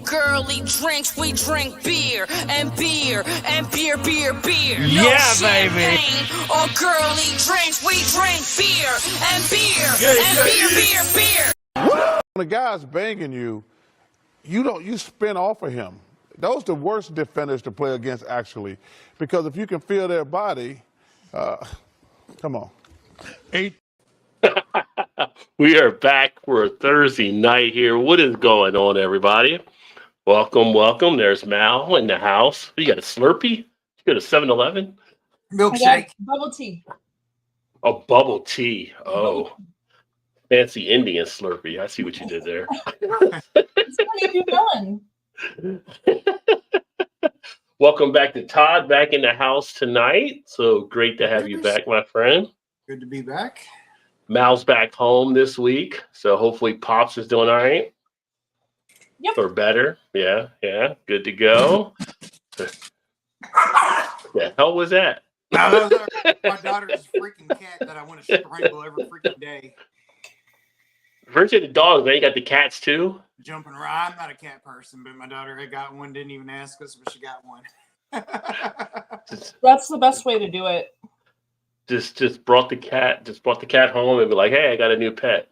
girly drinks, we drink beer and beer and beer, beer, beer. No Yeah, champagne baby. or girly drinks, we drink beer and beer and beer, beer, beer. When a guy's banging you, you spin off of him. Those are the worst defenders to play against, actually, because if you can feel their body, come on. We are back for a Thursday night here. What is going on, everybody? Welcome, welcome. There's Mal in the house. You got a Slurpee? You got a 7-Eleven? Milkshake. Bubble tea. A bubble tea. Oh, fancy Indian Slurpee. I see what you did there. It's funny you're going. Welcome back to Todd, back in the house tonight. So great to have you back, my friend. Good to be back. Mal's back home this week, so hopefully Pops is doing all right. Yep. Or better. Yeah, good to go. The hell was that? No, my daughter's freaking cat that I want to strangle every freaking day. First you had the dogs, now you got the cats too? Jumping around. I'm not a cat person, but my daughter had got one, didn't even ask us, but she got one. That's the best way to do it. Just brought the cat home and be like, hey, I got a new pet.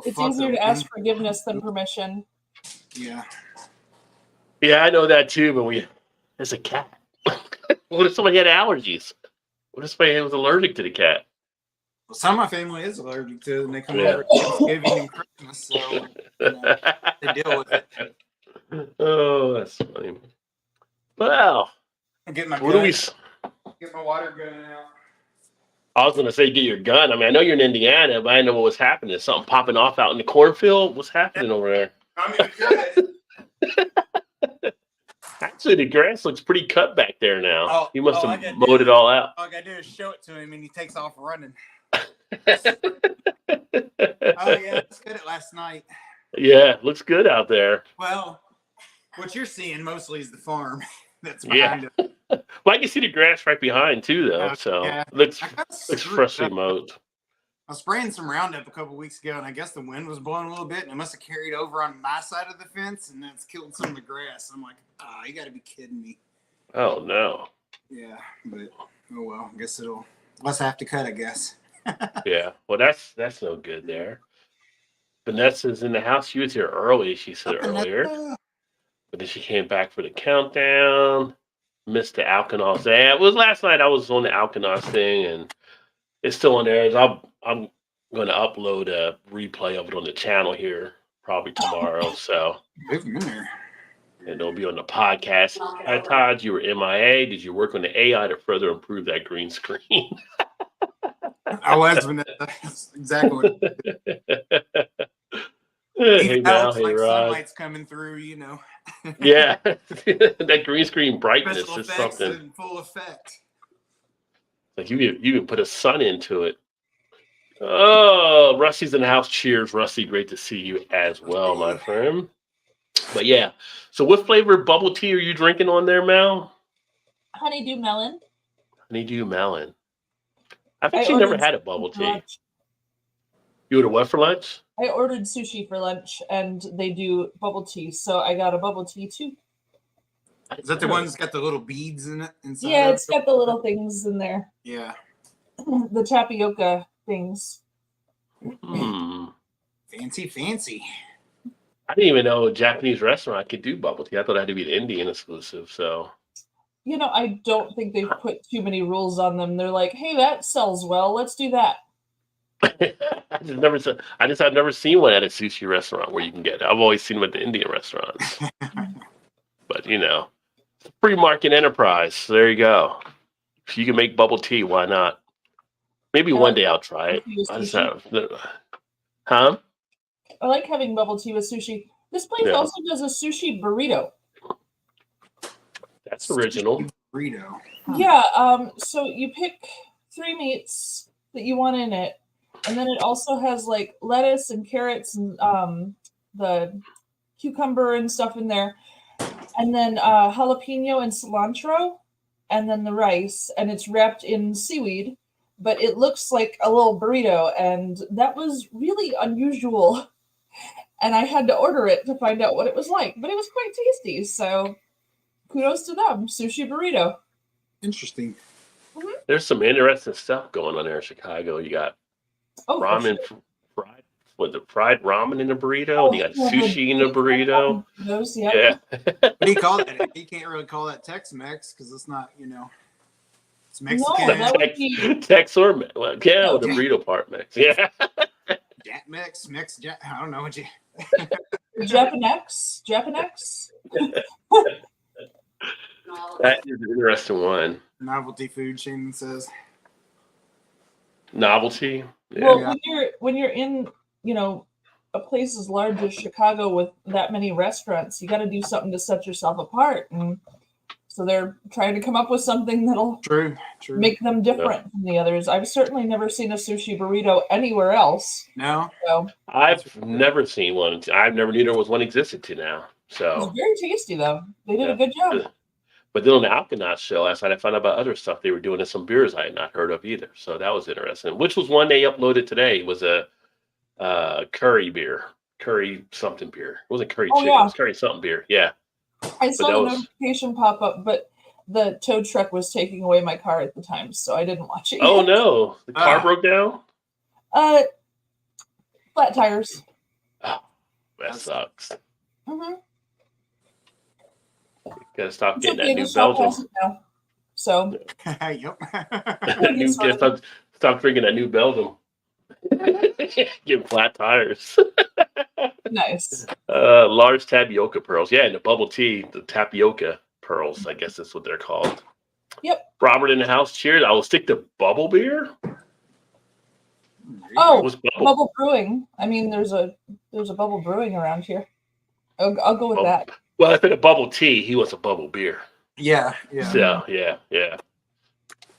It's easier to ask forgiveness than permission. Yeah. Yeah, I know that too, but it's a cat. What if somebody had allergies? What if somebody was allergic to the cat? Well, some of my family is allergic to it, and they come over at Thanksgiving and Christmas, so they deal with it. Oh, that's funny. Well, Get my what do we? get my water gun out. I was gonna say get your gun. I mean, I know you're in Indiana, but I didn't know what was happening. Something popping off out in the cornfield. What's happening over there? I mean, good. Actually, the grass looks pretty cut back there now. Oh, You must I have gotta mowed it all out. All I gotta do is show it to him, and he takes off running. Oh yeah, let's get it last night. Yeah, looks good out there. Well, what you're seeing mostly is the farm that's behind it. Well, I can see the grass right behind too, though. So Yeah. looks I got freshly up. mowed. I was spraying some Roundup a couple weeks ago, and I guess the wind was blowing a little bit, and it must have carried over on my side of the fence, and that's killed some of the grass. I'm like, you got to be kidding me. Oh no. Yeah, but oh well. I guess let's have to cut, I guess. Yeah. Well, that's no good there. Vanessa's in the house. She was here early. She said earlier, but then she came back for the countdown. Missed the Alkinoff thing. It was last night. I was on the Alkinoff thing, and it's still on there. I'm going to upload a replay of it on the channel here probably tomorrow. So, Moving in there. and it'll be on the podcast. Hi, Todd. You were MIA. Did you work on the AI to further improve that green screen? I was that's exactly what Hey, Mal. Alex, Hey, like Rod. sunlight's coming through, Yeah. That green screen brightness Special is effects something. in full effect. Like you can put a sun into it. Oh, Rusty's in the house. Cheers, Rusty. Great to see you as well, my friend. But yeah, so what flavor bubble tea are you drinking on there, Mal? Honeydew melon. Honeydew melon. I've actually never had a bubble tea. Lunch. You ordered what for lunch? I ordered sushi for lunch, and they do bubble tea, so I got a bubble tea too. Is that the one that's got the little beads in it? Inside Yeah, of it's got the little things in there. Yeah. The tapioca things. Fancy. I didn't even know a Japanese restaurant could do bubble tea. I thought it had to be the Indian exclusive. So You know, I don't think they've put too many rules on them. They're like, hey, that sells well. Let's do that. I've never seen one at a sushi restaurant where you can get it. I've always seen them at the Indian restaurants. But it's a free market enterprise. So there you go. If you can make bubble tea, why not? Maybe one day I'll try it. Huh? I like having bubble tea with sushi. This place also does a sushi burrito. That's original. Burrito. Yeah, so you pick 3 meats that you want in it, and then it also has like lettuce and carrots and the cucumber and stuff in there, and then jalapeno and cilantro, and then the rice, and it's wrapped in seaweed, but it looks like a little burrito, and that was really unusual. and I had to order it to find out what it was like. But it was quite tasty, so kudos to them. Sushi burrito. Interesting. There's some interesting stuff going on there in Chicago. You got Oh, for ramen, sure. fried ramen in a burrito, Oh, and you got yeah, sushi in a burrito. Those, yep. Yeah. What do you call that? You can't really call that Tex-Mex because it's not, it's Mexican. No, that would be Tex or well, yeah, No. the burrito part mix. Yeah. I don't know what you. Japanex. Japanex. That is an interesting one. Novelty food, Shannon says. Novelty. Yeah. Well, Yeah. when you're in, a place as large as Chicago with that many restaurants, you got to do something to set yourself apart, and so they're trying to come up with something that'll True. make them different from the others. I've certainly never seen a sushi burrito anywhere else. No. So I've never seen one. I've never knew there was one existed to now. it So, was very tasty, though. They did Yeah. a good job. but then on the Alkanaut show last night, I found out about other stuff they were doing and some beers I had not heard of either. So that was interesting. Which was one they uploaded today was a curry beer, curry something beer. It wasn't curry Oh, chicken. yeah. It was curry something beer. Yeah. I saw that the was- notification pop up, but the tow truck was taking away my car at the time, so I didn't watch it. Oh yet. no, the car Ah. broke down. Flat tires. That sucks. Mm-hmm. Gotta stop It's getting okay, that new just stop Belgium. passing now. So Yep. That new, Sort of. stop drinking that new Belgium. Getting flat tires. nice. Large tapioca pearls. Yeah, and the bubble tea, the tapioca pearls. I guess that's what they're called. Yep. Robert in the house. Cheers. I will stick to bubble beer. Oh, What's bubble? Bubble brewing. I mean, there's a bubble brewing around here. I'll go with Bubble- that. Well, I said a bubble tea. He wants a bubble beer. Yeah. So yeah.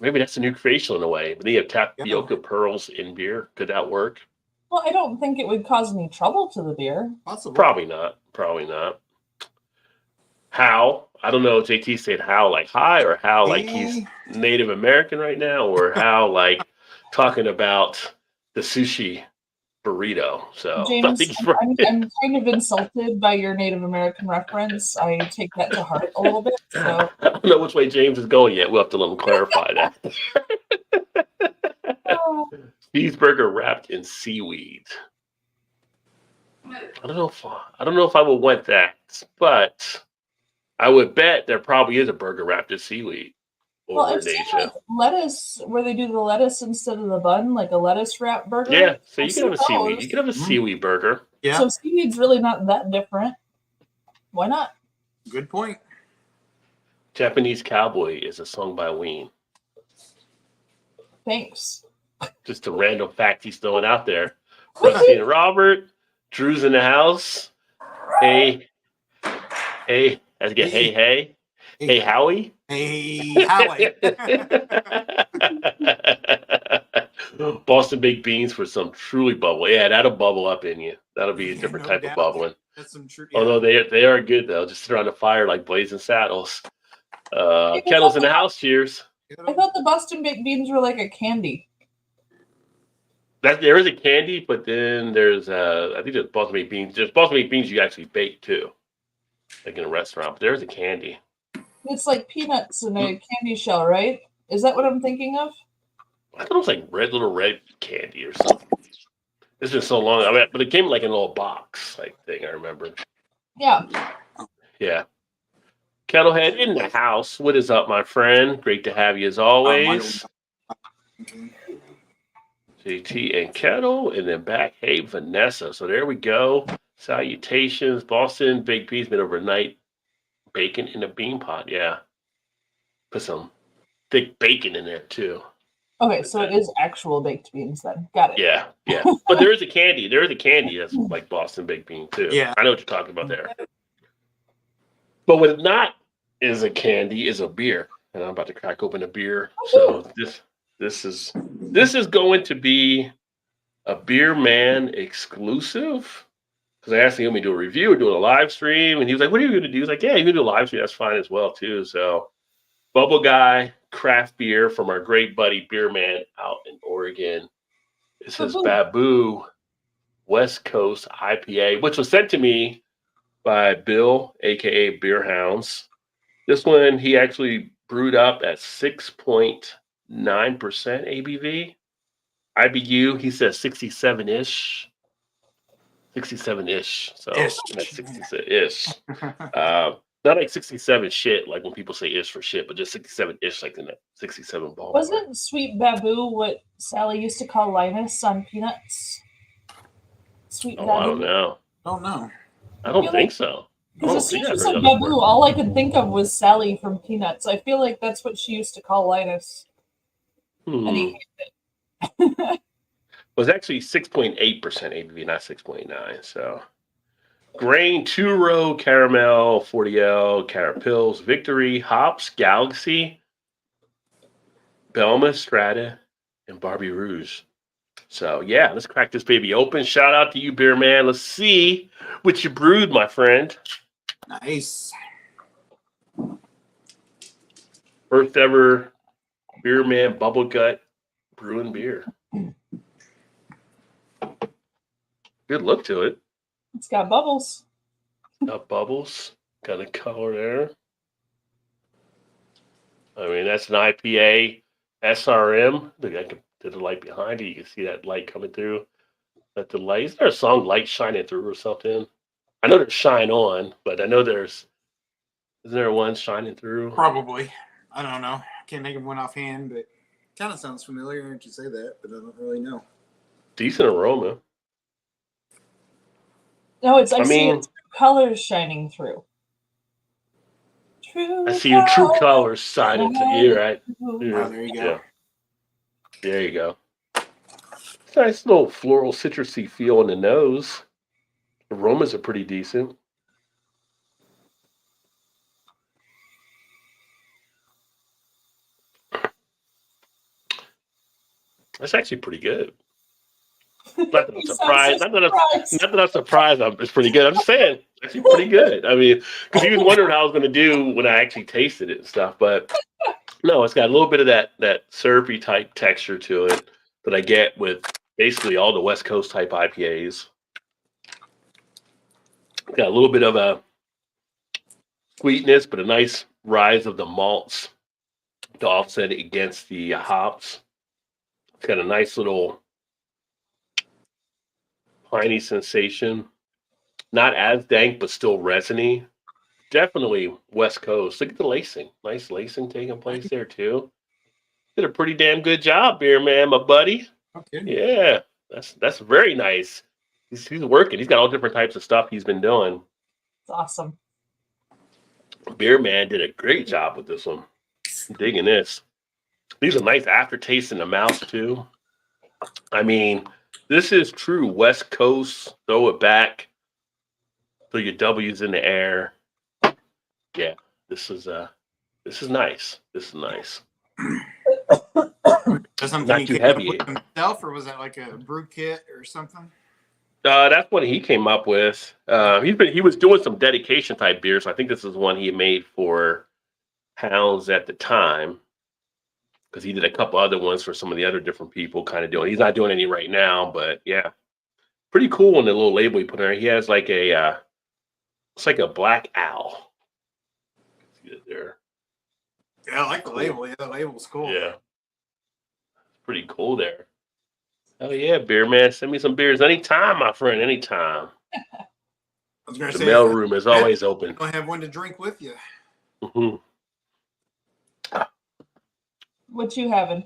Maybe that's a new creation in a way. But they have tapioca pearls in beer. Could that work? Well, I don't think it would cause any trouble to the beer. Possible. Probably not. How? I don't know. JT said how like hi or how like he's Native American right now or how like talking about the sushi burrito. So I James, think he's right. I'm kind of insulted by your Native American reference. I take that to heart a little bit. So I don't know which way James is going yet. We'll have to let him clarify that. Cheeseburger wrapped in seaweed. I don't know if I would want that, but I would bet there probably is a burger wrapped in seaweed well, over I've in seen Asia. like lettuce where they do the lettuce instead of the bun, like a lettuce wrap burger. Yeah, so you I've can have a seen seaweed. those. You can have a seaweed burger. Yeah. So seaweed's really not that different. Why not? Good point. Japanese Cowboy is a song by Ween. Thanks. Just a random fact he's throwing out there. Christine Robert, Drew's in the house. Hey, I get hey, Howie. Hey, Howie. Boston baked beans for some truly bubble. Yeah, that'll bubble up in you. That'll be a different No type doubt. of bubbling. That's some true. Although they are good though. Just sit around the fire like blazing saddles. Kettles in the house. Cheers. I thought the Boston baked beans were like a candy. There is a candy, but then there's I think there's Boston baked beans. There's Boston baked beans you actually bake too, like in a restaurant. But there's a candy. It's like peanuts in a candy shell, right? Is that what I'm thinking of? I thought it was like little red candy or something. It's been so long. But it came like in a little box like thing. I remember. Yeah. Yeah. Kettlehead in the house. What is up, my friend? Great to have you as always. JT and Kettle, and then back. Hey, Vanessa. So there we go. Salutations. Boston baked beans been overnight. Bacon in a bean pot. Yeah. Put some thick bacon in there too. Okay, so it is actual baked beans then. Got it. Yeah. But there is a candy. There is a candy that's like Boston baked bean too. Yeah. I know what you're talking about there. But what not is a candy is a beer. And I'm about to crack open a beer. So this is going to be a Beer Man exclusive. Because I asked him to do a review or doing a live stream. And he was like, what are you going to do? He was like, yeah, you can do a live stream. That's fine as well, too. So Bubble Guy craft beer from our great buddy Beer Man out in Oregon. This is Babu West Coast IPA, which was sent to me by Bill, aka Beer Hounds. This one he actually brewed up at 6.9% ABV. IBU, he says 67-ish. 67-ish. So Ish. that's 66-ish. Not like 67 shit, like when people say ish for shit, but just 67-ish, like in that 67 ball. Wasn't Sweet Baboo what Sally used to call Linus on Peanuts? Sweet Oh, Baboo? I don't know. Don't know. I don't feel think like- so. I Because don't as soon think as I've you heard said that Baboo, before. all I could think of was Sally from Peanuts. I feel like that's what she used to call Linus. And he hated it. It was actually 6.8% ABV, not 6.9. So, grain, 2-row, caramel, 40L, Carapils, Victory, hops, Galaxy, Belma, Strata, and Barbie Rouge. So, yeah, let's crack this baby open. Shout out to you, Beer Man. Let's see what you brewed, my friend. Nice. First ever Beer Man Bubble Gut brewing beer. Good look to it. It's got bubbles. Got bubbles. Got a color there. I mean, that's an IPA SRM. Look, I can to the light behind it. You can see that light coming through. That the light. Is there a song "Light Shining Through" or something? I know there's "Shine On," but I know there's. Isn't there one shining through? Probably. I don't know. Can't think of one offhand, but kind of sounds familiar if you say that, but I don't really know. Decent aroma. No, it's I see mean- its colors shining through. True I see your true colors. colors shining to you, right? Oh, there you go. Yeah. There you go. Nice little floral citrusy feel in the nose. Aromas are pretty decent. That's actually pretty good. Not that I'm You sound surprised. so Not that I'm surprised. not that I'm surprised. It's pretty good. I'm just saying, it's actually pretty good. I mean, because you was wondering how I was going to do when I actually tasted it and stuff, but no, it's got a little bit of that syrupy type texture to it that I get with basically all the West Coast type IPAs. It's got a little bit of a sweetness, but a nice rise of the malts to offset it against the hops. It's got a nice little piney sensation. Not as dank, but still resiny. Definitely West Coast. Look at the lacing. Nice lacing taking place there, too. Did a pretty damn good job, Beer Man, my buddy. Okay. Yeah, that's very nice. He's working. He's got all different types of stuff he's been doing. It's awesome. Beer Man did a great job with this one. I'm digging this. These are nice aftertaste in the mouth, too. I mean, this is true West Coast. Throw it back. Throw your W's in the air. Yeah, this is nice. This is nice. That's something Not you too came up heavy. with himself, or was that like a brew kit or something? That's what he came up with. He was doing some dedication type beers. So I think this is one he made for Hounds at the time, because he did a couple other ones for some of the other different people kind of doing. He's not doing any right now, but yeah, pretty cool on the little label he put on there. He has like a it's like a black owl. See it there? Yeah, I like the Cool. label. Yeah, the label's cool. Yeah, pretty cool there. Oh yeah, Beer Man, send me some beers anytime, my friend, anytime. I was gonna The say, mail room is always open. I'll have one to drink with you. Mhm. What you having?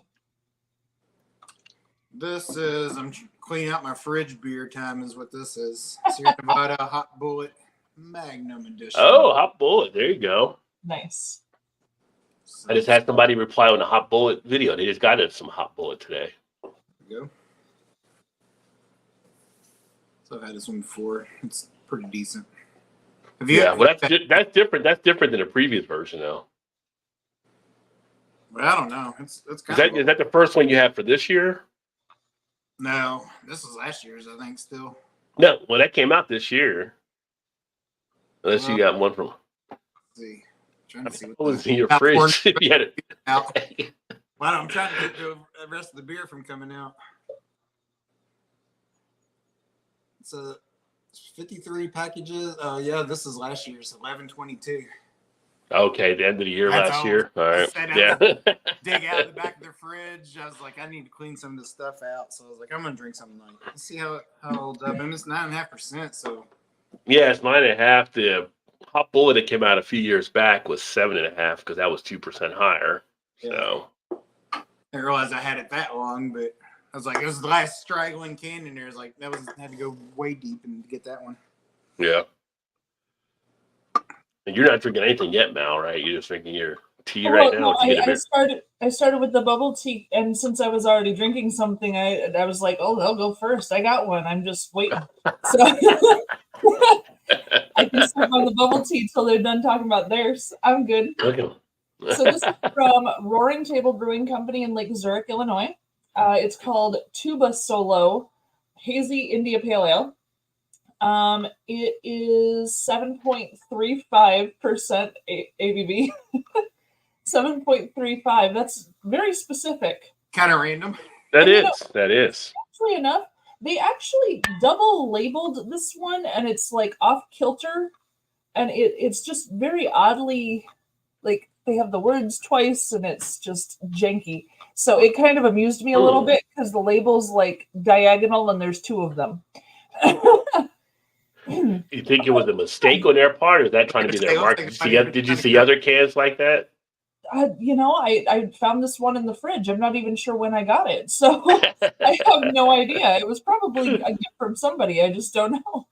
This is, I'm cleaning out my fridge beer time is what this is. Sierra Nevada Hot Bullet Magnum Edition. Oh, Hot Bullet. There you go. Nice. I just had somebody reply on the Hot Bullet video. They just got us some Hot Bullet today. There you go. So I've had this one before. It's pretty decent. Have you? Yeah, well, that's different. That's different than the previous version, though. Well, I don't know. It's Is kind that the first one you have for this year? No, this is last year's, I think. Still. No, well, that came out this year. Unless you got one from. Let's see. Trying to see What was the- in your About fridge? 4 If you had it. out. Well, I'm trying to get the rest of the beer from coming out. It's a 53 packages. Oh yeah, this is last year's 11/22. Okay, the end of the year That's last all. year. All right. Set out Yeah. Dig out the back of the fridge. I was like, I need to clean some of this stuff out. So I was like, I'm gonna drink something like. Let's see how it holds up. And it's 9.5%. So Yeah, it's 9.5. The Hop Bullet that came out a few years back was 7.5 because that was 2% higher. So I didn't realize I had it that long, but I was like, it was the last straggling can in there. I was like, had to go way deep and get that one. yeah. And you're not drinking anything yet, Mal, right? You're just drinking your tea right now. No, Did you get a beer? I started with the bubble tea, and since I was already drinking something, I was like, oh, they'll go first. I got one. I'm just waiting. So I can sip on the bubble tea till they're done talking about theirs. I'm good. Okay. So this is from Roaring Table Brewing Company in Lake Zurich, Illinois. It's called Tuba Solo Hazy India Pale Ale. It is 7.35% ABV. 7.35. That's very specific. Kind of random. That And is. Actually enough, they actually double labeled this one, and it's like off kilter, and it's just very oddly, like they have the words twice, and it's just janky. So it kind of amused me a little bit because the label's like diagonal, and there's two of them. You think it was a mistake on their part, or is that trying to be their market? Did you see other cans like that? I found this one in the fridge. I'm not even sure when I got it, so I have no idea. It was probably a gift from somebody. I just don't know.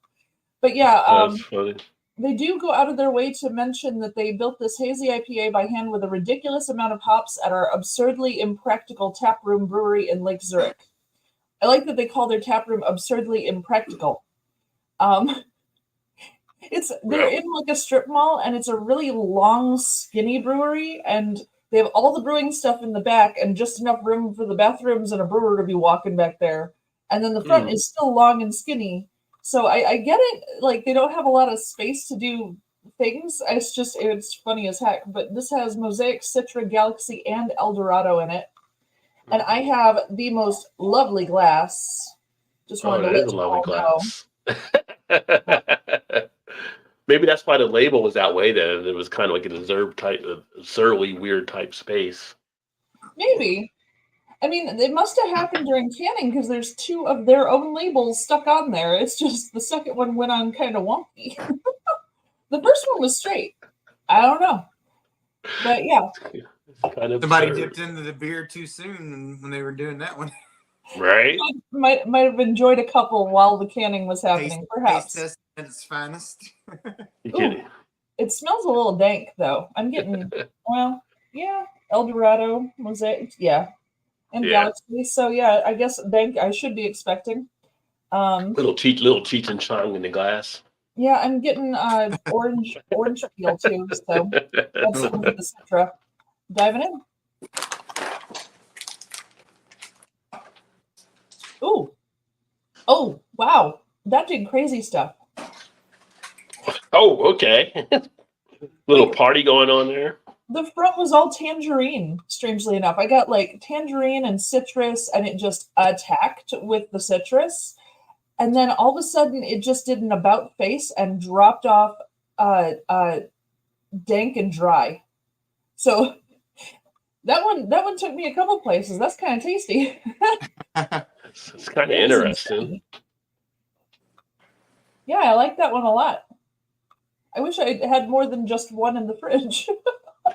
But yeah, That's funny. they do go out of their way to mention that they built this hazy IPA by hand with a ridiculous amount of hops at our absurdly impractical taproom brewery in Lake Zurich. I like that they call their taproom absurdly impractical. They're in like a strip mall, and it's a really long, skinny brewery, and they have all the brewing stuff in the back and just enough room for the bathrooms and a brewer to be walking back there. And then the front is still long and skinny. So I get it. Like, they don't have a lot of space to do things. It's funny as heck. But this has Mosaic, Citra, Galaxy, and Eldorado in it. And I have the most lovely glass. Just wanted to let you all know. Maybe that's why the label was that way. Then it was kind of like an absurdly weird type space. Maybe. I mean, it must have happened during canning because there's two of their own labels stuck on there. It's just the second one went on kind of wonky. The first one was straight. I don't know. But yeah. Kind of Somebody absurd. dipped into the beer too soon when they were doing that one. Right? Might have enjoyed a couple while the canning was happening, perhaps. Taste test at its finest. You kidding? It smells a little dank, though. I'm getting, well, yeah, Eldorado, Mosaic, yeah, and Galaxy. So yeah, I guess dank I should be expecting. Little Cheech and Chong in the glass. Yeah, I'm getting orange peel too. So that's some of the Citra. Diving in. Ooh. Oh, wow. That did crazy stuff. Oh, okay. Little party going on there. The front was all tangerine, strangely enough. I got like tangerine and citrus, and it just attacked with the citrus. And then all of a sudden, it just did an about face and dropped off dank and dry. So that one took me a couple places. That's kind of tasty. It's kind of interesting. Yeah, I like that one a lot. I wish I had more than just one in the fridge. I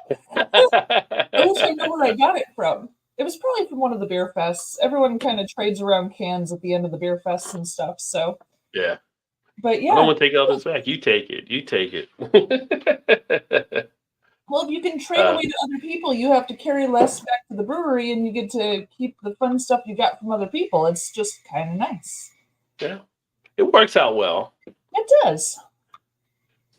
wish I knew where I got it from. It was probably from one of the beer fests. Everyone kind of trades around cans at the end of the beer fests and stuff. So yeah. But yeah. I don't want to take all this back. You take it. Well, if you can trade away to other people, you have to carry less back to the brewery, and you get to keep the fun stuff you got from other people. It's just kind of nice. Yeah, it works out well. It does.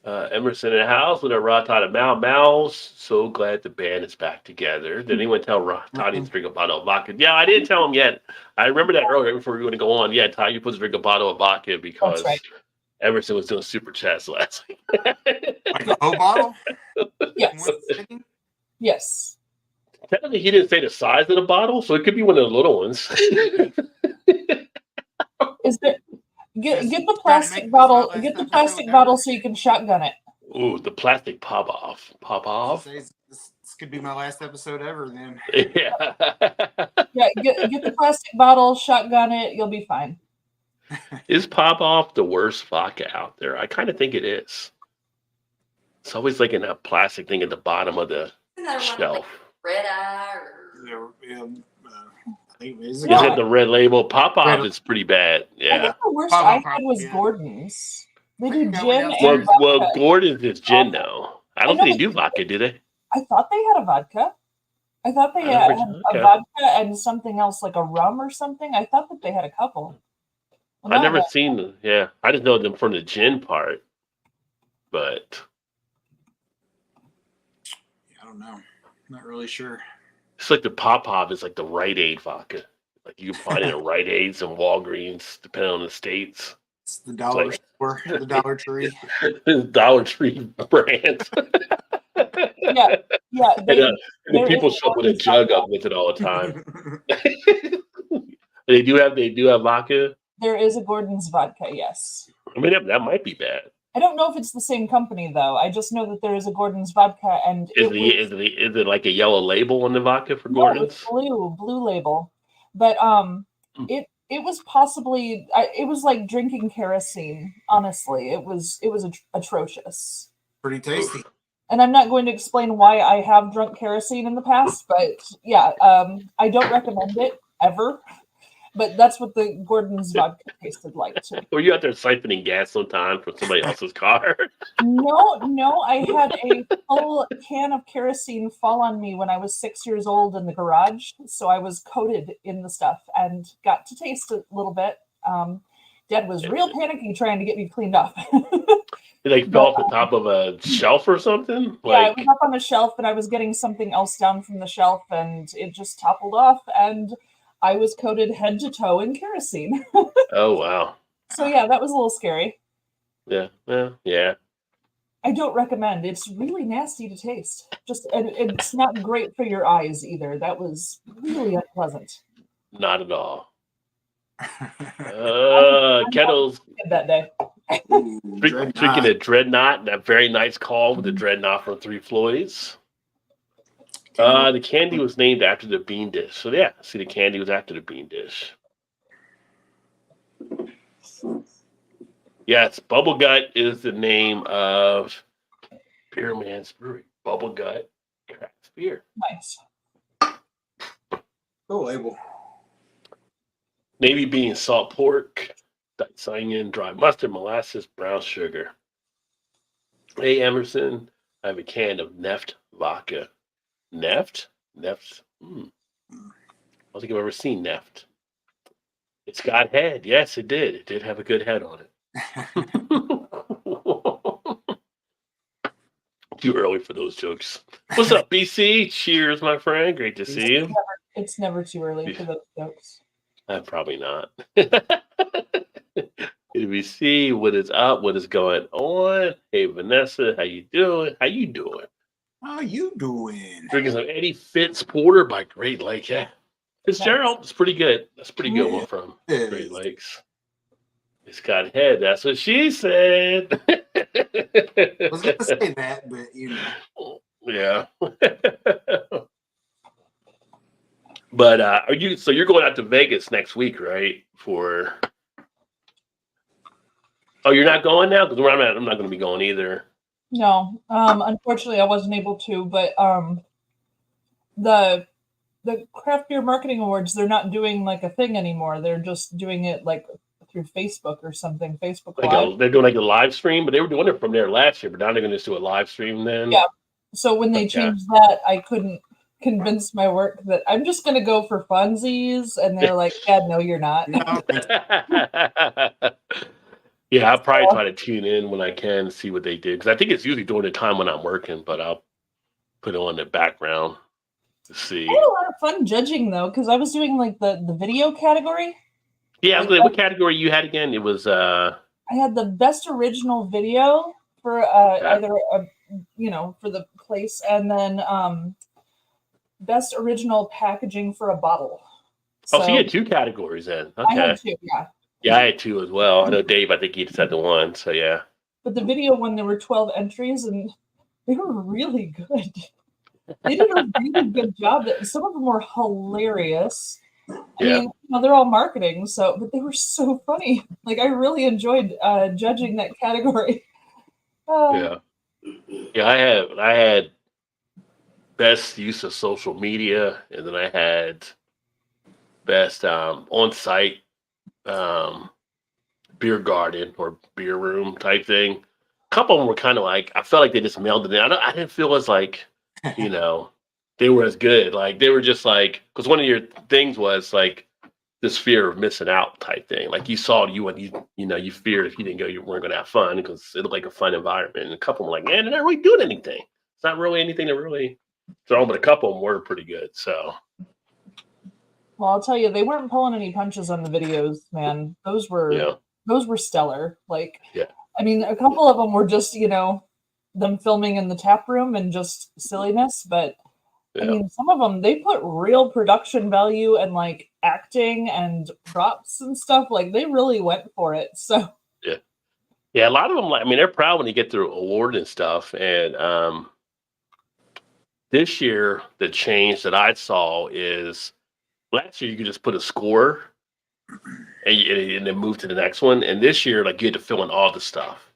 Emerson in the house with a raw Todd and Mal's. So glad the band is back together. Did anyone tell Todd to drink a bottle of vodka? Yeah, I didn't tell him yet. I remember that earlier before we were going to go on. Yeah, Todd, you're supposed to drink a bottle of vodka because Emerson was doing super chats last week. Like a whole bottle? Yes. Yes. Technically, he didn't say the size of the bottle, so it could be one of the little ones. Is there? Get the Trying to make plastic this bottle. my last Get the episode plastic ever. bottle so you can shotgun it. Ooh, the plastic pop off. Pop off. This could be my last episode ever then. Yeah. Yeah, get the plastic bottle, shotgun it. You'll be fine. Is pop off the worst vodka out there? I kind of think it is. It's always like in a plastic thing at the bottom of the Isn't that one shelf. like Red Eye or I think Is it the red label? Pop off Red- is pretty bad. I Yeah. think the worst Pop I Off, had was yeah. Gordon's. They do That gin one and else- Well, vodka. Gordon's is gin now. I don't I know think they do vodka, do they? I thought they had a vodka. I thought they I had never- a okay. vodka and something else like a rum or something. I thought that they had a couple. Well, I now never that- seen them. Yeah, I just know them from the gin part. But I don't know. Not really sure. it's like the pop off is like the Rite Aid vodka. Like you can find it at Rite Aids and Walgreens, depending on the states. It's the dollar like- store, the Dollar Tree. Dollar Tree brand. Yeah, And, they, and there people is show up with a Gordon's jug vodka. up with it all the time. They do have vodka. There is a Gordon's vodka, yes. I mean, that might be bad. I don't know if it's the same company though. I just know that there is a Gordon's vodka, and Is it was- is it like a yellow label on the vodka for no, Gordon's? it's blue label. But it was possibly it was like drinking kerosene. Honestly, it was atrocious. Pretty tasty. And I'm not going to explain why I have drunk kerosene in the past, but yeah, I don't recommend it ever. But that's what the Gordon's vodka tasted like to me. Were you out there siphoning gas sometime from somebody else's car? No, I had a full can of kerosene fall on me when I was 6 years old in the garage. So I was coated in the stuff and got to taste it a little bit. Dad was real panicky trying to get me cleaned up. It like fell off the top of a shelf or something? Yeah, I Like, was up on the shelf and I was getting something else down from the shelf and it just toppled off and I was coated head to toe in kerosene. oh wow. So yeah, that was a little scary. Yeah, yeah. I don't recommend. It's really nasty to taste. And it's not great for your eyes either. That was really unpleasant Not at all. Kettles that day. Ooh, drinking a Dreadnought, that very nice call with the Dreadnought from Three Floyds. The candy was named after the bean dish. So yeah, see, the candy was after the bean dish. Yes, Bubble Gut is the name of Beer Man's Brewery. Bubble Gut craft beer. Nice. Cool label. Navy bean, salt pork, diced onion, dry mustard, molasses, brown sugar. Hey Emerson, I have a can of Neft vodka. Neft? Neft? I don't think I've ever seen Neft. It's got head. Yes, it did. It did have a good head on it. Too early for those jokes. What's up, BC? Cheers, my friend. Great to see you. It's never too early for those jokes. Probably not. Did we see what is up? What is going on? Hey, Vanessa, how you doing? How you doing? How you doing? Drinking some Eddie Fitz Porter by Great Lakes. Yeah, Fitzgerald. It's pretty good. That's a pretty good one from It Great is. Lakes. It's got head. That's what she said. I was gonna say that, but you know. Yeah. But are you? So you're going out to Vegas next week, right? For you're not going now because I'm not going to be going either. No, unfortunately, I wasn't able to. But the Craft Beer Marketing Awards, they're not doing like a thing anymore. They're just doing it like through Facebook or something. Facebook Live. They're doing like a live stream, but they were doing it from there last year. But now they're going to just do a live stream then. Yeah. So when they Okay. changed that, I couldn't convince my work that I'm just going to go for funsies, and they're like, "Yeah, no, you're not." No, Yeah, I'll probably try to tune in when I can see what they did because I think it's usually during the time when I'm working, but I'll put it on the background to see. I had a lot of fun judging though, because I was doing like the video category. Yeah, I was like, what category you had again? It was I had the best original video for either for the place, and then best original packaging for a bottle. so you had two categories then. I Okay. had two, yeah. Yeah, I had 2 as well. I know Dave, I think he said the 1, so yeah. But the video one, there were 12 entries, and they were really good. They did a really good job. Some of them were hilarious. I Yeah. mean, they're all marketing, but they were so funny. Like, I really enjoyed judging that category. Yeah. Yeah, I had best use of social media, and then I had best on-site beer garden or beer room type thing. A couple of them were kind of like, I felt like they just mailed it in. I didn't feel as like, they were as good. Like they were just like, because one of your things was like this fear of missing out type thing. Like you saw you feared if you didn't go, you weren't going to have fun because it looked like a fun environment. And a couple of them were like, man, they're not really doing anything. It's not really anything to really throw, but a couple of them were pretty good. So. Well, I'll tell you, they weren't pulling any punches on the videos, man. Those were stellar. Like, yeah. I mean, a couple of them were just, them filming in the tap room and just silliness. But I mean, some of them, they put real production value and like acting and props and stuff. Like they really went for it. So yeah, a lot of them. I mean, they're proud when you get their award and stuff. And this year, the change that I saw is last year you could just put a score and then move to the next one. And this year, like you had to fill in all the stuff.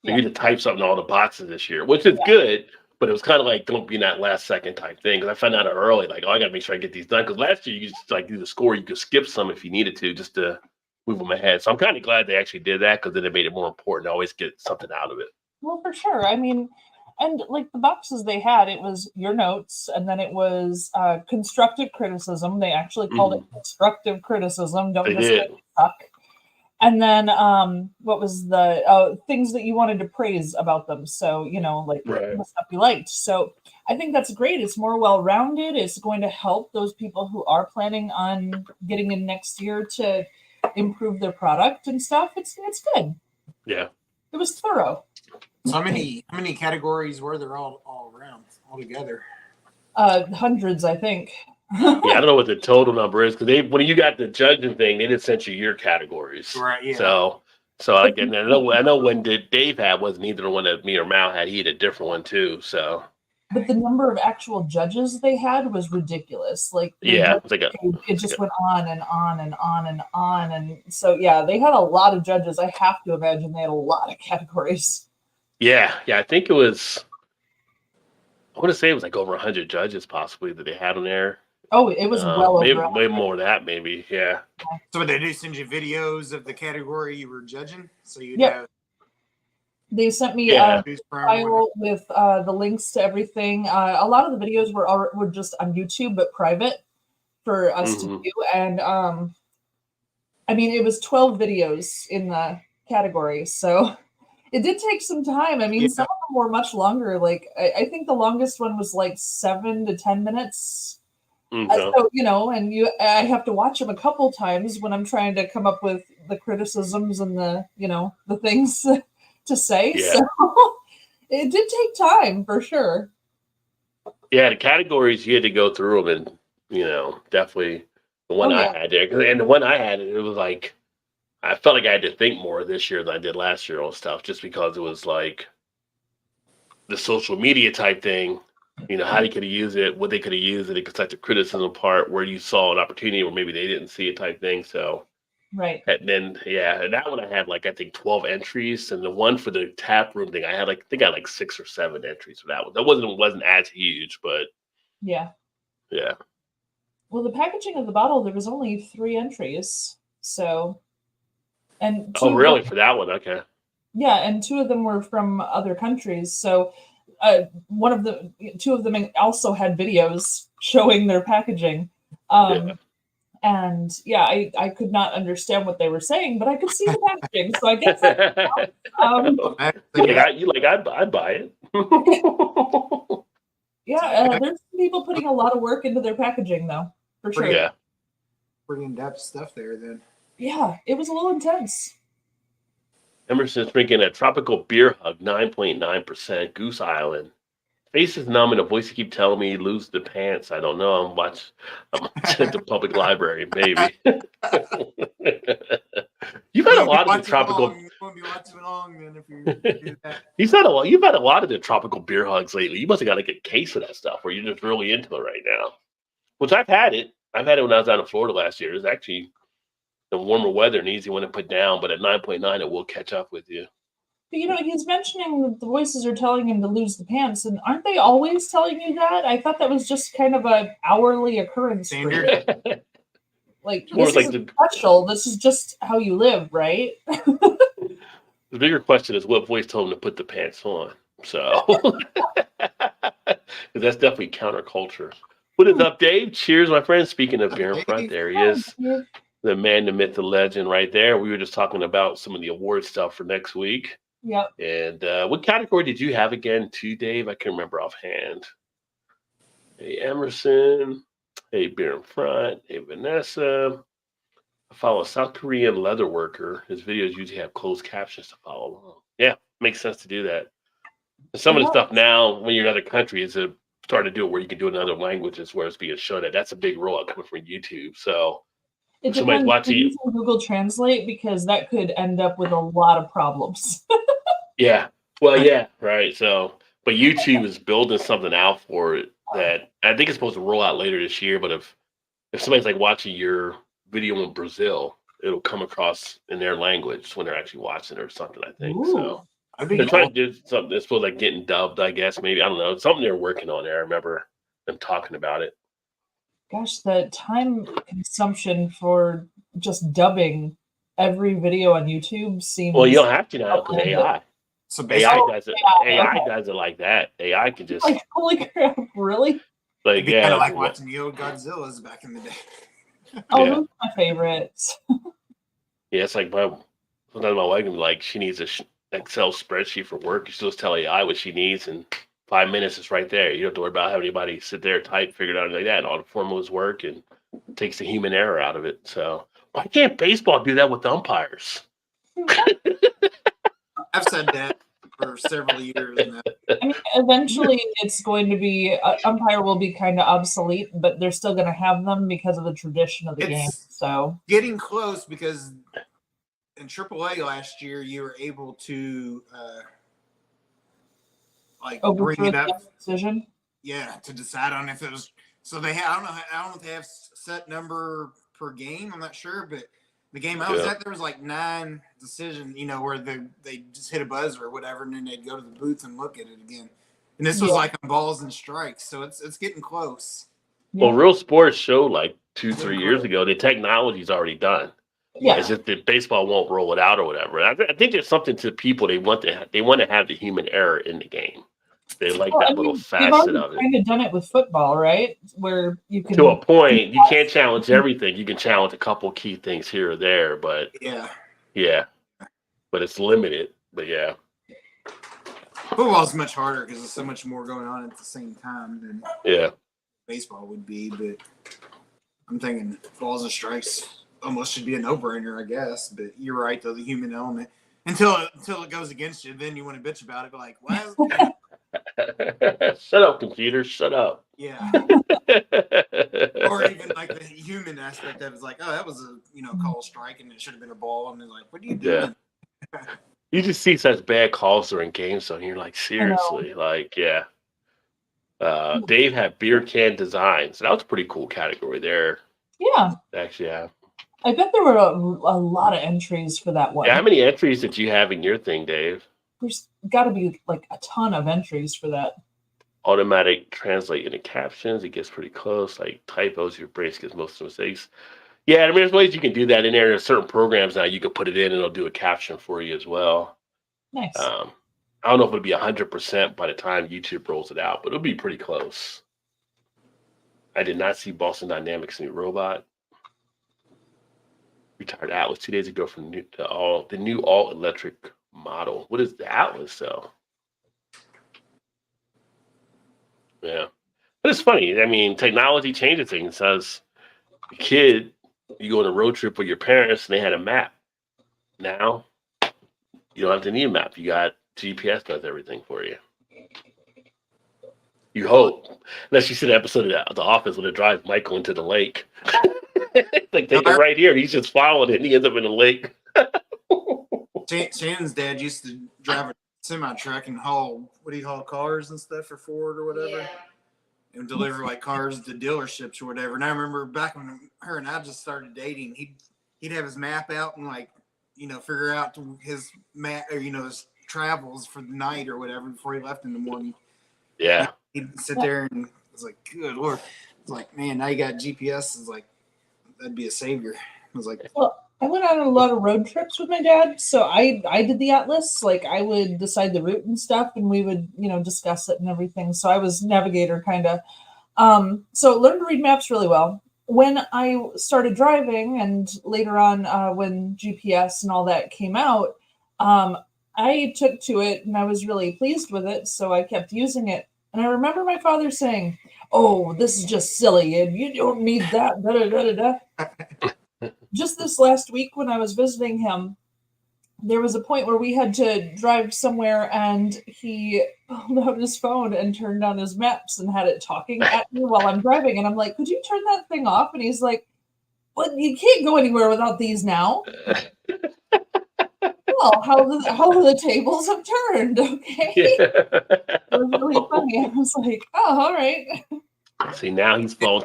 So you had to type something in all the boxes this year, which is good. But it was kind of like, don't be in that last second type thing. Because I found out early, like, I got to make sure I get these done. Because last year, you just like do the score. You could skip some if you needed to, just to move them ahead. So I'm kind of glad they actually did that because then it made it more important to always get something out of it. Well, for sure. I mean, and like the boxes they had, it was your notes, and then it was constructive criticism. They actually called it constructive criticism. Don't just say suck. And then what was the things that you wanted to praise about them? So, like the stuff you liked. So I think that's great. It's more well-rounded. It's going to help those people who are planning on getting in next year to improve their product and stuff. It's good. Yeah. It was thorough. So how many categories were there all around altogether? Hundreds, I think. Yeah, I don't know what the total number is because when you got the judging thing, they just sent you your categories. Right. Yeah. So I know when Dave had wasn't either the one that me or Mal had. He had a different one too. So. But the number of actual judges they had was ridiculous. Like it just went on and on and on and on, and so they had a lot of judges. I have to imagine they had a lot of categories. Yeah. I think it was. I want to say it was like over 100 judges possibly that they had on there. Oh, it was well over. Way more than that, maybe. Yeah. So would they do send you videos of the category you were judging? So you know. They sent me a file with the links to everything. A lot of the videos were just on YouTube, but private for us to view. And I mean, it was 12 videos in the category, so it did take some time. I mean, some of them were much longer. Like I think the longest one was like 7 to 10 minutes. So I have to watch them a couple times when I'm trying to come up with the criticisms and the things to say. Yeah. So it did take time for sure. Yeah, the categories you had to go through them, and definitely the one I had there, and the one I had, it was like I felt like I had to think more this year than I did last year on stuff, just because it was like the social media type thing. How they could have used it, what they could have used it, it's like the criticism part where you saw an opportunity where maybe they didn't see it type thing. So, right. And then, and that one I had I think 12 entries. And the one for the tap room thing, I had 6 or 7 entries for that one. That wasn't as huge, but. Yeah. Yeah. Well, the packaging of the bottle, there was only 3 entries. So. And oh, really? For that one? Okay. Yeah. And 2 of them were from other countries. So. 2 of them also had videos showing their packaging. And I could not understand what they were saying, but I could see the packaging. So I guess I'd buy it. There's people putting a lot of work into their packaging though, for sure. Yeah. Pretty in-depth stuff there then. Yeah, it was a little intense. Emerson's drinking a tropical beer hug, 9.9%, Goose Island. Face is numb and a voice keep telling me lose the pants. I don't know. I'm watching at the public library, baby. You've had a won't be lot of the watching tropical. long. You won't be watching long then if you do that. You've had a lot of the tropical beer hugs lately. You must have got like a case of that stuff where you're just really into it right now. Which I've had it. I've had it when I was down in Florida last year. It's actually the warmer weather and easy one to put down, but at 9.9 it will catch up with you. But he's mentioning that the voices are telling him to lose the pants, and aren't they always telling you that? I thought that was just kind of a hourly occurrence. For you. Standard. Like More this like isn't special. This is just how you live, right? The bigger question is what voice told him to put the pants on. So that's definitely counterculture. What is up, Dave? Cheers, my friend. Speaking of beer in front, there he is. The man, the myth, the legend right there. We were just talking about some of the award stuff for next week. Yep. And what category did you have again too, Dave? I can't remember offhand. Hey, Emerson. Hey, beer in front. Hey, Vanessa. I follow a South Korean leather worker. His videos usually have closed captions to follow along. Yeah, makes sense to do that. And some of the stuff now, when you're in other countries, is starting to do it where you can do it in other languages where it's being shown at. That's a big rollout coming from YouTube. So It somebody's depends watching using Google Translate because that could end up with a lot of problems. Yeah. Well, yeah, right. So, but YouTube is building something out for it that I think it's supposed to roll out later this year. But if somebody's like watching your video in Brazil, it'll come across in their language when they're actually watching it or something, I think. Ooh. So I they're think trying to do something that's supposed to like getting dubbed, I guess, maybe. I don't know. It's something they're working on there. I remember them talking about it. Gosh, the time consumption for just dubbing every video on YouTube seems. Well, you don't have to now with AI. so. AI Basically, does it. yeah, AI okay. does it like that. AI can just Like, holy crap, really? like it'd be kind yeah. of like watching the old Godzillas back in the day. Oh, Yeah. those are my favorites. Yeah, it's like sometimes my wife can be like, she needs a Excel spreadsheet for work. You still just tell AI what she needs, and 5 minutes is right there. You don't have to worry about having anybody sit there, type, figure it out like that. And all the formulas work and takes the human error out of it. So why can't baseball do that with the umpires? I've said that for several years now. I mean, eventually it's going to be, umpire will be kind of obsolete, but they're still going to have them because of the tradition of the game. It's So getting close because in AAA last year you were able to bring overthrow it the up, decision. yeah, to decide on if it was. So they have, I don't know if they have set number per game. I'm not sure, but the game I was at, there was like 9 decisions, where they just hit a buzzer or whatever, and then they'd go to the booth and look at it again. And this was like on balls and strikes, so it's getting close. Well, Real Sports showed like 2-3 years ago, the technology's already done. Yeah. It's just that baseball won't roll it out or whatever. I think there's something to people they want to have the human error in the game. They like that little facet of it. Kind of done it with football, right? Where you can To a point, you can't challenge everything. You can challenge a couple key things here or there, but Yeah. But it's limited. But yeah. Football's much harder because there's so much more going on at the same time than baseball would be. But I'm thinking balls and strikes almost should be a no-brainer, I guess. But you're right, though, the human element. Until it goes against you, then you want to bitch about it. But like, why? Shut up, computer. Shut up. Yeah. Or even like the human aspect of it's like, oh, that was a call strike and it should have been a ball, and they're like, what are you doing? Yeah. You just see such bad calls during games, so you're like, seriously, like, yeah. Dave had beer can designs. That was a pretty cool category there. Yeah. Actually, yeah. I bet there were a lot of entries for that one. Yeah, how many entries did you have in your thing, Dave? There's got to be like a ton of entries for that. Automatic translate into captions. It gets pretty close. Like typos, your brain gets most of the mistakes. Yeah, I mean, there's ways you can do that in there. There's certain programs now you can put it in and it'll do a caption for you as well. Nice. I don't know if it'll be 100% by the time YouTube rolls it out, but it'll be pretty close. I did not see Boston Dynamics' new robot. Retired Atlas 2 days ago from the new all-electric model. What is the Atlas, though? Yeah. But it's funny. I mean, technology changes things. As a kid, you go on a road trip with your parents and they had a map. Now, you don't have to need a map. You got GPS does everything for you. You hope. Unless you see the episode of The Office when it drives Michael into the lake. Like, take it right here. He's just following it and he ends up in the lake. Shannon's dad used to drive a semi truck and haul cars and stuff for Ford or whatever, and deliver like cars to dealerships or whatever. And I remember back when her and I just started dating, he'd have his map out and like figure out his map or his travels for the night or whatever before he left in the morning. Yeah, he'd sit there and I was like, good Lord. It's like, man, now you got GPS. It's like, that'd be a savior. I was like, well, I went on a lot of road trips with my dad, so I did the atlas. Like, I would decide the route and stuff, and we would discuss it and everything. So I was navigator kind of. So learned to read maps really well. When I started driving, and later on when GPS and all that came out, I took to it and I was really pleased with it. So I kept using it. And I remember my father saying, "Oh, this is just silly, and you don't need that." Da, da, da, da, da. Just this last week when I was visiting him, there was a point where we had to drive somewhere, and he pulled out his phone and turned on his maps and had it talking at me while I'm driving. And I'm like, "Could you turn that thing off?" And he's like, "Well, you can't go anywhere without these now." Well, how the tables have turned, okay? Yeah. It was really funny. I was like, "Oh, all right." See, now he's fall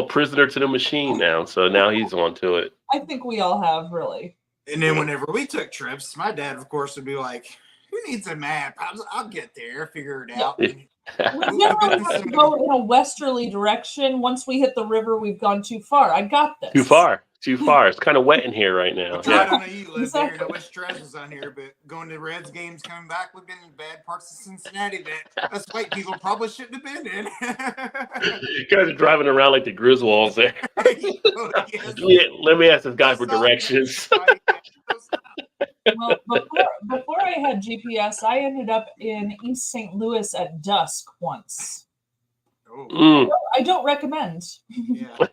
prisoner to the machine now. So now he's onto it. I think we all have, really. And then whenever we took trips, my dad, of course, would be like, "Who needs a map? I'll get there, figure it out." We generally have to go in a westerly direction. Once we hit the river, we've gone too far. I got this. Too far. It's kind of wet in here right now. I don't know you live there. I wish Stress was on here, but going to Reds games, coming back, we've been in bad parts of Cincinnati that us white people probably shouldn't have been in. You guys are driving around like the Griswolds there. Yes. Let me ask this guy for directions. Well, before I had GPS, I ended up in East St. Louis at dusk once. I don't recommend. Yeah. I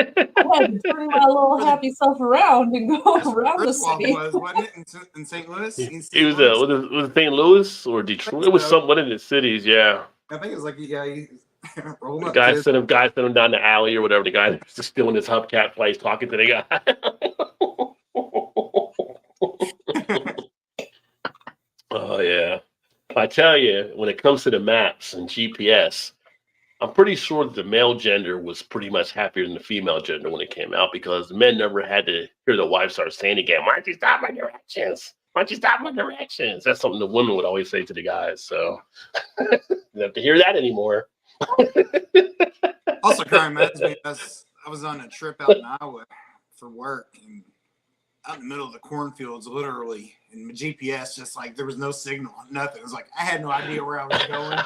had to turn my little happy self around and go around the city. Wasn't it, in St. Louis? It was was it St. Louis or Detroit? It was one of the cities, yeah. I think it was like the guy sent him down the alley or whatever. The guy was just stealing his hubcap place, talking to the guy. Oh yeah. I tell you, when it comes to the maps and GPS, I'm pretty sure that the male gender was pretty much happier than the female gender when it came out, because the men never had to hear the wife start saying again, "Why don't you stop my directions? Why don't you stop my directions?" That's something the women would always say to the guys. So you don't have to hear that anymore. Also, kind of reminds me, I was on a trip out in Iowa for work, and out in the middle of the cornfields, literally, and my GPS, just like, there was no signal, nothing. It was like, I had no idea where I was going.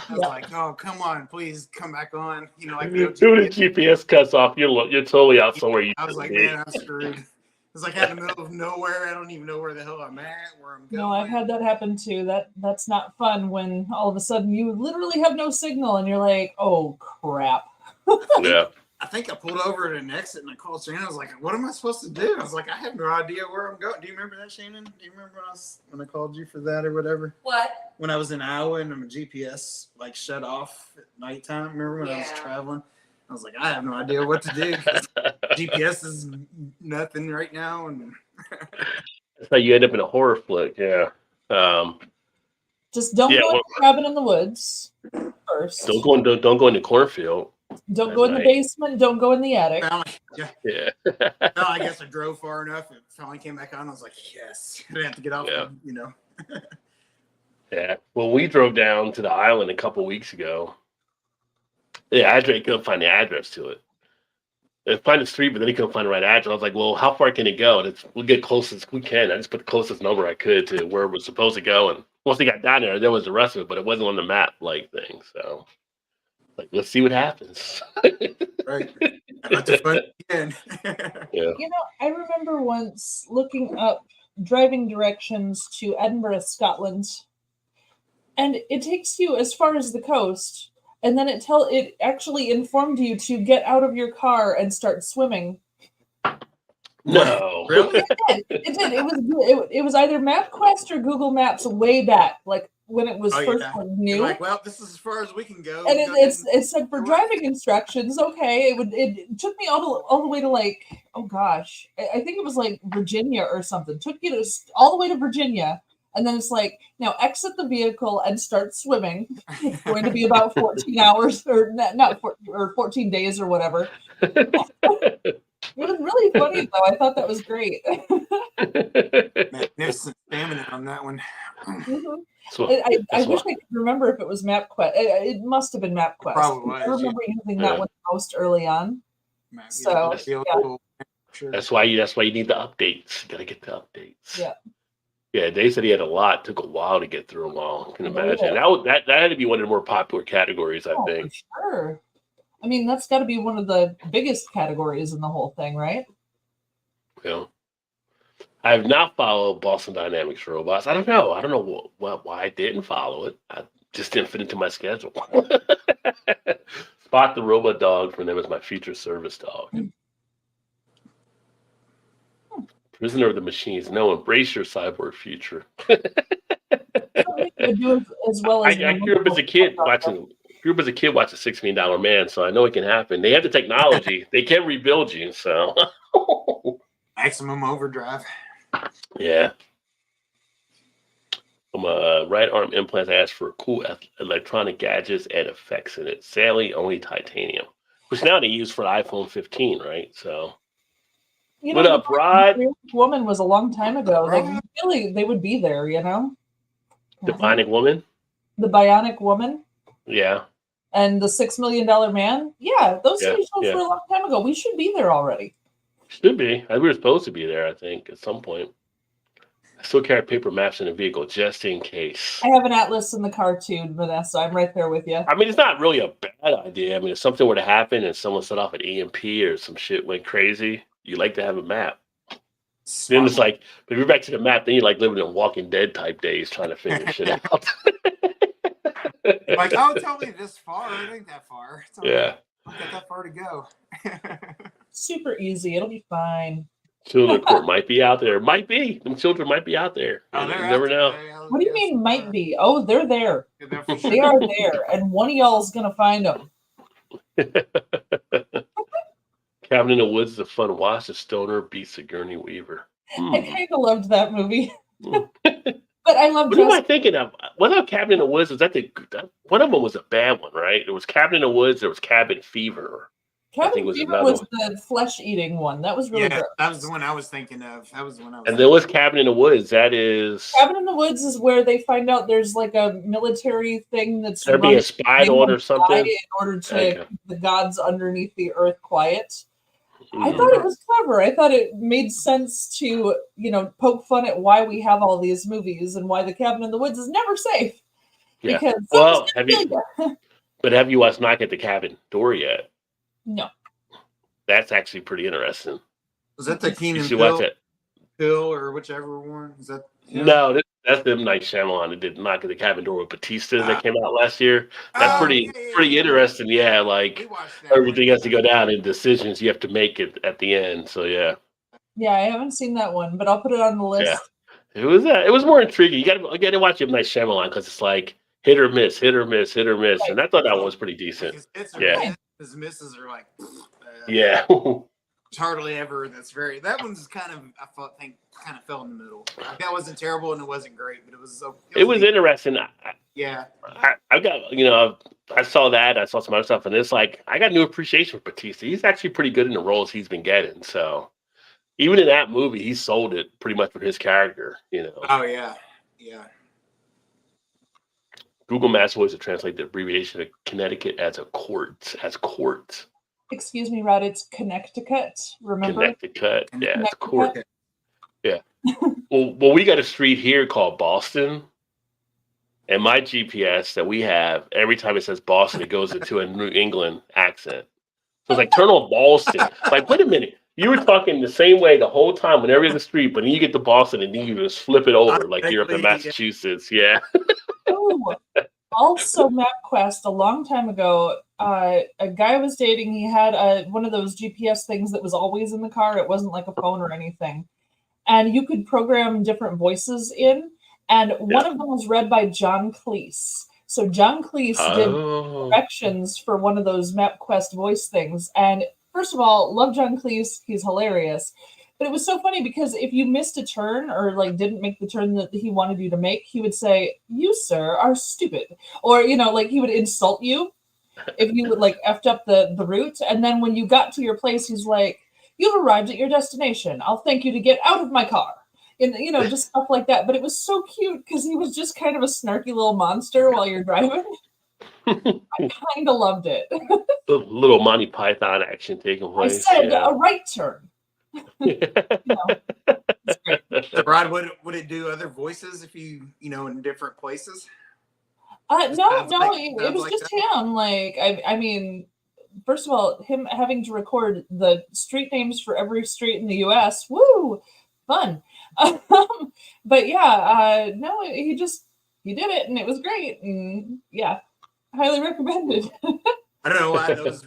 I was like, "Oh, come on, please come back on." Like the GPS cuts off, you're totally out somewhere. I was like, man, I'm screwed. It's like out in the middle of nowhere. I don't even know where the hell I'm at, where I'm going. No, I've had that happen too. That's not fun when all of a sudden you literally have no signal and you're like, "Oh crap." Yeah. I think I pulled over at an exit and I called Shannon. I was like, "What am I supposed to do?" I was like, "I have no idea where I'm going." Do you remember that, Shannon? Do you remember when I called you for that or whatever? What? When I was in Iowa and my GPS like shut off at nighttime. Remember when I was traveling? I was like, I have no idea what to do. GPS is nothing right now, and that's how you end up in a horror flick. Yeah. Just don't go cabin in the woods first. Don't go in the cornfield. Don't go in the basement. Don't go in the attic. Yeah. No, I guess I drove far enough. It finally came back on. I was like, yes. I didn't have to get off. Yeah. Yeah. Well, we drove down to the island a couple weeks ago. Yeah, Andre couldn't find the address to it. They find the street, but then he couldn't find the right address. I was like, "Well, how far can it go?" We'll get closest we can. I just put the closest number I could to where we're supposed to go, and once they got down there was the rest of it, but it wasn't on the map like thing. So, like, let's see what happens. Right. About to find again. Yeah. I remember once looking up driving directions to Edinburgh, Scotland, and it takes you as far as the coast, and then it actually informed you to get out of your car and start swimming. No. Really? It did. It was either MapQuest or Google Maps way back, like when it was Oh, first yeah. like, You're new. like, well, this is as far as we can go. And Go ahead it said for driving instructions, okay. It took me all the way to like, oh gosh, I think it was like Virginia or something. Took you to all the way to Virginia, and then it's like, now exit the vehicle and start swimming. It's going to be about 14 hours or not 14 days or whatever. It was really funny though. I thought that was great. Magnificent stamina on that one. Mhm. So, I wish I could remember if it was MapQuest. It must have been MapQuest. Probably was, I remember using that one most early on. So yeah. Sure. that's why you need the updates. You gotta get the updates. Yeah. Yeah, they said he had a lot. Took a while to get through them all. I can imagine. Yeah. That had to be one of the more popular categories, I think. For sure. I mean, that's got to be one of the biggest categories in the whole thing, right? Yeah. I have not followed Boston Dynamics robots. I don't know why I didn't follow it. I just didn't fit into my schedule. Spot the robot dog from them as my future service dog. Prisoner of the Machines. No, embrace your cyborg future. I do as well as I grew up as a kid watching $6 Million Man, so I know it can happen. They have the technology. They can rebuild you. So Maximum Overdrive. yeah. Right arm implants asked for cool electronic gadgets and effects in it. Sadly, only titanium, which now they use for the iPhone 15, right? So, what up, Rod? Woman was a long time ago. They would be there, you know. The Bionic Woman. The Bionic Woman. Yeah. And the $6 Million Man. Yeah, those things were a long time ago. We should be there already. Should be. We were supposed to be there, I think, at some point. I still carry paper maps in the vehicle just in case. I have an atlas in the car too, Vanessa. I'm right there with you. I mean, it's not really a bad idea. I mean, if something were to happen and someone set off an EMP or some shit went crazy, you like to have a map. Then it's like, but if you're back to the map, then you're like living in Walking Dead type days trying to figure shit out. Like, oh, it's only this far. It ain't that far. Yeah. Not that far to go. Super easy. It'll be fine. Children court might be out there. Might be. Them children might be out there. Oh, you never know. What do you mean might be? Oh, they're there. They are there. And one of y'all is going to find them. Cabin in the Woods is a fun watch. The stoner beats Sigourney Weaver. I kind of loved that movie. But I love. What am I thinking of? What about Cabin in the Woods? Was that one of them was a bad one, right? There was Cabin in the Woods. There was Cabin Fever. Cabin Fever was the flesh-eating one. That was really good. That was the one I was thinking of. And there was Cabin in the Woods. That is Cabin in the Woods is where they find out there's like a military thing that's they're being spied on or something in order to keep the gods underneath the earth quiet. I thought it was clever. I thought it made sense to, poke fun at why we have all these movies and why the Cabin in the Woods is never safe. Yeah. Because have you watched Knock at the Cabin Door yet? No. That's actually pretty interesting. Was that the Keenan Bill or whichever one? Is that? Yeah. No, that's the M. Night Shyamalan that did Knock at the Cabin Door with Batista that came out last year. That's pretty interesting. Yeah, like everything has to go down in decisions you have to make it at the end. So yeah. Yeah, I haven't seen that one, but I'll put it on the list. Yeah. It was more intriguing. You got to watch M. Night Shyamalan because it's like hit or miss, hit or miss, hit or miss, and I thought that one was pretty decent. His misses are like. Yeah. It's hardly ever. That one's kind of kind of fell in the middle. Like, that wasn't terrible and it wasn't great, but it was. It was interesting. I got I saw that. I saw some other stuff, and it's like I got new appreciation for Batista. He's actually pretty good in the roles he's been getting. So even in that movie, he sold it pretty much for his character. Oh yeah. Google Maps always translate the abbreviation of Connecticut as court. Excuse me, Rod. It's Connecticut. Remember? Connecticut. Yeah, it's court. Yeah. well, we got a street here called Boston, and my GPS that we have, every time it says Boston, it goes into a New England accent. So it's like turn on Boston. Like, wait a minute. You were talking the same way the whole time whenever you're in the street, but then you get to Boston and then you just flip it over like you're up in Massachusetts. Yeah. Oh, also MapQuest a long time ago. A guy I was dating, he had one of those GPS things that was always in the car. It wasn't like a phone or anything. And you could program different voices in. and one of them was read by John Cleese. So John Cleese did directions for one of those MapQuest voice things. And first of all, love John Cleese. He's hilarious. But it was so funny because if you missed a turn or like didn't make the turn that he wanted you to make, he would say, "You, sir, are stupid." Or, like he would insult you if you would like effed up the route. And then when you got to your place, he's like, "You've arrived at your destination. I'll thank you to get out of my car." And, just stuff like that. But it was so cute because he was just kind of a snarky little monster while you're driving. I kind of loved it. The little Monty Python action taking place. I said a right turn. So, Rod, would it do other voices if you in different places? No, it was just him. Like, I mean, first of all, him having to record the street names for every street in the U.S. Woo, fun. But yeah, no, he did it, and it was great, and yeah, highly recommended. I don't know why those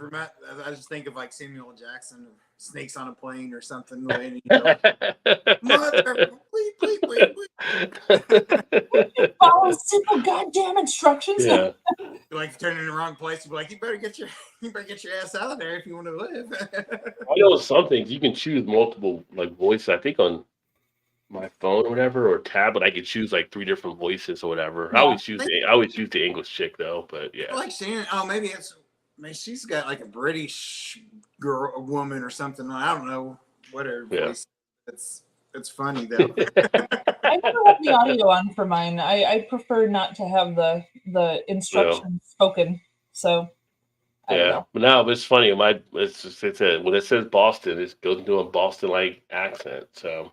I just think of like Samuel Jackson, Snakes on a Plane or something. Mother, please. Follow simple goddamn instructions. Yeah. Like turning in the wrong place, you'd be like, you better get your ass out of there if you want to live. I know some things you can choose multiple like voices. I think on my phone or whatever or tablet, I could choose like 3 different voices or whatever. Yeah. I always use the English chick though, but yeah. I like Shannon. Oh, maybe she's got like a British woman or something. I don't know what her voice. It's funny though. I never have the audio on for mine. I prefer not to have the instructions spoken. So but no, it's funny. When it says Boston, it goes into a Boston-like accent. So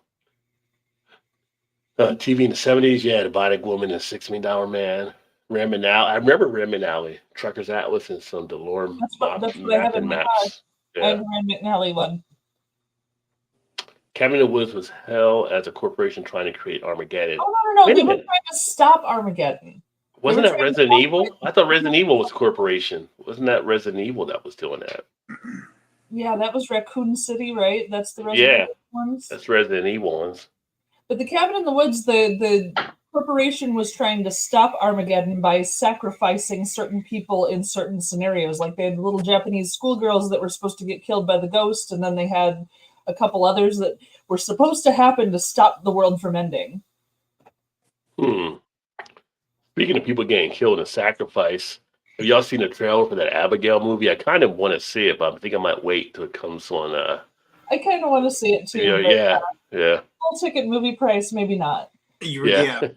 TV in the 70s, The Bionic Woman and $6 Million Man. Rand McNally. I remember Rand McNally, Trucker's Atlas, and some DeLore that's what I have in my house. I have Rand McNally one. Cabin in the Woods was hell as a corporation trying to create Armageddon. Oh, no. They were trying to stop Armageddon. Wasn't that Resident Evil? I thought Resident Evil was a corporation. Wasn't that Resident Evil that was doing that? Yeah, that was Raccoon City, right? That's the Resident Evil ones? That's Resident Evil ones. But the Cabin in the Woods, the corporation was trying to stop Armageddon by sacrificing certain people in certain scenarios. Like they had little Japanese schoolgirls that were supposed to get killed by the ghost, and then they had a couple others that were supposed to happen to stop the world from ending. Speaking of people getting killed in sacrifice, have y'all seen the trailer for that Abigail movie? I kind of want to see it, but I think I might wait till it comes on. I kind of want to see it too. Yeah. Full ticket movie price, maybe not. Yeah.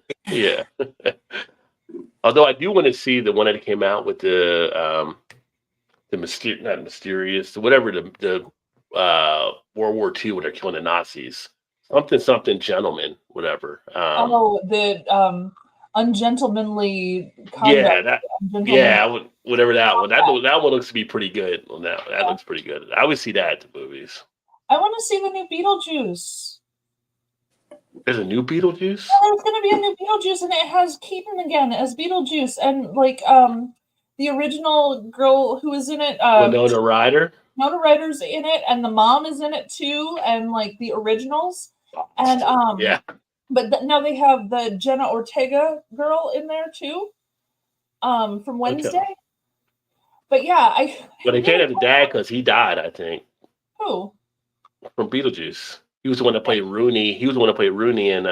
Although I do want to see the one that came out with the World War II when they're killing the Nazis. Something gentleman, whatever. The ungentlemanly conduct. Whatever that one. That one looks to be pretty good. That looks pretty good. I would see that at the movies. I want to see the new Beetlejuice. There's a new Beetlejuice? Yeah, there's going to be a new Beetlejuice, and it has Keaton again as Beetlejuice, and like the original girl who was in it. Winona Ryder. Winona Ryder's in it, and the mom is in it too, and like the originals, and But now they have the Jenna Ortega girl in there too, from Wednesday. Okay. But yeah, But they can't have the dad because he died, I think. Who? From Beetlejuice. He was the one that played Rooney. He was the one that played Rooney in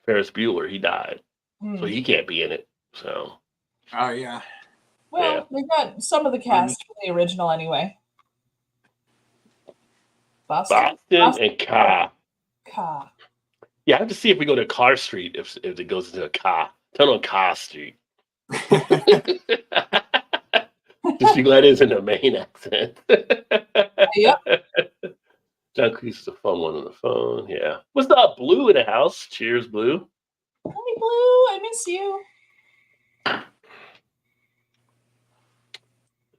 Ferris Bueller. He died, so he can't be in it. So. Oh yeah. Well, they got some of the cast from the original anyway. Boston and Ka. Yeah, I have to see if we go to Carr Street if it goes into a Ka. Turn on Ka Street. Just be glad it's in the main accent. Yep. John Cleese is a fun one on the phone. Yeah. What's up, Blue in the house? Cheers, Blue. Hi, Blue. I miss you.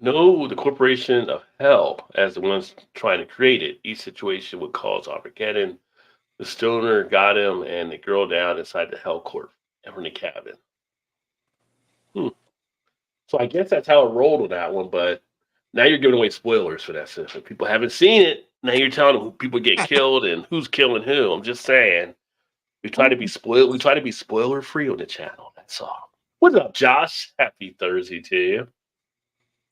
No, the corporation of hell as the ones trying to create it. Each situation would cause Armageddon. The stoner got him and the girl down inside the hell court in the cabin. So I guess that's how it rolled on that one, but now you're giving away spoilers for that. So if people haven't seen it, now you're telling them who people get killed and who's killing who. I'm just saying. We try to be spoiled. We try to be spoiler free on the channel. That's all. What's up, Josh? Happy Thursday to you.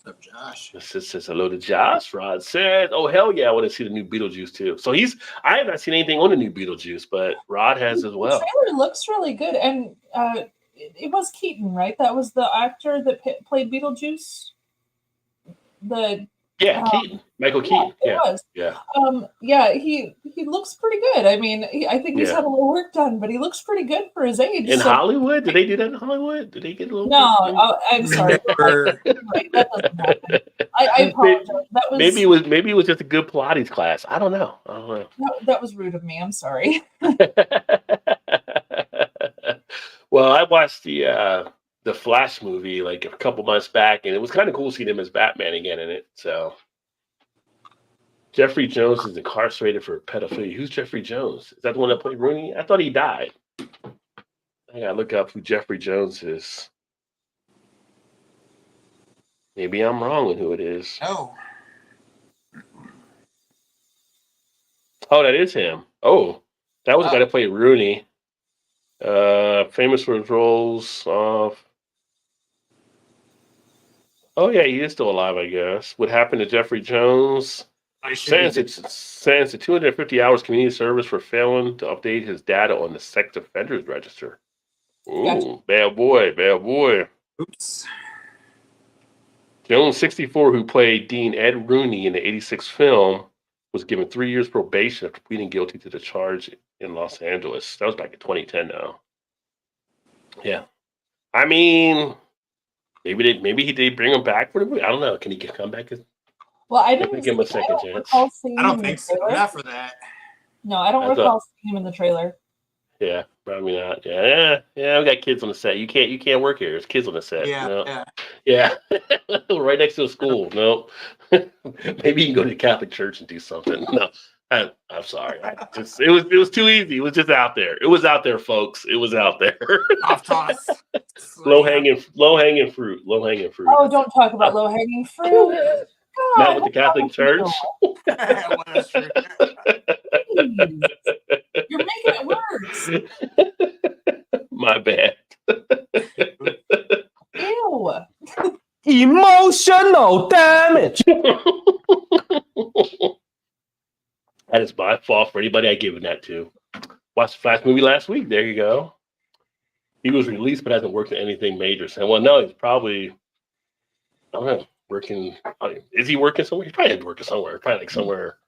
What's up, Josh? This says hello to Josh. Rod said, "Oh hell yeah, I want to see the new Beetlejuice too." So I have not seen anything on the new Beetlejuice, but Rod has as well. The trailer looks really good, and it was Keaton, right? That was the actor that played Beetlejuice. Keaton, Michael Keaton. It was. He looks pretty good. I mean, I think he's had a little work done, but he looks pretty good for his age. In Hollywood, did they do that in Hollywood? Did they get a little? No, I'm sorry. Right, that doesn't happen. I apologize. That was maybe it was just a good Pilates class. I don't know. That was rude of me. I'm sorry. Well, I watched the Flash movie like a couple months back, and it was kind of cool seeing him as Batman again in it. So, Jeffrey Jones is incarcerated for pedophilia. Who's Jeffrey Jones? Is that the one that played Rooney? I thought he died. I gotta look up who Jeffrey Jones is. Maybe I'm wrong on who it is. Oh, that is him. Oh, that was the guy that played Rooney. Famous for his roles of. Oh yeah, he is still alive, I guess. What happened to Jeffrey Jones? Sentenced to 250 hours community service for failing to update his data on the sex offenders register. Ooh, gotcha. Bad boy. Oops. Jones, 64, who played Dean Ed Rooney in the 86 film, was given 3 years probation after pleading guilty to the charge in Los Angeles. That was back in 2010 now. Yeah. I mean, maybe he did bring him back for the movie. I don't know. Can he come back? Well, I didn't give him a second chance. I don't think so. Not for that. No, I don't recall seeing him in the trailer. Yeah, probably not. Yeah. We got kids on the set. You can't work here. There's kids on the set. Yeah. Right next to a school. No. Maybe you can go to the Catholic church and do something. No. I'm sorry. It was too easy. It was just out there. It was out there, folks. It was out there. Off toss. Low hanging fruit. Oh, don't talk about low hanging fruit. God, not with the Catholic Church. You're making it worse. My bad. Ew. Emotional damage. That is my fault for anybody I given that to. Watched the Flash movie last week. There you go. He was released, but hasn't worked in anything major. So, well, no, he's probably, I don't know, working. Is he working somewhere? He probably is working somewhere. Probably like somewhere.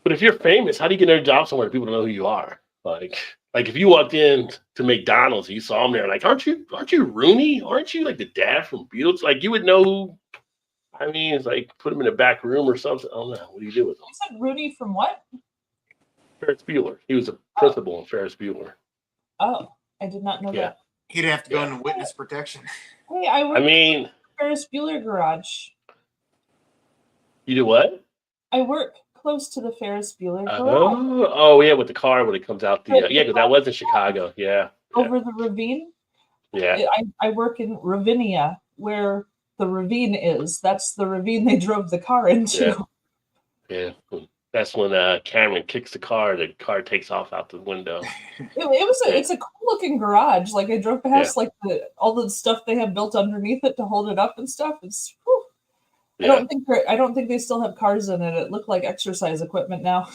But if you're famous, how do you get a job somewhere that people don't know who you are? Like if you walked in to McDonald's and you saw him there, like, aren't you Rooney? Aren't you like the dad from Beatles? Like, you would know who. I mean, it's like put him in a back room or something. I don't know. What do you do with him? You said Rooney from what? Ferris Bueller. He was a principal in Ferris Bueller. Oh, I did not know that. He'd have to go into witness protection. Hey, I work in the Ferris Bueller garage. You do what? I work close to the Ferris Bueller garage. Oh, yeah, with the car when it comes out. Because that was in Chicago. Yeah. Over the ravine? Yeah. I work in Ravinia, where the ravine is. That's the ravine they drove the car into. Yeah. That's when Cameron kicks the car takes off out the window. It's a cool looking garage. Like, I drove past all the stuff they have built underneath it to hold it up and stuff. It's I don't think they still have cars in it. It looked like exercise equipment now.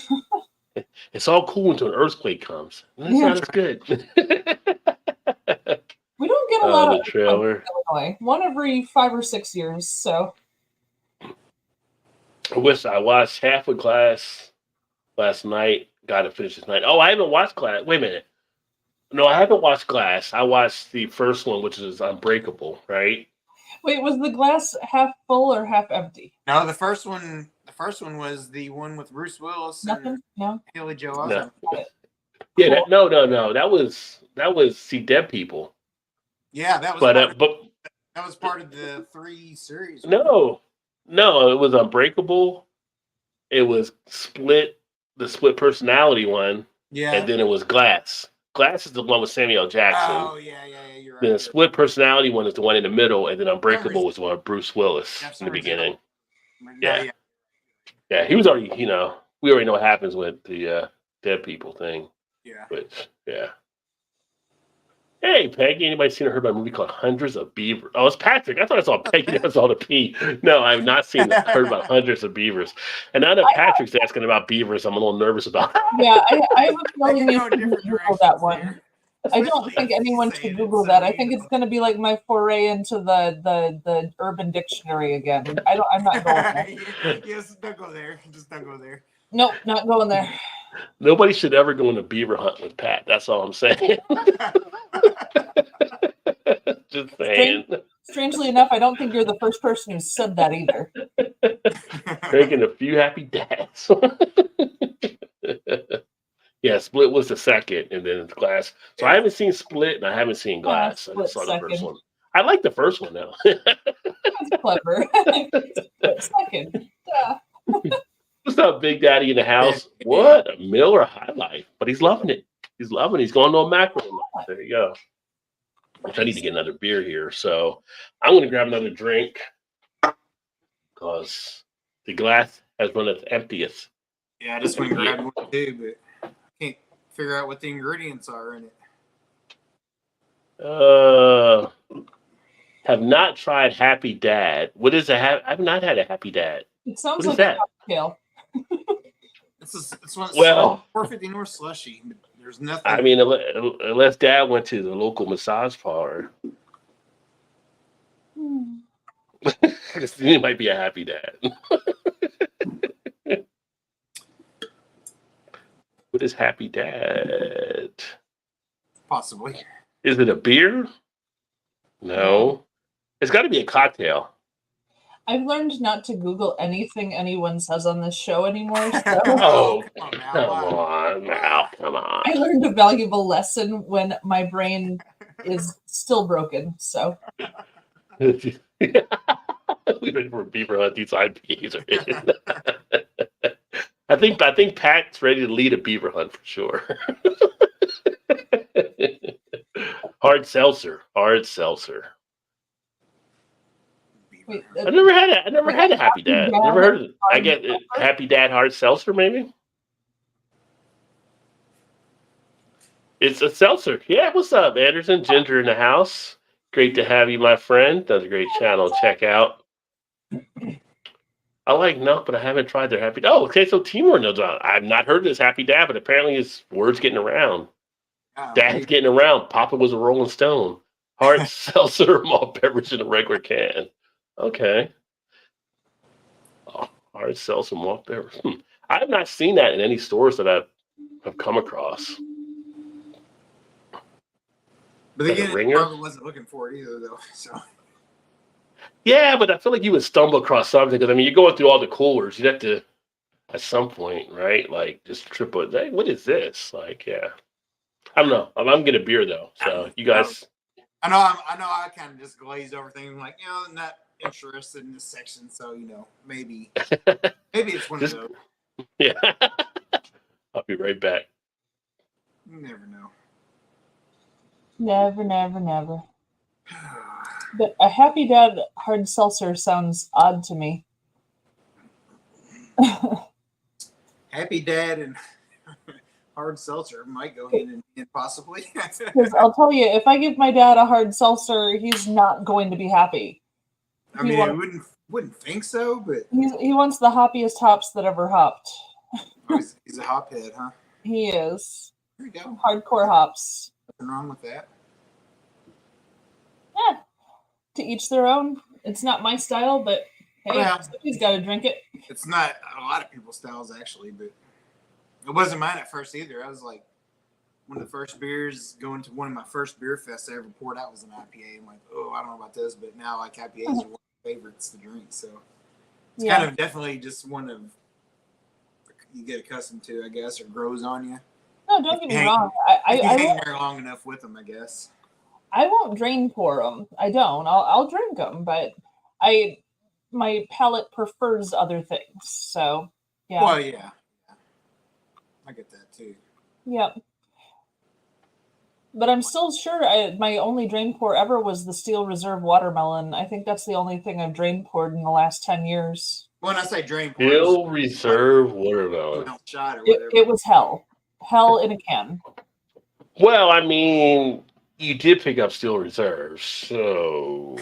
It's all cool until an earthquake comes. That's not as good. We don't get a lot of trailer. Illinois. One every 5 or 6 years. So I watched half of Glass last night. Got to finish this night. Oh, I haven't watched Glass. Wait a minute. No, I haven't watched Glass. I watched the first one, which is Unbreakable, right? Wait, was the glass half full or half empty? No, the first one was the one with Bruce Willis and Haley Joel Osment. No. Yeah, cool. No. That was See Dead People. Yeah, that was. That was part of the 3 series. No, it was Unbreakable. It was the split personality one. Yeah, and then it was Glass. Glass is the one with Samuel L. Jackson. Oh yeah, you're right. The split personality one is the one in the middle, and then Unbreakable was the one with Bruce Willis in the beginning. Yeah, he was already. We already know what happens with the Dead People thing. Yeah. Which, yeah. Hey, Peggy, anybody seen or heard about a movie called Hundreds of Beavers? Oh, it's Patrick. I thought I saw Peggy. That's all the P. No, I've not seen heard about Hundreds of Beavers. And now that Patrick's asking about beavers, I'm a little nervous about it. Yeah, I have a feeling you should Google that one. I don't think anyone should Google that. I think it's going to be like my foray into the Urban Dictionary again. I'm not going there. Yes, don't go there. Just don't go there. Nope, not going there. Nobody should ever go on a beaver hunt with Pat. That's all I'm saying. Just saying. Strangely enough, I don't think you're the first person who said that either. Drinking a few happy dads. Yeah, Split was the second, and then Glass. So I haven't seen Split, and I haven't seen Glass. I just saw the first one. I like the first one, though. That's clever. Second. Yeah. What's up, Big Daddy in the house? What? A Miller High Life. But he's loving it. He's loving it. He's going to a macro. There you go. I need to get another beer here. So I'm going to grab another drink because the glass has run its emptiest. Yeah, I just went and grabbed one too, but I can't figure out what the ingredients are in it. Have not tried Happy Dad. What is a I've not had a Happy Dad. It sounds what like is that? a cocktail. It's one. Well, 450 North Slushy. There's nothing. I mean, unless Dad went to the local massage parlor, he might be a Happy Dad. What is Happy Dad? Possibly. Is it a beer? No. It's got to be a cocktail. I've learned not to Google anything anyone says on this show anymore. So. Oh, come on now. I learned a valuable lesson when my brain is still broken. So. We ready for beaver hunt. These IPAs are in. I think Pat's ready to lead a beaver hunt for sure. Hard seltzer. Wait, I never had a Happy Dad. Never heard of it. I get it. Happy Dad hard seltzer, maybe. It's a seltzer. Yeah, what's up, Anderson? Ginger in the house. Great to have you, my friend. That's a great channel. Check out. I like milk, but I haven't tried their Happy Dad. Oh, okay. So Timur knows about it. I've not heard of this Happy Dad, but apparently his word's getting around. Dad's getting around. Papa was a Rolling Stone. Hard seltzer malt beverage in a regular can. Okay. Oh, hard seltzer malt beverage. I have not seen that in any stores that I've come across. But again, I probably wasn't looking for it either, though. So. Yeah, but I feel like you would stumble across something because I mean, you're going through all the coolers. You'd have to, at some point, right? Like just trip it. Hey, what is this? Like, yeah. I don't know. I'm getting a beer though. So you guys. I know. I kind of just glaze over things. I'm like, I'm not interested in this section, so maybe it's one of those. Yeah. I'll be right back. You never know. Never. But a Happy Dad hard seltzer sounds odd to me. Happy Dad and hard seltzer might go hand in hand, possibly. Because I'll tell you, if I give my dad a hard seltzer, he's not going to be happy. I mean, I wouldn't think so, but he wants the hoppiest hops that ever hopped. He's a hophead, huh? He is. There you go. Hardcore hops. Nothing wrong with that. Yeah. To each their own. It's not my style, but hey, somebody's got to drink it. It's not a lot of people's styles, actually, but it wasn't mine at first either. I was like, one of the first beers going to one of my first beer fests I ever poured out was an IPA. I'm like, oh, I don't know about this, but now like IPAs are one of my favorites to drink. So it's kind of definitely just one of you get accustomed to, I guess, or grows on you. No, don't get me wrong. I hang there long enough with them, I guess. I won't drain pour them. I don't. I'll drink them, but my palate prefers other things. So yeah. Well, yeah. I get that too. Yep. But I'm still sure my only drain pour ever was the Steel Reserve watermelon. I think that's the only thing I've drain poured in the last 10 years. When I say drain pour, Steel Reserve watermelon. Shot or whatever. It was hell. Hell in a can. Well, I mean, you did pick up Steel Reserve, so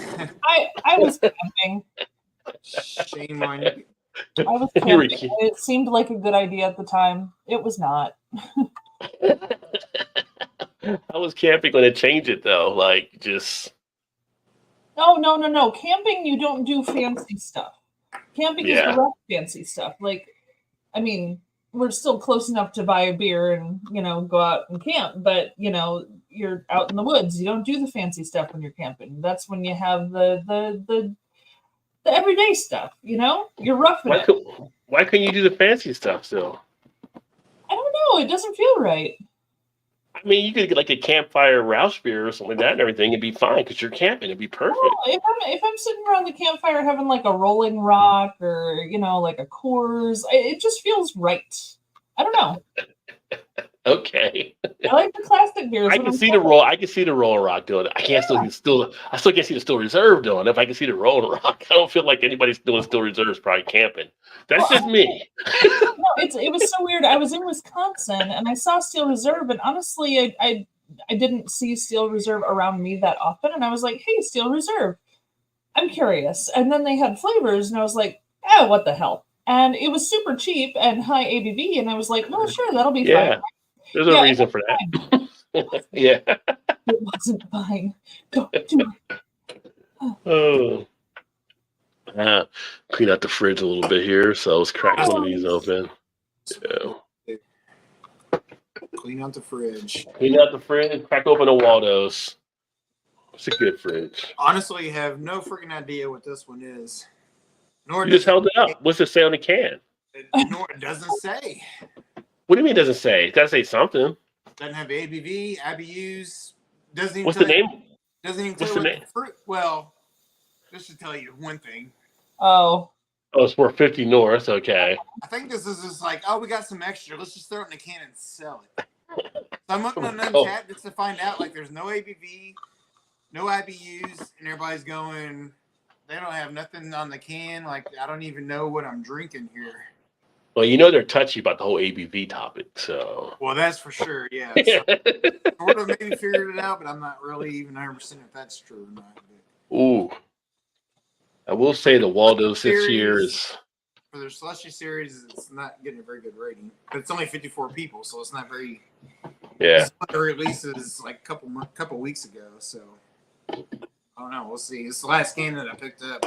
I was camping. Shame on you. I was You were camping. It seemed like a good idea at the time. It was not. I was camping when it changed it though. Like just No. Camping, you don't do fancy stuff. Camping is yeah. the rough fancy stuff. Like, I mean, we're still close enough to buy a beer and, go out and camp, but, you're out in the woods. You don't do the fancy stuff when you're camping. That's when you have the everyday stuff, You're roughing it. Why couldn't you do the fancy stuff still? I don't know. It doesn't feel right. I mean, you could get like a campfire Roush beer or something like that and everything. It'd be fine because you're camping. It'd be perfect. Well, if I'm sitting around the campfire having like a Rolling Rock or like a Coors, it just feels right. I don't know. Okay. I like the classic beers. I can see the roll. I can see the Rolling Rock doing it. I still can't see the Steel Reserve doing it. If I can see the Rolling Rock, I don't feel like anybody's doing Steel Reserve is probably camping. That's just me. No, it was so weird. I was in Wisconsin and I saw Steel Reserve, and honestly, I didn't see Steel Reserve around me that often, and I was like, "Hey, Steel Reserve, I'm curious." And then they had flavors, and I was like, "Oh, what the hell?" And it was super cheap and high ABV, and I was like, "Well, sure, that'll be fine." There's a reason for that. Yeah. It wasn't fine. Don't do it. Oh. Clean out the fridge a little bit here, so let's crack one of these open. Yeah. Clean out the fridge. Clean out the fridge, crack open a Waldo's. It's a good fridge. Honestly, have no freaking idea what this one is. You just held it up. What's it say on the can? Nor it doesn't say. What do you mean it doesn't say? It does say something. Doesn't have ABV, IBUs. Doesn't even What's the name? Doesn't even tell you what the fruit. Well, this should tell you one thing. Oh, it's 450 North. Okay. I think this is just like, we got some extra. Let's just throw it in a can and sell it. So I'm looking on Untappd just to find out, like, there's no ABV, no IBUs, and everybody's going, they don't have nothing on the can. Like, I don't even know what I'm drinking here. Well, they're touchy about the whole ABV topic, so. Well, that's for sure, yeah. So, sort of maybe figured it out, but I'm not really even 100% if that's true or not. But. Ooh. I will say the Waldo's this year is. For their slushy series, it's not getting a very good rating. But it's only 54 people, so it's not very. Yeah. The release is like a couple weeks ago, so. I don't know. We'll see. It's the last game that I picked up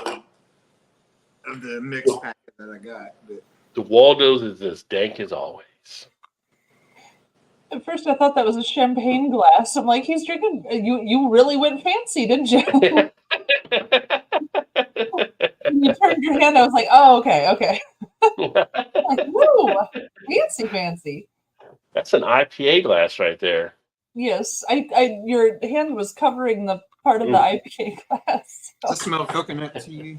of the mix packet that I got. But. The Waldo's is as dank as always. At first, I thought that was a champagne glass. I'm like, he's drinking. You really went fancy, didn't you? When you turned your hand, I was like, oh, okay. Like, woo, fancy. That's an IPA glass right there. Yes, your hand was covering the part of the IPA glass. I smell coconut to you.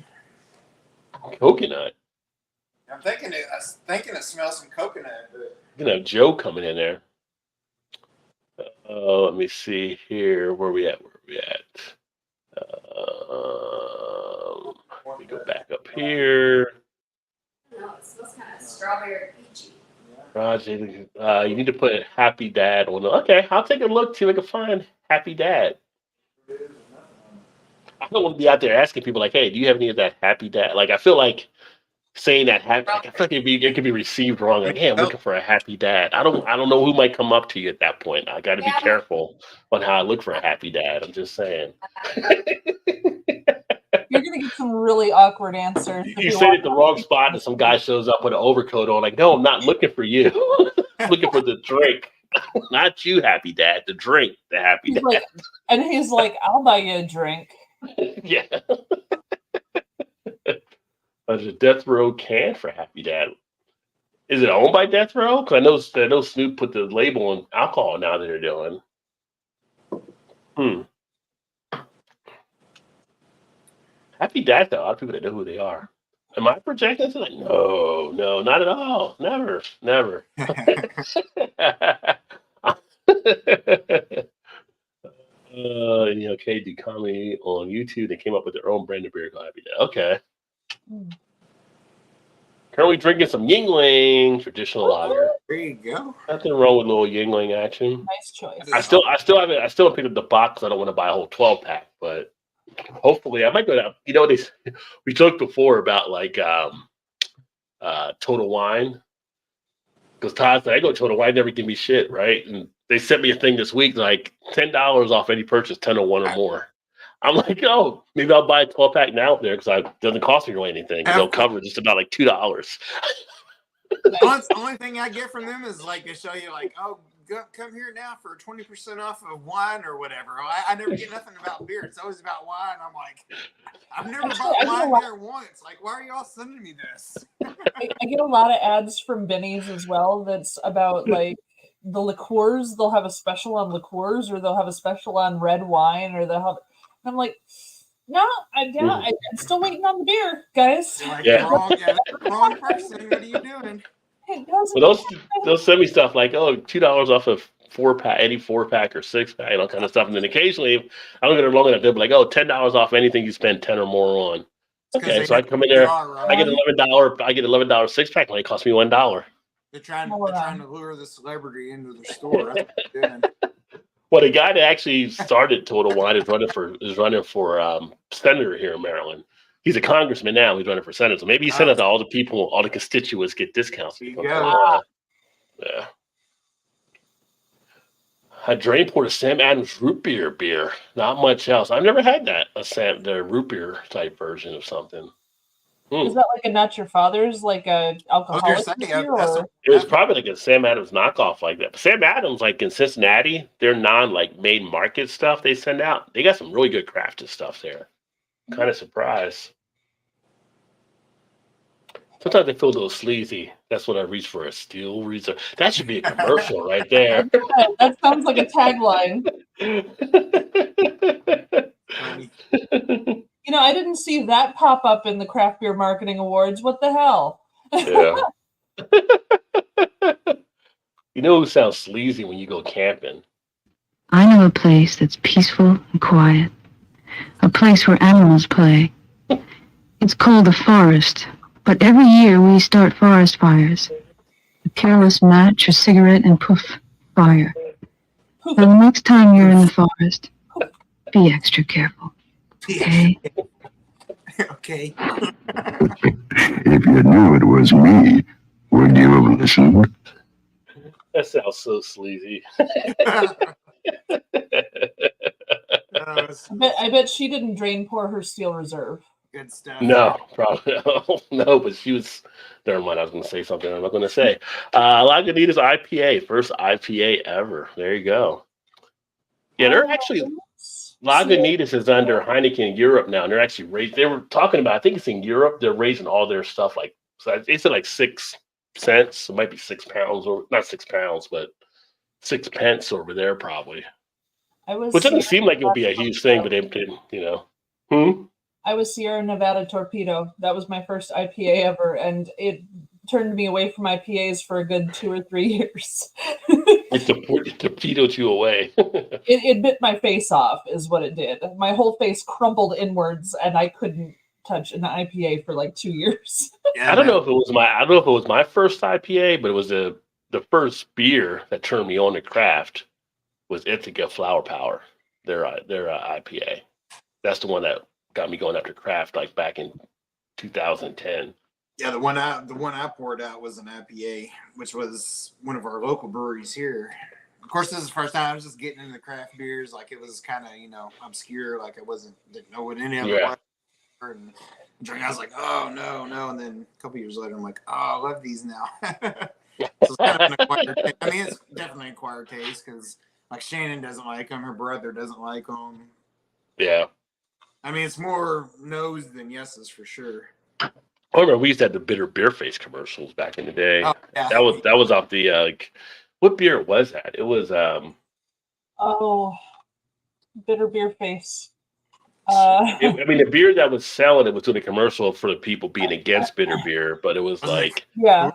Coconut. I'm thinking it smells some coconut. But... You're gonna have Joe coming in there. Let me see here. Where we at? Let me go back up here. No, it smells kind of strawberry peachy. Roger, you need to put Happy Dad on. Okay, I'll take a look, see if I can find Happy Dad. I don't want to be out there asking people like, "Hey, do you have any of that Happy Dad?" Like, I feel like saying that I feel like it could be received wrong. Like, "Hey, I'm looking for a Happy Dad." I don't know who might come up to you at that point. I got to be careful on how I look for a Happy Dad. I'm just saying. You're gonna get some really awkward answers. You say it at the wrong spot, and some guy shows up with an overcoat on. Like, no, I'm not looking for you. I'm looking for the drink, not you, Happy Dad. The drink, the Happy Dad. Like, and he's like, "I'll buy you a drink." Yeah. There's a Death Row can for Happy Dad. Is it owned by Death Row? Because I know Snoop put the label on alcohol now that they're doing. Happy Dad, though. A lot of people that know who they are. Am I projecting? Like, no, not at all. Never. Okay, do comedy on YouTube. They came up with their own brand of beer called Happy Dad. Okay. Currently drinking some Yingling traditional lager. There you go. Nothing wrong with a little Yingling action. Nice choice. I still haven't picked up the box. I don't want to buy a whole 12-pack, but hopefully I might go down. You know, we talked before about like Total Wine. Because Todd said, I go to Total Wine, never give me shit, right? And they sent me a thing this week, like $10 off any purchase, 10 or 1 or more. I'm like, oh, maybe I'll buy a 12-pack now there because it doesn't cost me really anything. They'll cover just about like $2. The only thing I get from them is like they show you like, oh, come here now for 20% off of wine or whatever. I never get nothing about beer. It's always about wine. I'm like, I've never bought wine there once. Like, why are y'all sending me this? I get a lot of ads from Benny's as well. That's about like the liqueurs. They'll have a special on liqueurs, or they'll have a special on red wine, or they'll have. I'm like, no, I'm still waiting on the beer, guys. Like, Yeah. wrong person. What are you doing? Well, they'll send me stuff like, oh, $2 off of 4-pack, any 4-pack or 6-pack, all kind of stuff. And then occasionally, if I don't get it long enough, they'll be like, oh, $10 off anything you spend 10 or more on. Okay, so I come in there, I get $11. I get $11 6-pack, and it costs me $1. They're trying to lure the celebrity into the store. That's what they're doing. Well, the guy that actually started Total Wine is running for senator here in Maryland. He's a congressman now. He's running for senator. So maybe he sent out to all the people, all the constituents get discounts. Yeah. I drain poured a Sam Adams root beer. Not much else. I've never had that. The root beer type version of something. Is that like a Not Your Father's, like a alcoholic beer? It was probably like a Sam Adams knockoff like that. But Sam Adams, like in Cincinnati, their main market stuff they send out. They got some really good crafted stuff there. Kind of surprised. Sometimes I feel a little sleazy. That's when I reach for a steel reserve. That should be a commercial right there. That sounds like a tagline. You know, I didn't see that pop up in the Craft Beer Marketing Awards. What the hell? Yeah. You know who sounds sleazy when you go camping? I know a place that's peaceful and quiet. A place where animals play. It's called the forest. But every year we start forest fires. A careless match, a cigarette, and poof, fire. Now the next time you're in the forest, be extra careful. Okay? Okay. If you knew it was me, would you have listened? That sounds so sleazy. I bet she didn't drain pour her steel reserve. Good stuff. No, probably no. But she was. Never mind. I was going to say something I'm not going to say. Lagunitas IPA, first IPA ever. There you go. Yeah, they're actually. Lagunitas is under Heineken Europe now, and they're actually raised. They were talking about. I think it's in Europe. They're raising all their stuff like. So they said like 6 cents. It might be 6 pounds, or not 6 pounds, but 6 pence over there probably. Which doesn't seem like it would be a huge thing, but they didn't. You know. I was Sierra Nevada Torpedo. That was my first IPA ever, and it turned me away from IPAs for a good 2 or 3 years. It torpedoed you away. It bit my face off, is what it did. My whole face crumpled inwards, and I couldn't touch an IPA for like 2 years. I don't know if it was my first IPA, but it was the first beer that turned me on to craft was Ithaca Flower Power. Their IPA. That's the one that got me going after craft like back in 2010. Yeah, the one I poured out was an IPA, which was one of our local breweries here. Of course, this is the first time I was just getting into craft beers. Like it was kind of obscure. Like I didn't know what any of it was. And I was like, oh no. And then a couple years later, I'm like, oh, I love these now. So it's kind of an acquired taste. I mean, it's definitely an acquired taste because like Shannon doesn't like them, her brother doesn't like them. Yeah. I mean, it's more no's than yeses for sure. I remember we used to have the bitter beer face commercials back in the day. Oh, yeah. That was off the what beer was that? It was bitter beer face. I mean, the beer that was selling it was doing a commercial for the people being against bitter beer, but it was like it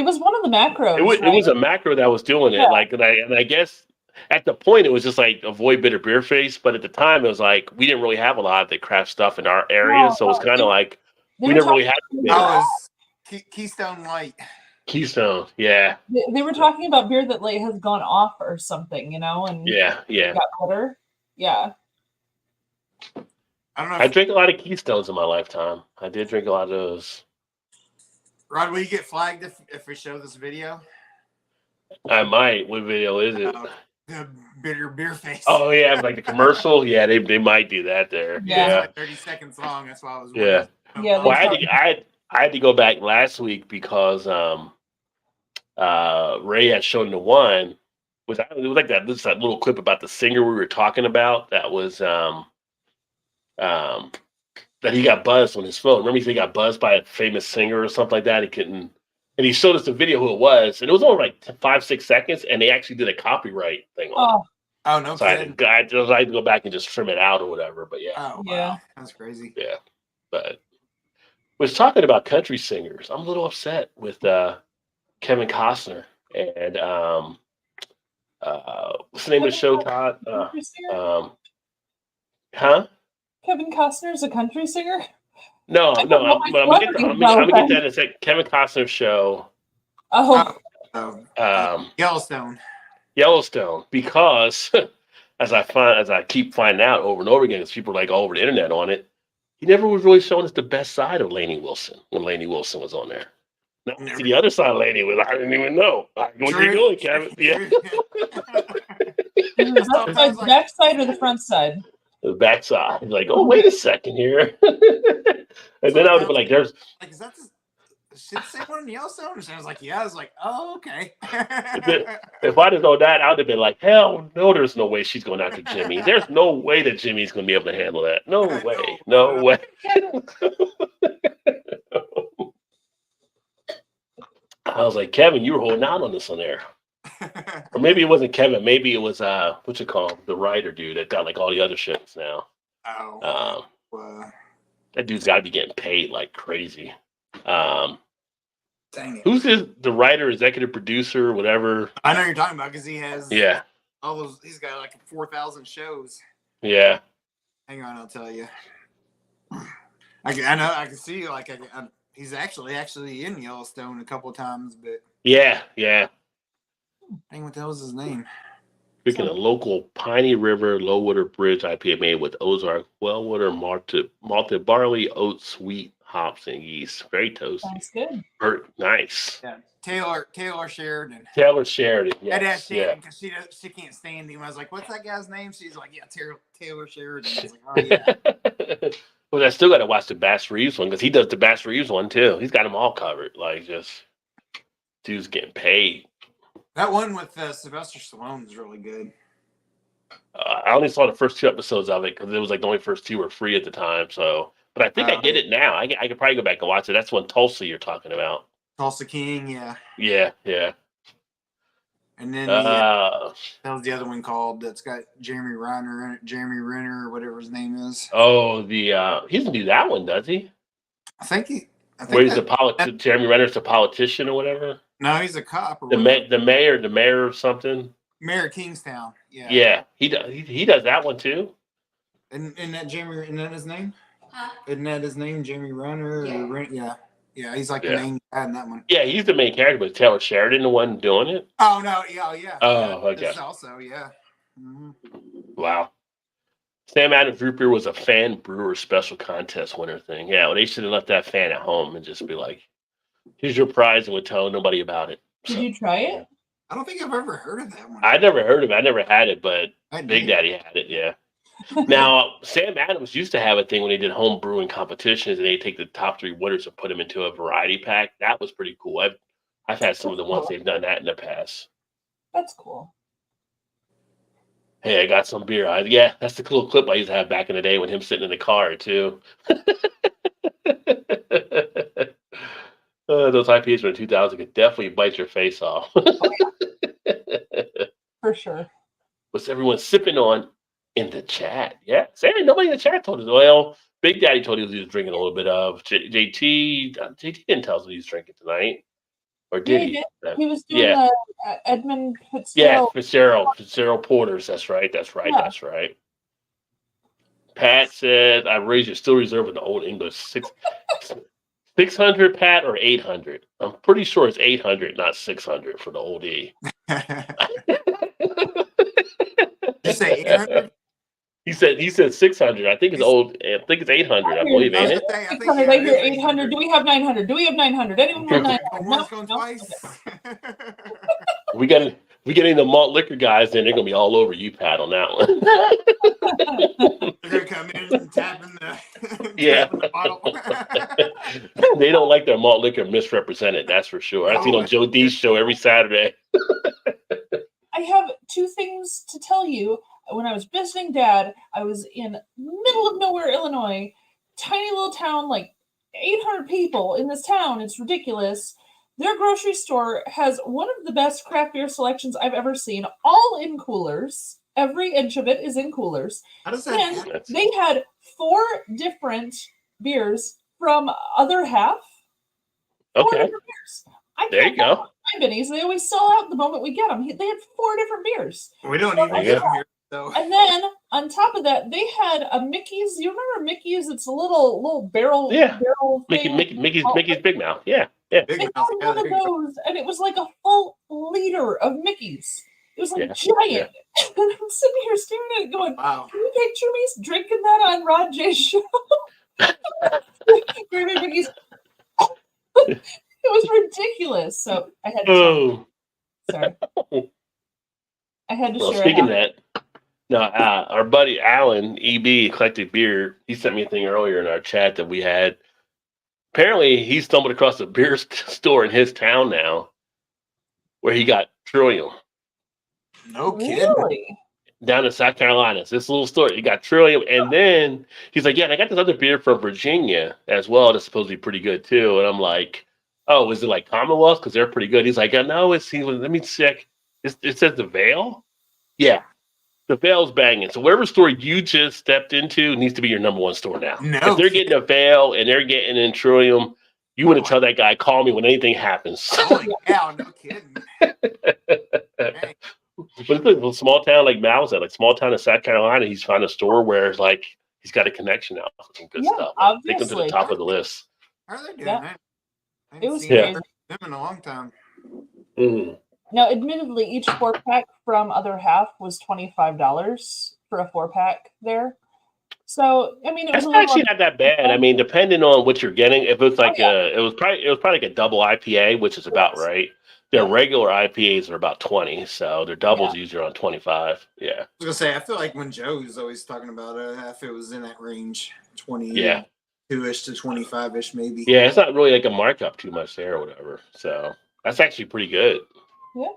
was one of the macros. It was a macro that was doing it. Yeah. Like, and I guess at the point it was just like avoid bitter beer face, but at the time it was like we didn't really have a lot of the craft stuff in our area, so it was kind of like we never really had. I was Keystone Light. Keystone, yeah. They were talking about beer that like has gone off or something, you know, and yeah, got better. Yeah. I don't know. I drank a lot of Keystones in my lifetime. I did drink a lot of those. Rod, will you get flagged if we show this video? I might. What video is it? The bitter beer face. Oh yeah, like the commercial. Yeah, they might do that there. Yeah. Like 30 seconds long. That's why I was. Yeah. Yeah. Well, I had to go back last week because Ray had shown the one. It was like that little clip about the singer we were talking about. That was that he got buzzed on his phone. Remember, he got buzzed by a famous singer or something like that. He couldn't, and he showed us the video who it was, and it was only like 5-6 seconds, and they actually did a copyright thing on it. Oh no! So I had to go back and just trim it out or whatever. But yeah. Oh wow. Yeah. That's crazy. Yeah, but was talking about country singers. I'm a little upset with Kevin Costner and what's the name of the show, Todd? Huh? Kevin Costner's a country singer? No. I'm gonna get that in a second. Kevin Costner's show. Yellowstone, because as I keep finding out over and over again, as people are like all over the internet on it, he never was really showing us the best side of Lainey Wilson when Lainey Wilson was on there. Now, see the other side of Lainey was I didn't even know. Where you going, Kevin? Yeah. The back side or the front side? The backside. He's like, oh, wait a second here. And then I would be like, there's like, is that the same one in Yellowstone? And I was like, yeah. I was like, oh, okay. If I'd have known that, I would have been like, hell no, there's no way she's going after Jimmy. There's no way that Jimmy's going to be able to handle that. No way. No way. I was like, Kevin, you were holding out on this one there. Or maybe it wasn't Kevin. Maybe it was what's it called? The writer dude that got like all the other shows now. That dude's got to be getting paid like crazy. Dang it. Who's the writer, executive producer, whatever? I know you're talking about because he has all those. He's got like 4,000 shows. Yeah. Hang on, I'll tell you. I know I can see like he's actually in Yellowstone a couple of times, but yeah. Dang, what the hell is his name? Speaking of local Piney River Lowwater Bridge IPA made with Ozark Wellwater malted barley, oats, wheat, hops, and yeast. Very toasty. Sounds good. Nice. Yeah, Taylor Sheridan. Taylor Sheridan. Yes. Because she can't stand him. I was like, "What's that guy's name?" She's like, "Yeah, Taylor Sheridan." I was like, "Oh yeah." Well, I still got to watch the Bass Reeves one because he does the Bass Reeves one too. He's got them all covered. Like, just dude's getting paid. That one with Sylvester Stallone is really good. I only saw the first 2 episodes of it because it was like the only first 2 were free at the time. So, but I think I get it now. I could probably go back and watch it. That's one Tulsa you're talking about. Tulsa King, yeah. Yeah. And then that was the other one called that's got Jeremy Renner in it, Jeremy Renner or whatever his name is. Oh, he doesn't do that one, does he? I think where he's Jeremy Renner's a politician or whatever. No, he's a cop. Or the mayor of something. Mayor of Kingstown. Yeah. Yeah, he does that one too. And isn't that his name? Huh? Isn't that his name, Jeremy Renner? Yeah. Yeah, he's like the main guy in that one. Yeah, he's the main character, but Taylor Sheridan the one doing it. Oh no, yeah. Oh, okay. This also, yeah. Mm-hmm. Wow. Sam Adams Root Beer was a fan brewer special contest winner thing. Yeah, well, they should have left that fan at home and just be like, here's your prize, and would tell nobody about it. Did you try it? I don't think I've ever heard of that one. I never heard of it. I never had it, but Big Daddy had it, yeah. Now, Sam Adams used to have a thing when they did home brewing competitions, and they take the top 3 winners and put them into a variety pack. That was pretty cool. I've had some of the ones they've done that in the past. That's cool. Hey, I got some beer. Yeah, that's the cool clip I used to have back in the day with him sitting in the car, too. Those IPAs from 2000 could definitely bite your face off. For sure. What's everyone sipping on in the chat? Yeah, nobody in the chat told us. Well, Big Daddy told us he was drinking a little bit of. JT didn't tell us what he was drinking tonight. Or did he he? did. He was doing Yeah. the Edmund Yeah, Fitzgerald. Fitzgerald Porters. That's right. Yeah. That's right. Pat said, I raised you still reserving the Old English. 600, Pat, or 800? I'm pretty sure it's 800, not 600 for the old E. You say 800? He said 600. I think it's 800. I believe, ain't it? 600. I hear 800. Do we have 900? Do we have 900? Anyone want 900? Once going twice. We got any of the malt liquor guys, then they're gonna be all over you, Pat, on that one. They're coming in and tapping the, Yeah. tapping the bottle. They don't like their malt liquor misrepresented, that's for sure. I see it on Joe D's show every Saturday. I have two things to tell you. When I was visiting Dad, I was in middle of nowhere, Illinois, tiny little town, like 800 people in this town. It's ridiculous. Their grocery store has one of the best craft beer selections I've ever seen, all in coolers. Every inch of it is in coolers. How does that happen? And they had 4 different beers from Other Half. 4 Okay. different beers. There you go. My Bennies, they always sell out the moment we get them. They had 4 different beers. We don't even get them here, though. And then on top of that, they had a Mickey's. You remember Mickey's? It's a little barrel. Yeah. Barrel thing. Mickey's Big Mouth. Yeah. Yeah. Big They mouth, had yeah, one there of you go. those, and it was like a full liter of Mickey's. It was like Yeah. giant. Yeah. And I'm sitting here staring at it, going, Wow. "Can you picture me drinking that on Rod J's show?" Very big Mickey's. It was ridiculous. So I had to. Oh. Sorry. I had to Well, share speaking of it. that, no, our buddy Alan, EB, Eclectic Beer, he sent me a thing earlier in our chat that we had. Apparently, he stumbled across a beer store in his town now where he got Trillium No kidding. Really? down in South Carolina. It's this little store. He got Trillium. And then he's like, yeah, and I got this other beer from Virginia as well that's supposed to be pretty good too. And I'm like, oh, is it like Commonwealth? Because they're pretty good. He's like, no, let me check. It says the Veil. Yeah. The Veil's banging. So whatever store you just stepped into needs to be your number one store now. No If they're getting a Veil and they're getting in Trillium, you want to tell that guy, call me when anything happens. Holy cow, no kidding. Dang. But it's a small town like Mal's at, like small town in South Carolina. He's found a store where it's like he's got a connection now for some good Yeah, stuff. Take them to the obviously. top of the list. How are they doing Yeah. that? I It haven't was seen crazy. them in a long time. Mm. Now, admittedly, each 4-pack from Other Half was $25 for a 4-pack there. So, I mean, it was That's a little actually not that bad. I mean, depending on what you're getting, if it's like it was probably like a double IPA, which is about right. Their regular IPAs are about 20, so their doubles usually around 25. Yeah. I was gonna say, I feel like when Joe was always talking about half, it was in that range, 20, Yeah. 2-ish to 25-ish, maybe. Yeah, it's not really like a markup too much there or whatever. So that's actually pretty good. Yeah.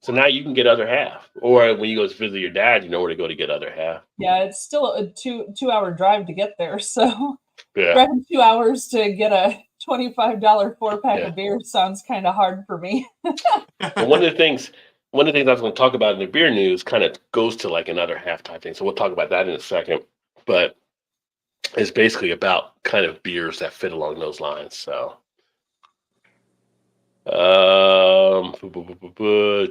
So now you can get Other Half, or when you go to visit your dad, you know where to go to get Other Half. Yeah, it's still a 2-hour drive to get there. So, Yeah. driving 2 hours to get a $25 4-pack Yeah. of beer sounds kind of hard for me. But one of the things I was going to talk about in the beer news kind of goes to like another half type thing. So we'll talk about that in a second. But it's basically about kind of beers that fit along those lines. So,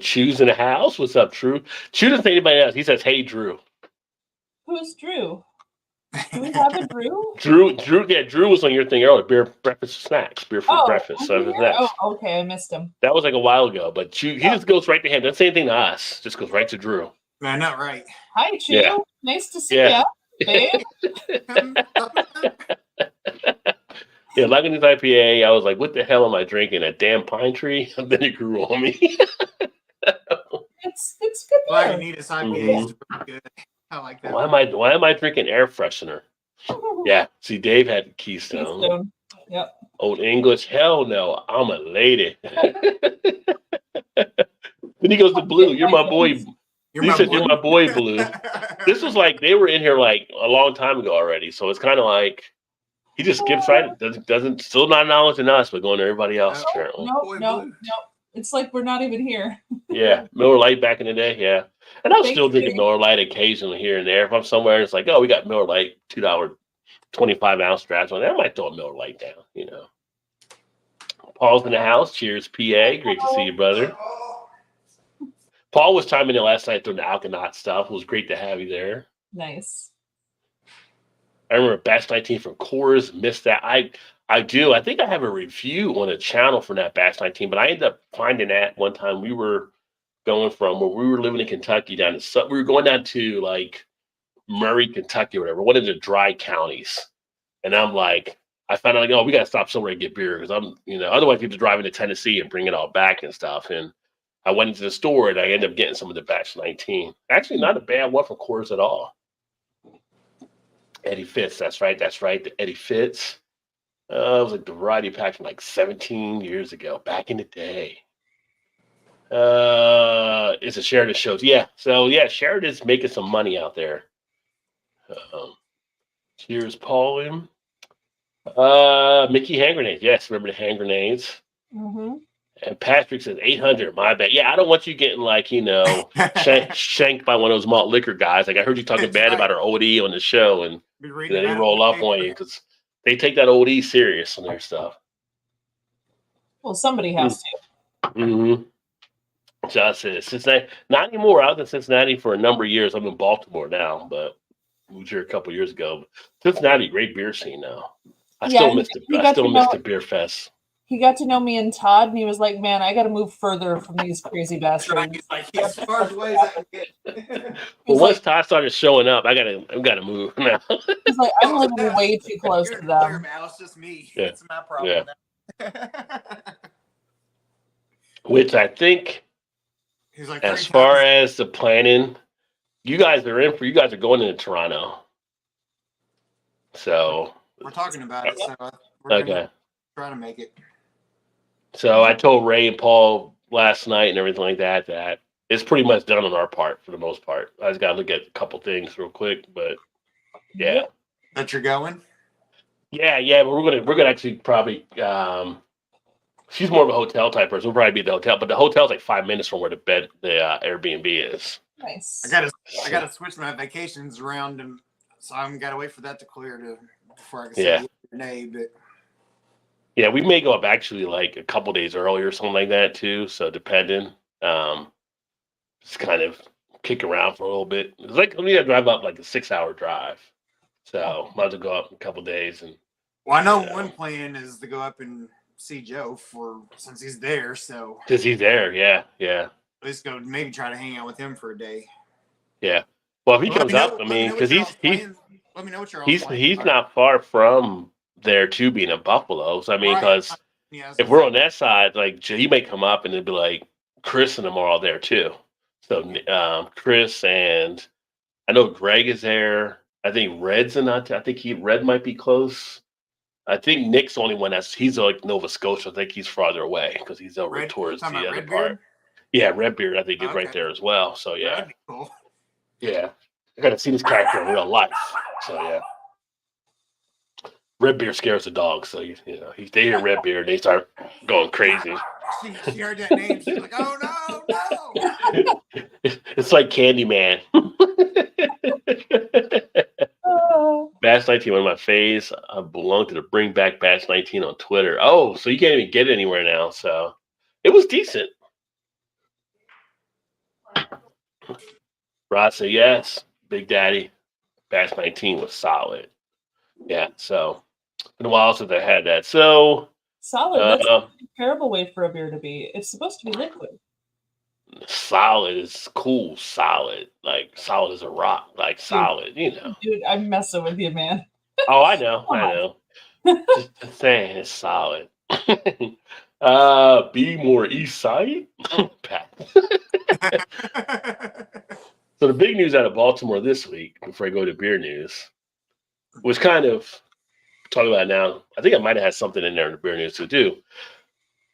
Chew's in the house. What's up, Drew? Chew doesn't say anybody else. He says, "Hey, Drew." Who's Drew? Do we have a Drew? Drew was on your thing earlier. Beer, breakfast, snacks. Beer for breakfast. So was he that's here? Oh, okay, I missed him. that was like a while ago. But Chew, he just goes right to him. Doesn't say anything to us. Just goes right to Drew. Man, not right. Hi, Chew. Yeah. Nice to see Yeah. you, babe. Yeah, liking this IPA, I was like, "What the hell am I drinking? A damn pine tree?" And then it grew on me. It's good All you beer. need is IPAs. It's pretty good. I like that. Why am I drinking air freshener? Yeah, see, Dave had Keystone. Keystone. Yep. Old English, hell no, I'm a lady. Then he goes to Blue. You're my boy. He said, "You're my boy, Blue." This was like they were in here like a long time ago already, so it's kind of like he just skips right. Doesn't still not acknowledging us, but going to everybody else apparently. No. It's like we're not even here. Yeah, Miller Lite back in the day. Yeah, and I'll Thank still drink a you. Miller Lite occasionally here and there. If I'm somewhere and it's like, oh, we got Miller Lite, $2, 25-ounce straps on there, I might throw a Miller Lite down. You know, Paul's in the house. Cheers, PA. Great to see you, brother. Paul was chiming in last night during the Alkanaut stuff. It was great to have you there. Nice. I remember Batch 19 from Coors. Missed that. I do. I think I have a review on a channel from that Batch 19, but I ended up finding that one time we were going from where we were living in Kentucky down to we were going down to like Murray, Kentucky, or whatever, one of the dry counties. And I'm like, I found out like, oh, we got to stop somewhere and get beer because otherwise people driving to Tennessee and bring it all back and stuff. And I went into the store and I ended up getting some of the Batch 19. Actually, not a bad one from Coors at all. Eddie Fitz, that's right. The Eddie Fitz. It was like the variety pack from like 17 years ago, back in the day. It's a Sheridan shows. Yeah. So yeah, Sheridan's making some money out there. Cheers, Paul. Mickey hand grenades. Yes, remember the hand grenades. Mm-hmm. And Patrick says 800. My bad. Yeah, I don't want you getting like shanked by one of those malt liquor guys. Like I heard you talking bad about our OD on the show, and they roll up on you because they take that OD serious on their stuff. Well, somebody has to. Mm-hmm. Josh says Cincinnati. Not anymore. I was in Cincinnati for a number of years. I'm in Baltimore now, but moved here a couple years ago. Cincinnati, great beer scene now. I still miss the beer fest. He got to know me and Todd, and he was like, "Man, I got to move further from these crazy bastards." He's like, as far away as I can get. Well, once Todd started showing up, I've got to move now. He's like, "I'm living way too close to them." It's just me. Yeah. It's my problem. Yeah. Which I think, He's like, as far as the planning, you guys are going into Toronto. So we're talking about it. So we're gonna try to make it. So I told Ray and Paul last night and everything like that it's pretty much done on our part for the most part. I just got to look at a couple things real quick, but yeah. That you're going? Yeah, but we're gonna actually probably. She's more of a hotel type person. We'll probably be at the hotel, but the hotel's like 5 minutes from where the Airbnb is. Nice. I gotta switch my vacations around, and so I'm gotta wait for that to clear before I can say nay. But yeah, we may go up actually like a couple days earlier or something like that too. So depending, just kind of kick around for a little bit. It's like we got to drive up like a 6-hour drive, so might as well go up in a couple days. And I know one plan is to go up and see Joe since he's there. So since he's there, yeah. Let's go maybe try to hang out with him for a day. Yeah. Well, if he comes up, I mean, because let me know what you're. He's not far from there too, being in Buffalo. So I mean, because if we're on that side, like he may come up and it'd be like Chris and them are all there too. So Chris and I know Greg is there. I think Red's not. I think Red might be close. I think Nick's the only one he's like Nova Scotia. I think he's farther away because he's over towards the other part. Yeah, Redbeard, I think, is right there as well. So, yeah. That'd be cool. Yeah. I got to see this character in real life. So, yeah. Redbeard scares the dogs. So, they hear Redbeard, they start going crazy. She heard that name. She's like, oh, no. It's like Candyman. Batch 19, one of my faves. I belong to the Bring Back Batch 19 on Twitter. Oh, so you can't even get it anywhere now. So, it was decent. Rod said, yes, Big Daddy. Batch 19 was solid. Yeah, so been a while since I had that. So solid. That's a terrible way for a beer to be. It's supposed to be liquid. Solid is cool. Solid. Like solid as a rock. Like solid, Dude, I'm messing with you, man. Oh, I know. Just saying it's solid. Be more east side. So the big news out of Baltimore this week, before I go to beer news, was kind of talking about it now. I think I might have had something in there in the beer news to do.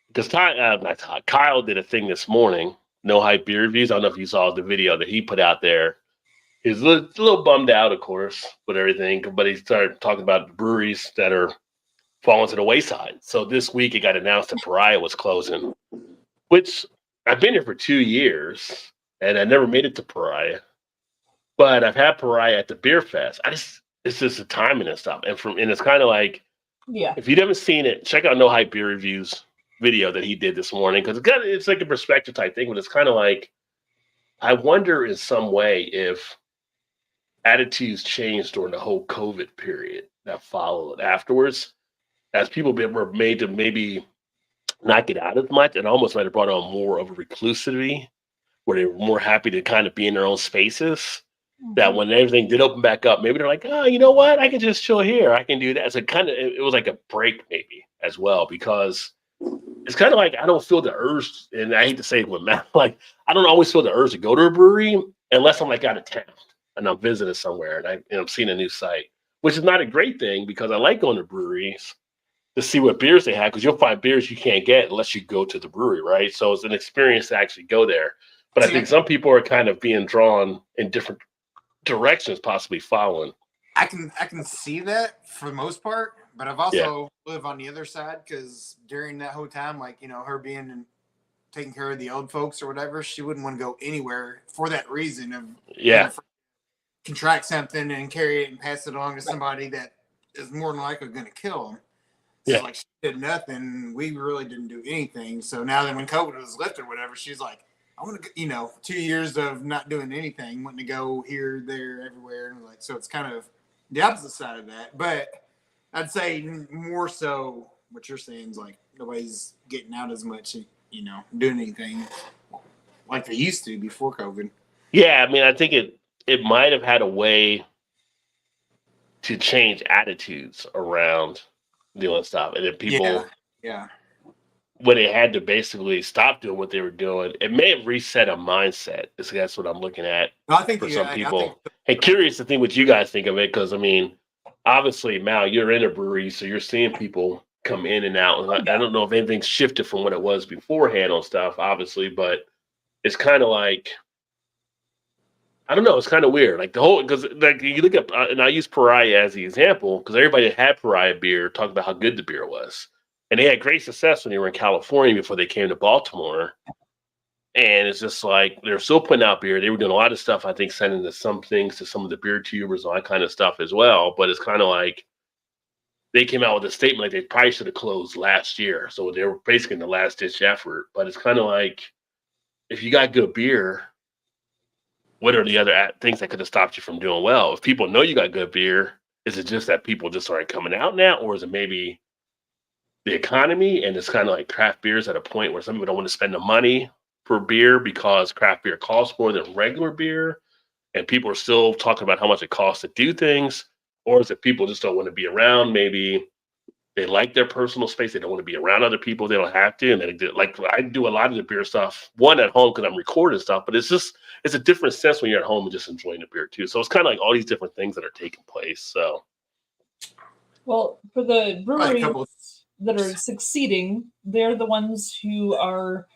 Because Kyle did a thing this morning, No Hype Beer Reviews. I don't know if you saw the video that he put out there. He's a little bummed out, of course, with everything, but he started talking about the breweries that are falling to the wayside. So this week it got announced that Pariah was closing, which I've been here for 2 years. And I never made it to Pariah, but I've had Pariah at the beer fest. It's just the timing and stuff. And it's kind of like, if you haven't seen it, check out No Hype Beer Reviews video that he did this morning because it's like a perspective type thing, but it's kind of like I wonder in some way if attitudes changed during the whole COVID period that followed afterwards, as people were made to maybe not get out as much and almost might have brought on more of a reclusivity where they were more happy to kind of be in their own spaces. That when everything did open back up, maybe they're like, oh, you know what? I can just chill here. I can do that. So it was like a break maybe as well, because it's kind of like I don't feel the urge, and I hate to say it with Matt, like I don't always feel the urge to go to a brewery unless I'm like out of town and I'm visiting somewhere and I'm seeing a new site, which is not a great thing because I like going to breweries to see what beers they have because you'll find beers you can't get unless you go to the brewery, right? So it's an experience to actually go there. But I think some people are kind of being drawn in different directions, possibly following. I can see that for the most part, but I've also lived on the other side because during that whole time, like, you know, her being and taking care of the old folks or whatever, she wouldn't want to go anywhere for that reason of contract something and carry it and pass it along to somebody that is more than likely going to kill them. So like she did nothing. We really didn't do anything. So now that when COVID was lifted or whatever, she's like, I want to, you know, 2 years of not doing anything, wanting to go here, there, everywhere. And like, so it's kind of the opposite side of that. But I'd say more so what you're saying is like nobody's getting out as much, you know, doing anything like they used to before COVID. Yeah, I mean, I think it might have had a way to change attitudes around doing stuff. And then people, when they had to basically stop doing what they were doing, it may have reset a mindset. That's what I'm looking at I think for some people. And curious to think what you guys think of it, because I mean, obviously, Mal, you're in a brewery, so you're seeing people come in and out. And I don't know if anything's shifted from what it was beforehand on stuff, obviously, but it's kind of like, I don't know, it's kind of weird. Like the whole, because like you look up, and I use Pariah as the example, because everybody that had Pariah beer talked about how good the beer was. And they had great success when they were in California before they came to Baltimore. And it's just like they're still putting out beer. They were doing a lot of stuff, I think, sending some things to some of the beer tubers, all that kind of stuff as well. But it's kind of like they came out with a statement like they probably should have closed last year. So they were basically in the last ditch effort. But it's kind of like if you got good beer, what are the other things that could have stopped you from doing well? If people know you got good beer, is it just that people just aren't coming out now? Or is it maybe the economy, and it's kind of like craft beers at a point where some people don't want to spend the money for beer because craft beer costs more than regular beer, and people are still talking about how much it costs to do things? Or is it people just don't want to be around? Maybe they like their personal space. They don't want to be around other people. They don't have to. And they do, like I do a lot of the beer stuff, one at home because I'm recording stuff, but it's a different sense when you're at home and just enjoying the beer too. So it's kind of like all these different things that are taking place. So, well, for the breweries that are succeeding, they're the ones who are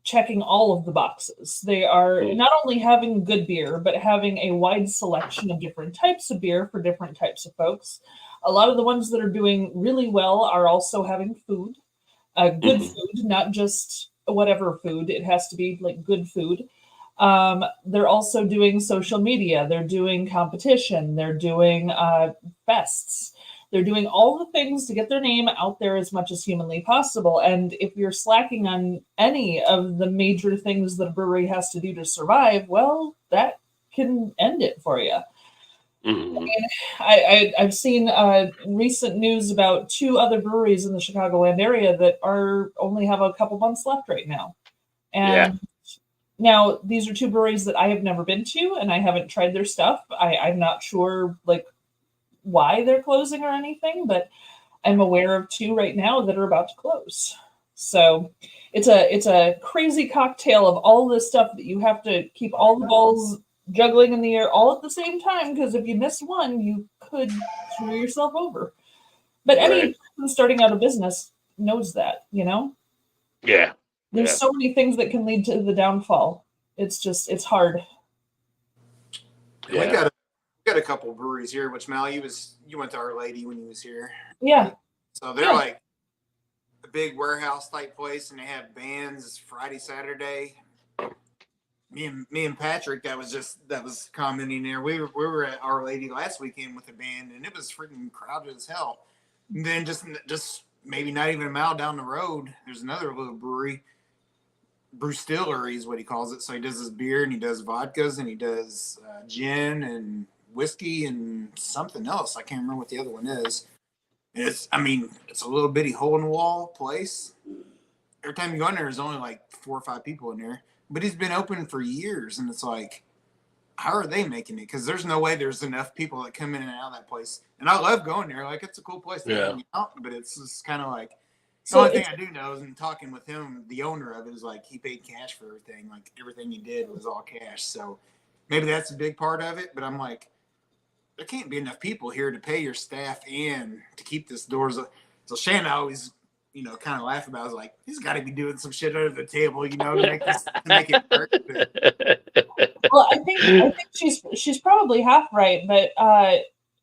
checking all of the boxes. They are not only having good beer, but having a wide selection of different types of beer for different types of folks. A lot of the ones that are doing really well are also having food, good food, not just whatever food. It has to be like good food. They're also doing social media. They're doing competition. They're doing fests. They're doing all the things to get their name out there as much as humanly possible. And if you're slacking on any of the major things that a brewery has to do to survive, well, that can end it for you. I mean, I've seen recent news about 2 other breweries in the Chicagoland area that only have a couple months left right now. And now these are 2 breweries that I have never been to, and I haven't tried their stuff. I'm not sure like why they're closing or anything, but I'm aware of 2 right now that are about to close. So it's a crazy cocktail of all this stuff that you have to keep all the balls juggling in the air all at the same time, because if you miss one, you could screw yourself over. But any person starting out a business knows that, you know? Yeah. There's so many things that can lead to the downfall. It's hard. Yeah. We got a couple breweries here, which Mal, you went to Our Lady when you was here. Yeah. So they're like a big warehouse type place, and they have bands Friday, Saturday. Me and Patrick, that was commenting there. We were at Our Lady last weekend with a band, and it was freaking crowded as hell. And then just maybe not even a mile down the road, there's another little brewery. Brewstillery is what he calls it. So he does his beer and he does vodkas and he does gin and whiskey and something else. I can't remember what the other one is. And it's a little bitty hole in the wall place. Every time you go in there, there's only like 4 or 5 people in there. But he's been open for years, and it's like, how are they making it? Because there's no way there's enough people that come in and out of that place. And I love going there. Like, it's a cool place to hang out, but it's just kind of like, the only thing I do know is in talking with him, the owner of it is like, he paid cash for everything. Like, everything he did was all cash. So maybe that's a big part of it. But I'm like, there can't be enough people here to pay your staff and to keep this doors. So Shannon always, kind of laugh about it. I was like, he's got to be doing some shit under the table, to make it work. Well, I think she's probably half right, but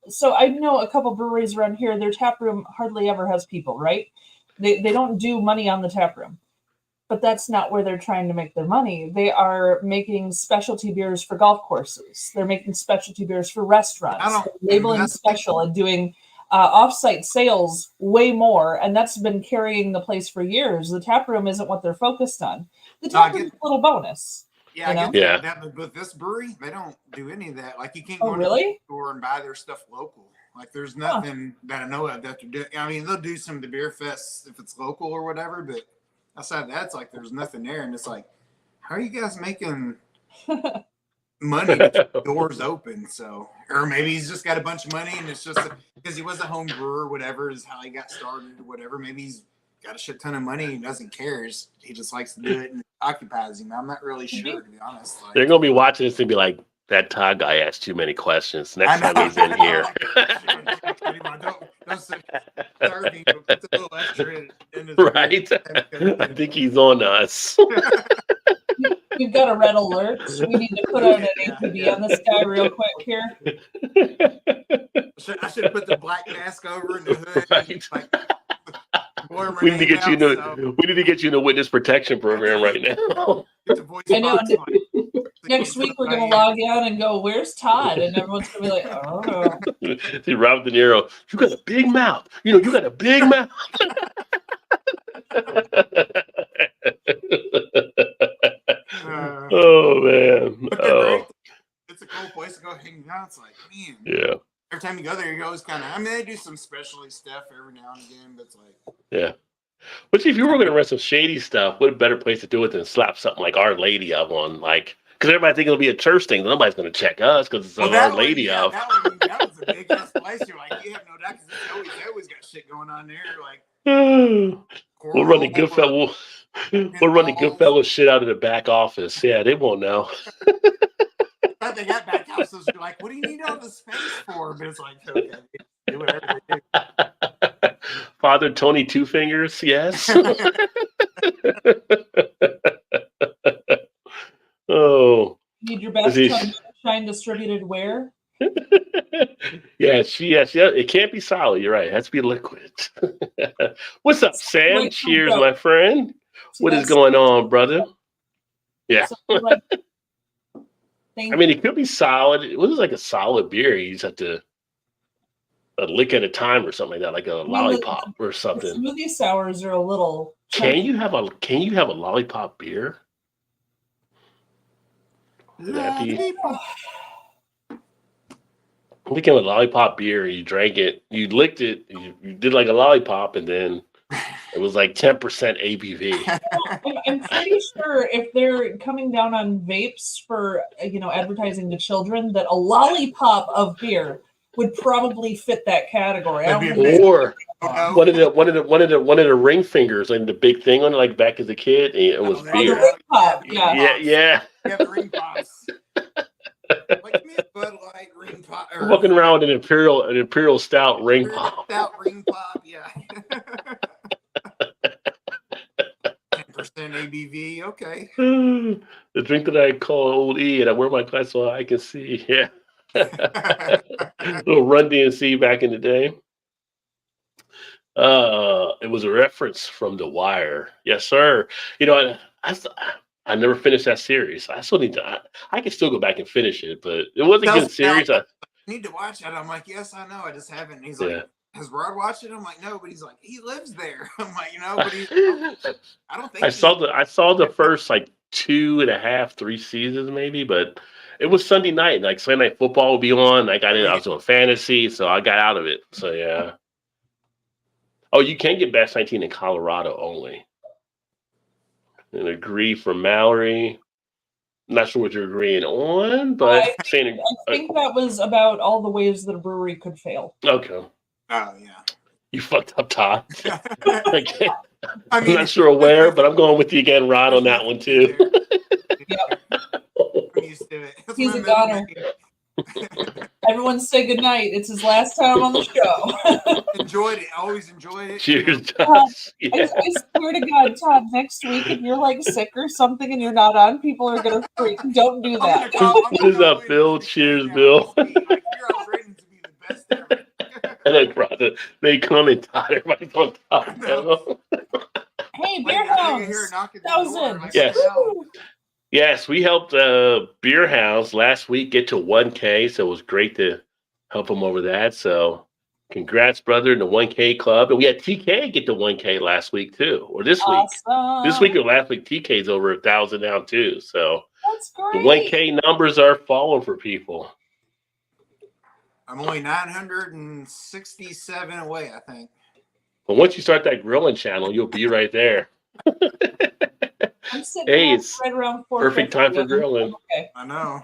so I know a couple breweries around here. Their tap room hardly ever has people, right? They don't do money on the tap room, but that's not where they're trying to make their money. They are making specialty beers for golf courses. They're making specialty beers for restaurants, labeling special and doing off-site sales way more. And that's been carrying the place for years. The tap room isn't what they're focused on. The tap room is a little bonus. Yeah, I get that. But with this brewery, they don't do any of that. Like, you can't go to the store and buy their stuff local. Like, there's nothing that I know of that they're doing. I mean, they'll do some of the beer fests if it's local or whatever, but outside that, it's like there's nothing there. And it's like, how are you guys making money to keep doors open? So, or maybe he's just got a bunch of money and it's just because he was a home brewer or whatever is how he got started or whatever. Maybe he's got a shit ton of money and he doesn't care. He just likes to do it and it occupies him. I'm not really sure, to be honest. Like, they're going to be watching this and be like, that Todd guy asked too many questions. Next time he's in here. Don't start me, but put a little extra in his right. I think he's on us. We've got a red alert. We need to put out an APB on this guy real quick here. I should have put the black mask over in the hood. Right. We need to get you in a witness protection program right now. I know. Next week we're gonna log out and go, "Where's Todd?" And everyone's gonna be like, "Oh." See, Robert De Niro, you got a big mouth. You got a big mouth. Oh man! Oh. It's a cool place to go hang out. It's like, man. Yeah. Every time you go there, you always kind of. I mean, they do some specialty stuff every now and again, but it's like. Yeah. But see, if you were going to run some shady stuff, what a better place to do it than slap something like Our Lady of on, like, because everybody thinks it'll be a church thing. Nobody's going to check us because it's Our Lady of. That was a big ass place. You're like, you have no doubt because they always got shit going on there. Like, we'll run the Goodfellas shit out of the back office. Yeah, they won't know. But they got back houses. You're like, what do you need all the space for? But it's like, okay, do whatever they do. Father Tony Two Fingers, yes. Oh. Need your best shine distributed where? Yes. It can't be solid. You're right. It has to be liquid. What's up, Sam? Cheers, my friend. What is going on, brother? Yeah. I mean, it could be solid. It was like a solid beer. You just have to a lick at a time or something like that, like a lollipop or something. Smoothie sours are a little. Can you have a lollipop beer? I'm thinking of a lollipop beer. You drank it, you licked it, you did like a lollipop, and then it was like 10% ABV. I'm pretty sure if they're coming down on vapes for advertising to children, that a lollipop of beer would probably fit that category. Or one of the ring fingers, like the big thing on it, like back as a kid, and it was beer. Ring pop, yeah. Yeah, the ring pops. Like, give me a Bud Light ring pop. Walking around with an imperial stout ring pop. Stout ring pop, yeah. 10% ABV, okay. The drink that I call Old E, and I wear my glasses so I can see. Yeah. Little Run DMC back in the day. It was a reference from The Wire. Yes, sir. I never finished that series. I still need to. I can still go back and finish it, but it was a good series. I need to watch it. I'm like, yes, I know. I just haven't. And he's like, has Rod watched it? I'm like, no, but he's like, he lives there. I'm like, but I don't think I saw the first like 2.5, 3 seasons maybe, but it was Sunday night. Like Sunday Night Football would be on. I was doing fantasy, so I got out of it. So yeah. Oh, you can get Bash 19 in Colorado only. An agree from Mallory. Not sure what you're agreeing on, but I think that was about all the ways that a brewery could fail. Okay. Oh yeah. You fucked up, Todd. Okay. I mean, I'm not sure where, but I'm going with you again, Rod, on that one too. Yep. I'm used to it. That's He's my a middle goner. name. Everyone say goodnight. It's his last time on the show. Enjoyed it. Always enjoyed it. Cheers, Todd, Todd. Yeah. I swear to God, Todd, next week, if you're like sick or something and you're not on, people are going to freak. Don't do that. What is up, Bill? Cheers, Bill. And then brother, they come and Todd, everybody's on top. Hey, Beer House. 1,000. Yes. Yes, we helped Beer House last week get to 1K, so it was great to help them over that. So congrats, brother, in the 1K club. And we had TK get to 1K last week too, or this week. This week or last week, TK's over 1,000 now too. So that's great. The 1K numbers are falling for people. I'm only 967 away, I think. But once you start that grilling channel, you'll be right there. I'm sitting Hey, it's right around perfect time for grilling. Okay. I know.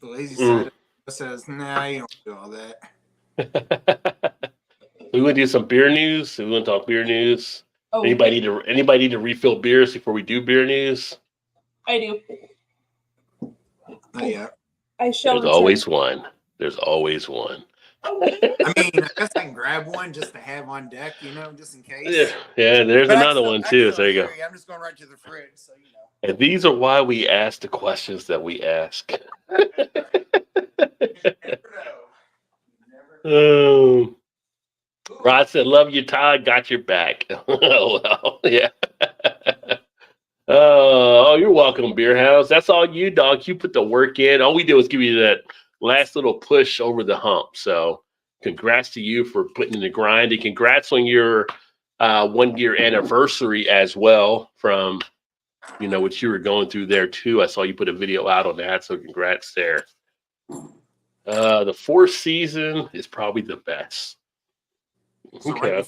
The lazy side says, nah, you don't do all that. We want to do some beer news. We want to talk beer news. Oh, Anybody need to refill beers before we do beer news? I do. Not yet. I shall. There's always one. There's always one. I mean, I guess I can grab one just to have on deck, just in case. Yeah, there's another one too. So there you go. I'm just going right to the fridge, so you know. And these are why we ask the questions that we ask. Rod said, "Love you, Todd. Got your back." Oh well, yeah. Oh, you're welcome, Beer House. That's all you, dog. You put the work in. All we do is give you that last little push over the hump. So congrats to you for putting in the grind, and congrats on your 1 year anniversary as well from, what you were going through there too. I saw you put a video out on that. So congrats there. The 4th season is probably the best. So Okay.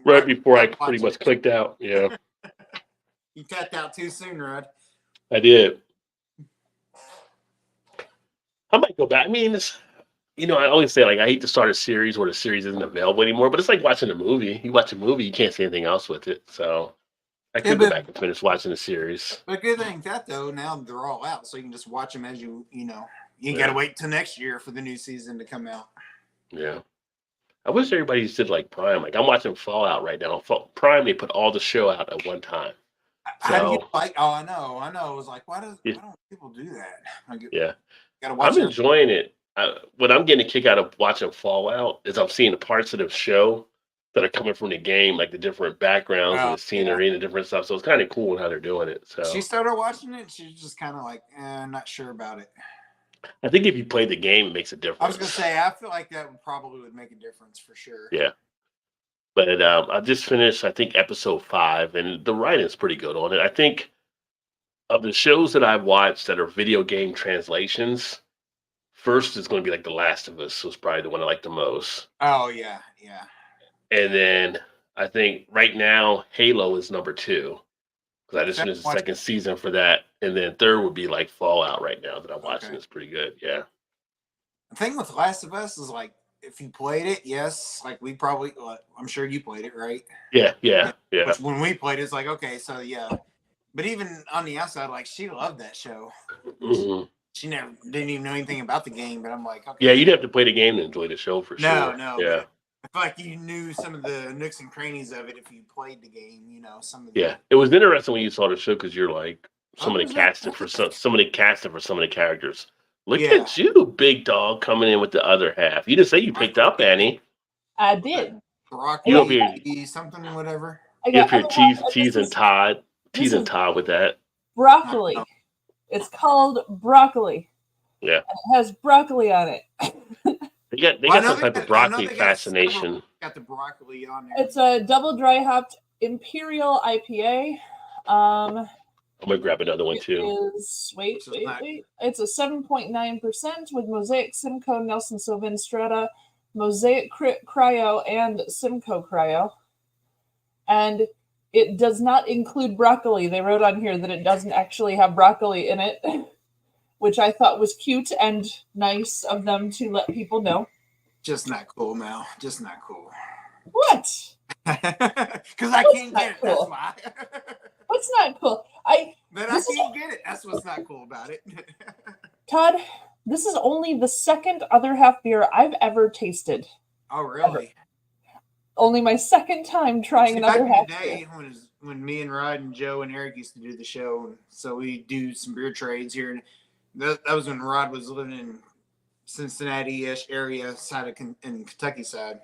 Right before I pretty much clicked out. Yeah. You tapped out too soon, Rod. I did. I might go back. I mean, I always say, I hate to start a series where the series isn't available anymore, but it's like watching a movie. You watch a movie, you can't see anything else with it. So I could go back and finish watching the series. But good thing that, though, now they're all out, so you can just watch them as you got to wait till next year for the new season to come out. Yeah. I wish everybody did like Prime. I'm watching Fallout right now. Prime, they put all the show out at one time. How do you like? Oh, I know. It was like, why don't people do that? I'm enjoying it. What I'm getting a kick out of watching Fallout is I'm seeing the parts of the show that are coming from the game, like the different backgrounds and the scenery and the different stuff. So it's kind of cool how they're doing it. So she started watching it. She's just kind of like, not sure about it. I think if you play the game, it makes a difference. I was gonna say, I feel like that would make a difference for sure. Yeah. But I just finished, I think, episode 5, and the writing's pretty good on it. I think of the shows that I've watched that are video game translations, first is going to be like The Last of Us, was probably the one I like the most. Oh, yeah, yeah. And then I think right now, Halo is number 2. Because I just finished the 2nd season for that. And then 3rd would be like Fallout right now that I'm watching. It's pretty good, yeah. The thing with The Last of Us is if you played it, yes, we probably, I'm sure you played it, right? Yeah. Which when we played it, it's like, okay, so yeah. But even on the outside, she loved that show. Mm-hmm. She didn't even know anything about the game, but I'm like, okay. Yeah, you'd have to play the game to enjoy the show for sure. No. Yeah. I feel like you knew some of the nooks and crannies of it if you played the game, some of Yeah, it was interesting when you saw the show because you're like, somebody casting for some of the characters. Look at you, big dog, coming in with the other half. You didn't say you picked up Annie. I did. Broccoli, something, whatever. If you're teasing Todd with that. Broccoli. It's called broccoli. Yeah. And it has broccoli on it. They got some type of broccoli fascination. Got the broccoli on there. It's a double dry hopped Imperial IPA. I'm gonna grab another one too. Wait. It's a 7.9% with Mosaic, Simcoe, Nelson Sauvin Strata, Mosaic Cryo, and Simcoe Cryo. And it does not include broccoli. They wrote on here that it doesn't actually have broccoli in it, which I thought was cute and nice of them to let people know. Just not cool, Mel. Just not cool. What? Because I can't get it. Cool. That's why. What's not cool? I can't get it. That's what's not cool about it. Todd, this is only the second other half beer I've ever tasted. Oh, really? Ever. Only my second time trying another half beer. When me and Rod and Joe and Eric used to do the show, so we do some beer trades here. And that was when Rod was living in Cincinnati-ish area side of in Kentucky side.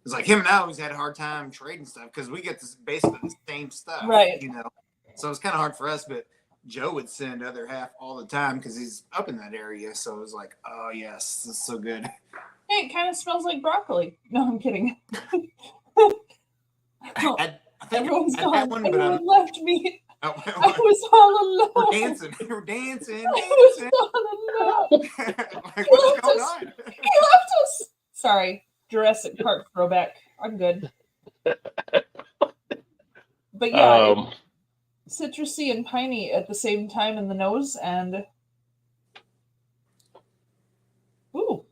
It's like him and I always had a hard time trading stuff because we get this basically the same stuff, right? You know, so it's kind of hard for us. But Joe would send other half all the time because he's up in that area. So it was like, oh yes, this is so good. Hey, it kind of smells like broccoli. No, I'm kidding. Everyone's gone. Everyone left me. I was all alone. We're dancing. I was all alone. Like, what's going on? He left us. Sorry. Jurassic Park throwback. I'm good. But yeah, citrusy and piney at the same time in the nose, and ooh,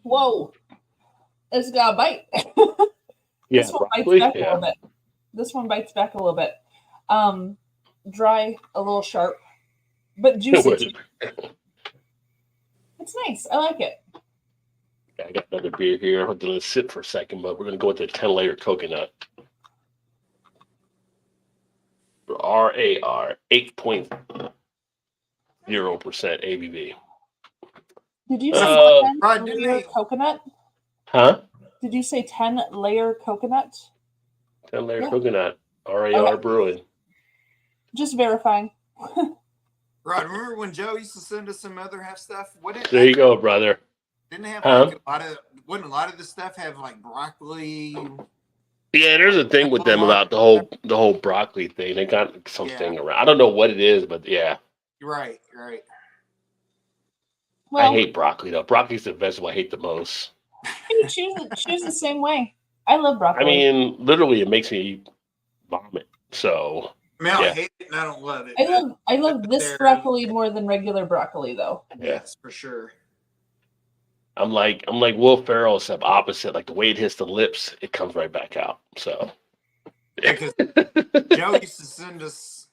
whoa, it's got a bite. Yeah, this one bites back a little bit. This one bites back a little bit. Dry, a little sharp, but juicy. It's nice. I like it. I got another beer here. I'm going to let it sit for a second, but we're going to go with the 10-layer coconut. RAR, 8.0% ABV. Did you say 10-layer coconut? Huh? Did you say 10-layer coconut? 10-layer coconut. RAR Brewing. Just verifying. Rod, remember when Joe used to send us some other half stuff? There you go, brother. Didn't they have wouldn't a lot of the stuff have like broccoli? Yeah, there's a thing with them about the whole broccoli thing. They got something around. I don't know what it is, but yeah. You're right. Well, I hate broccoli though. Broccoli's the vegetable I hate the most. You choose the same way. I love broccoli. I mean, literally, it makes me vomit. So. I mean, I don't hate it and I don't love it. I love this broccoli more than regular broccoli, though. Yes, for sure. I'm like Will Ferrell, except opposite. Like the way it hits the lips, it comes right back out. So, because Joe used to send us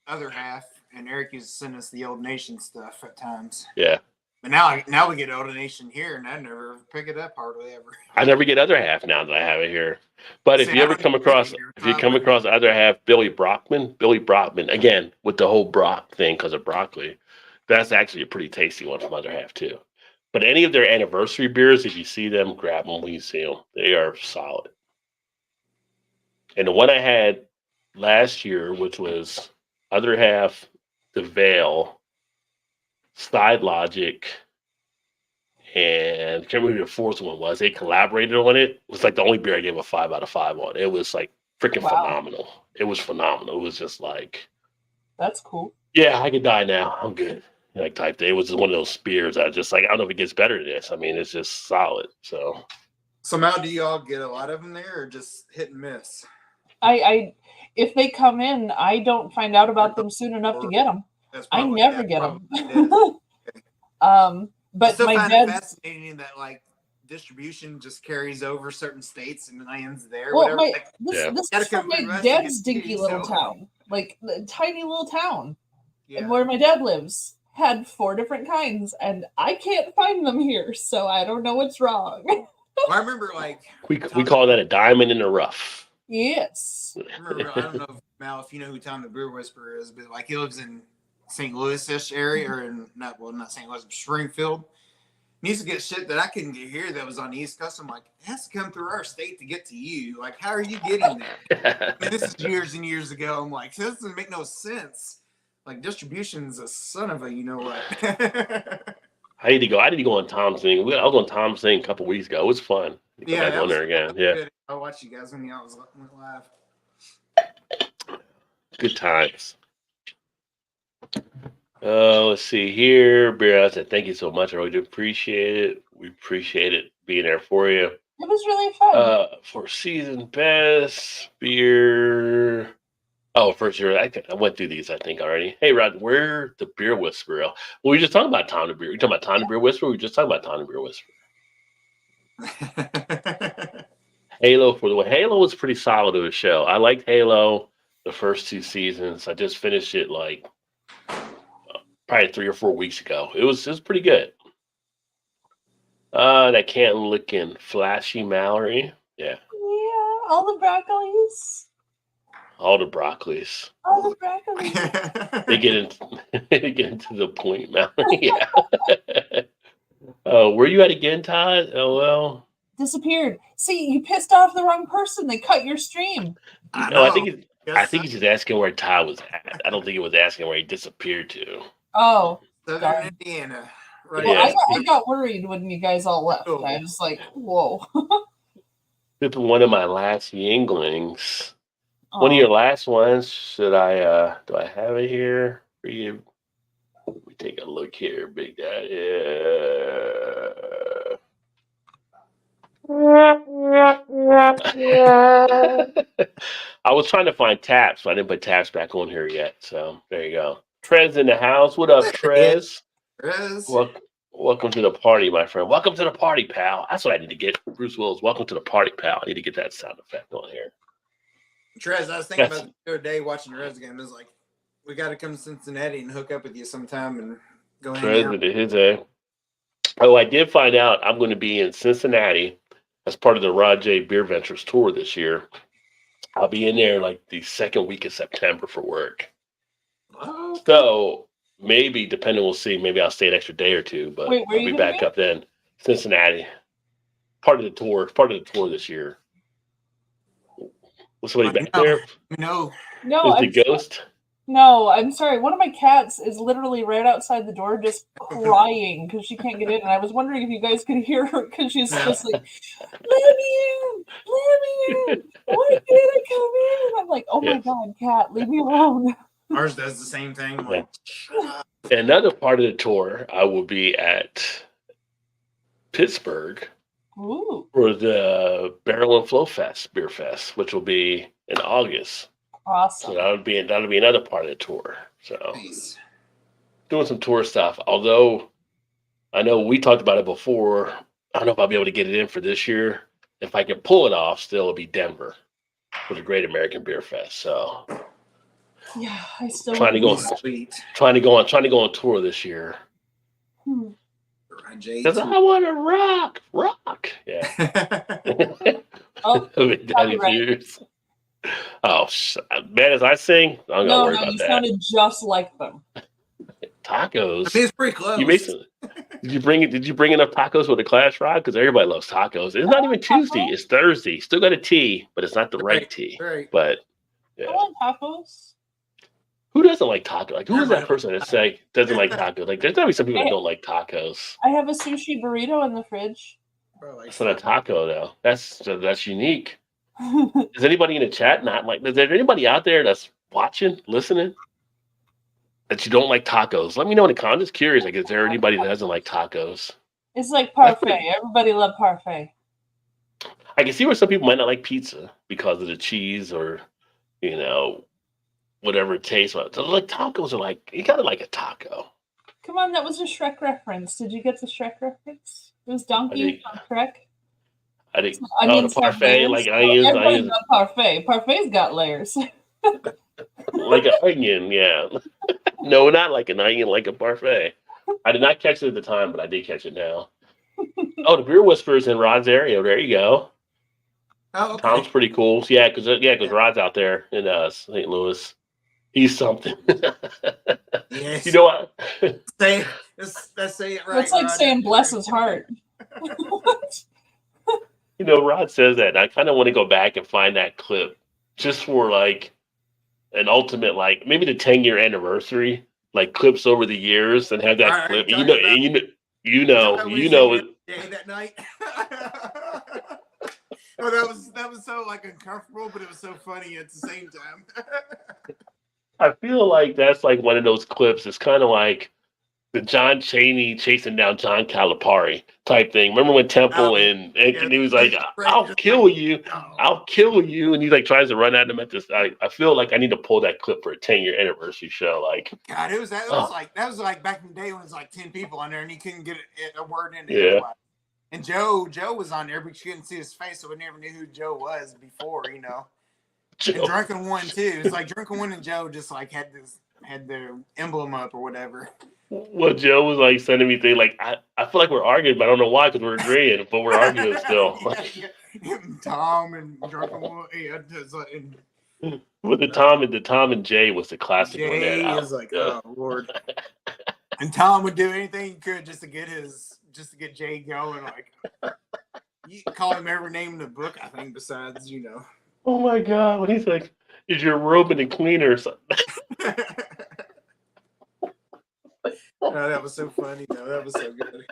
other half, and Eric used to send us the Old Nation stuff at times. Yeah. But now we get Old Nation here, and I never pick it up hardly ever. I never get other half now that I have it here. But if you ever come across other half, Billy Brockman again with the whole Brock thing because of broccoli, that's actually a pretty tasty one from other half too. But any of their anniversary beers, if you see them, grab them when you see them. They are solid. And the one I had last year, which was other half, the Veil, Side Logic, and I can't remember who the fourth one was. They collaborated on it. It was like the only beer I gave a 5 out of 5 on. It was like freaking phenomenal. It was phenomenal. It was just like, that's cool. Yeah, I could die now. I'm good. Like type thing. It was just one of those beers. I just like, I don't know if it gets better than this. I mean, it's just solid. So Mal, do y'all get a lot of them there, or just hit and miss? I if they come in, I don't find out about them soon enough to get them. I never get them. But my dad's fascinating that like distribution just carries over certain states and lands there. Well, this is from my dad's dinky little town, like the tiny little town, and where my dad lives had 4 different kinds, and I can't find them here, so I don't know what's wrong. Well, I remember like we call that a diamond in the rough. Yes. I don't know, Mal, if you know who Tom the Brewer Whisperer is, but like he lives in St. Louis-ish area, or not St. Louis, Springfield. He used to get shit that I couldn't get here that was on the East Coast. I'm like, it has to come through our state to get to you. Like, how are you getting that? And this is years and years ago. I'm like, this doesn't make no sense. Like, distribution's a son of a you know what. I need to go. I need to go on Tom's thing. I was on Tom's thing a couple weeks ago. It was fun. Yeah, back on there again. Yeah, good. I watched you guys when y'all was went live. good times. Let's see here. Beer, I said thank you so much. I really do appreciate it. We appreciate it being there for you. It was really fun. For season best beer. Oh, first year. I went through these, I think, already. Hey, Rod, where the Beer Whisperer? Well, we just talking about Tom the Beer. We talking about Tom the Beer Whisperer? We just talking about Tom the Beer Whisperer. Halo for the way. Halo was pretty solid of a show. I liked Halo the first 2 seasons. I just finished it like probably 3 or 4 weeks ago. It was pretty good. That can't look in Flashy Mallory. Yeah. Yeah, all the broccolis. All the broccolis. All the broccolis. They get into the point, Mallory. Yeah. Where you at again, Todd? Oh well. Disappeared. See, you pissed off the wrong person. They cut your stream. No, I think he's just asking where Todd was at. I don't think it was asking where he disappeared to. Oh. Southern Indiana. Right. Well, Yeah. I got worried when you guys all left. Oh. I was like, whoa. Sipping one of my last Yinglings. One of your last ones. Should I do I have it here for you? Let me take a look here, Big Daddy. I was trying to find Taps, but I didn't put Taps back on here yet. So there you go. Trez in the house. What up, Trez? Welcome to the party, my friend. Welcome to the party, pal. That's what I need to get. Bruce Willis, welcome to the party, pal. I need to get that sound effect on here. Trez, I was thinking about the other day watching the Reds game. It was like, we got to come to Cincinnati and hook up with you sometime and go hang out. Oh, I did find out I'm going to be in Cincinnati as part of the Rod J Beer Ventures tour this year. I'll be in there like the second week of September for work. Oh. So maybe, depending, we'll see. Maybe I'll stay an extra day or two, but Wait, where I'll are you be gonna back be? up then. Cincinnati. Part of the tour this year. Was somebody back there? No. No, Is the ghost? No, I'm sorry. One of my cats is literally right outside the door just crying because she can't get in. And I was wondering if you guys could hear her because she's just like, let me in. Why can't I come in? I'm like, oh my God, cat, leave me alone. Ours does the same thing. Like, Another part of the tour, I will be at Pittsburgh Ooh, for the Barrel and Flow Fest, Beer Fest, which will be in August. So awesome. that'll be another part of the tour. So nice. doing some tour stuff. Although I know we talked about it before. I don't know if I'll be able to get it in for this year. If I can pull it off, still it'll be Denver for the Great American Beer Fest. So Yeah, I still trying to go Sweet. trying to go on tour this year. Hmm. Because I want to rock. Yeah. Oh, Big Daddy copyright. Juice. Oh, man, as I sing, I'm not worried No, about you that. sounded just like them. Tacos. I mean, it's pretty close. You made some. Did you bring enough tacos for the class ride? Because everybody loves tacos. It's not even Tuesday. It's Thursday. Still got a tea, but it's not the right tea. Right. But I yeah, want tacos. who doesn't like tacos? Like, who is that person that say doesn't like tacos? Like, there's gotta be some people that don't like tacos. I have a sushi burrito in the fridge. Bro, like, That's not a taco though. That's unique. Is anybody in the chat not like? Is there anybody out there that's watching, listening, that you don't like tacos? Let me know in the comments. I'm just curious. Like, is there anybody that doesn't like tacos? It's like parfait. Everybody love parfait. I can see where some people might not like pizza because of the cheese or, whatever it tastes like. Like tacos are like, you gotta like a taco. Come on, that was a Shrek reference. Did you get the Shrek reference? It was Donkey think- from Shrek. I think the Onions have parfait, layers. like Everybody onions, love parfait. Parfait's got layers. like an onion, yeah. No, not like an onion, like a parfait. I did not catch it at the time, but I did catch it now. Oh, the Beer Whisperers in Rod's area. There you go. oh, okay. Tom's pretty cool. Yeah, because Rod's out there in St. Louis. He's something. Yes. You know what? Let's say it right. It's like Rod. saying bless his heart. Rod says that. And I kind of want to go back and find that clip just for like an ultimate, like maybe the 10-year anniversary, like clips over the years and have that All right, clip. talk And about- you know it. Day that night. Oh, that was so like uncomfortable, but it was so funny at the same time. I feel like that's like one of those clips. It's kind of like the John Chaney chasing down John Calipari type thing. Remember when Temple and he was like, "I'll kill you, I'll kill you," and he like tries to run at him at this. I feel like I need to pull that clip for a 10-year anniversary show. Like, God, that was like back in the day when it was like 10 people on there and he couldn't get a word in. Yeah. And Joe was on there, but you couldn't see his face, so we never knew who Joe was before, you know. And Drunken One too. It's like Drunken One and Joe just like had their emblem up or whatever. Well, Joe was like sending me things like, I feel like we're arguing, but I don't know why because we're agreeing, but we're arguing still. Yeah. Tom and Drunken One, But the Tom and Jay was the classic one. Jay is like, oh Lord. And Tom would do anything he could just to get Jay going. Like, you can call him every name in the book, I think, besides, you know. Oh my God! When he's like, "Is your robe in the cleaner?" Or something? Oh, that was so funny. No, that was so good.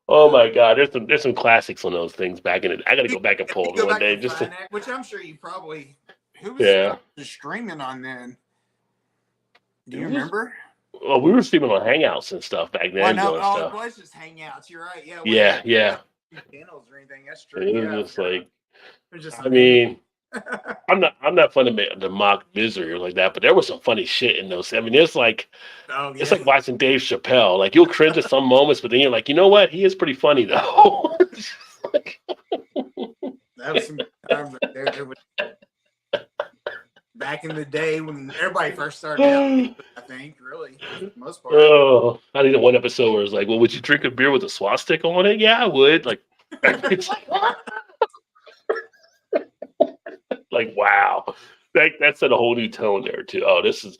Oh my God! There's some classics on those things back in it. I got to go back and pull them one day. Which I'm sure you probably. Who was streaming on then? Do you remember? Well, we were streaming on Hangouts and stuff back then. It was just Hangouts. You're right. Yeah. Yeah. Channels or anything. That's true. It was just like. I mean, I'm not fun to mock misery or like that, but there was some funny shit in those. I mean, it's like like watching Dave Chappelle. Like you'll cringe at some moments, but then you're like, you know what? He is pretty funny though. That was some times right there. It was back in the day when everybody first started out, I think, really, for the most part. Oh, I did one episode where it was like, well, would you drink a beer with a swastika on it? Yeah, I would. Like, it's like wow. That set a whole new tone there, too. Oh, this is,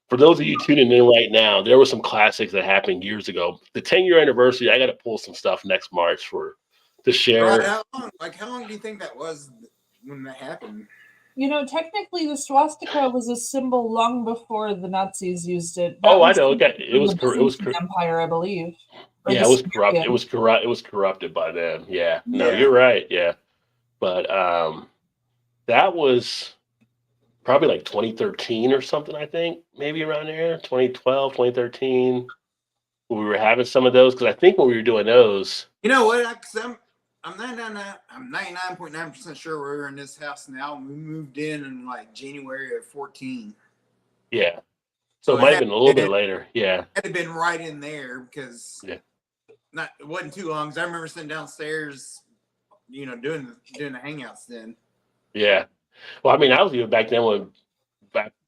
for those of you tuning in right now, there were some classics that happened years ago. The 10-year anniversary, I got to pull some stuff next March to share. How long do you think that was when that happened? You know, technically, the swastika was a symbol long before the Nazis used it. I know. It was Empire, I believe. Yeah, it was corrupt. It was corrupted by them. Yeah. No, you're right. Yeah, but that was probably like 2013 or something. I think maybe around there, 2012, 2013. We were having some of those because I think when we were doing those, you know what? I'm 99.9% sure we're in this house now. We moved in like January of 14. Yeah. So it might have been a little bit later. Yeah. It had been right in there because it wasn't too long. Because I remember sitting downstairs, you know, doing the hangouts then. Yeah. Well, I mean, I was even back then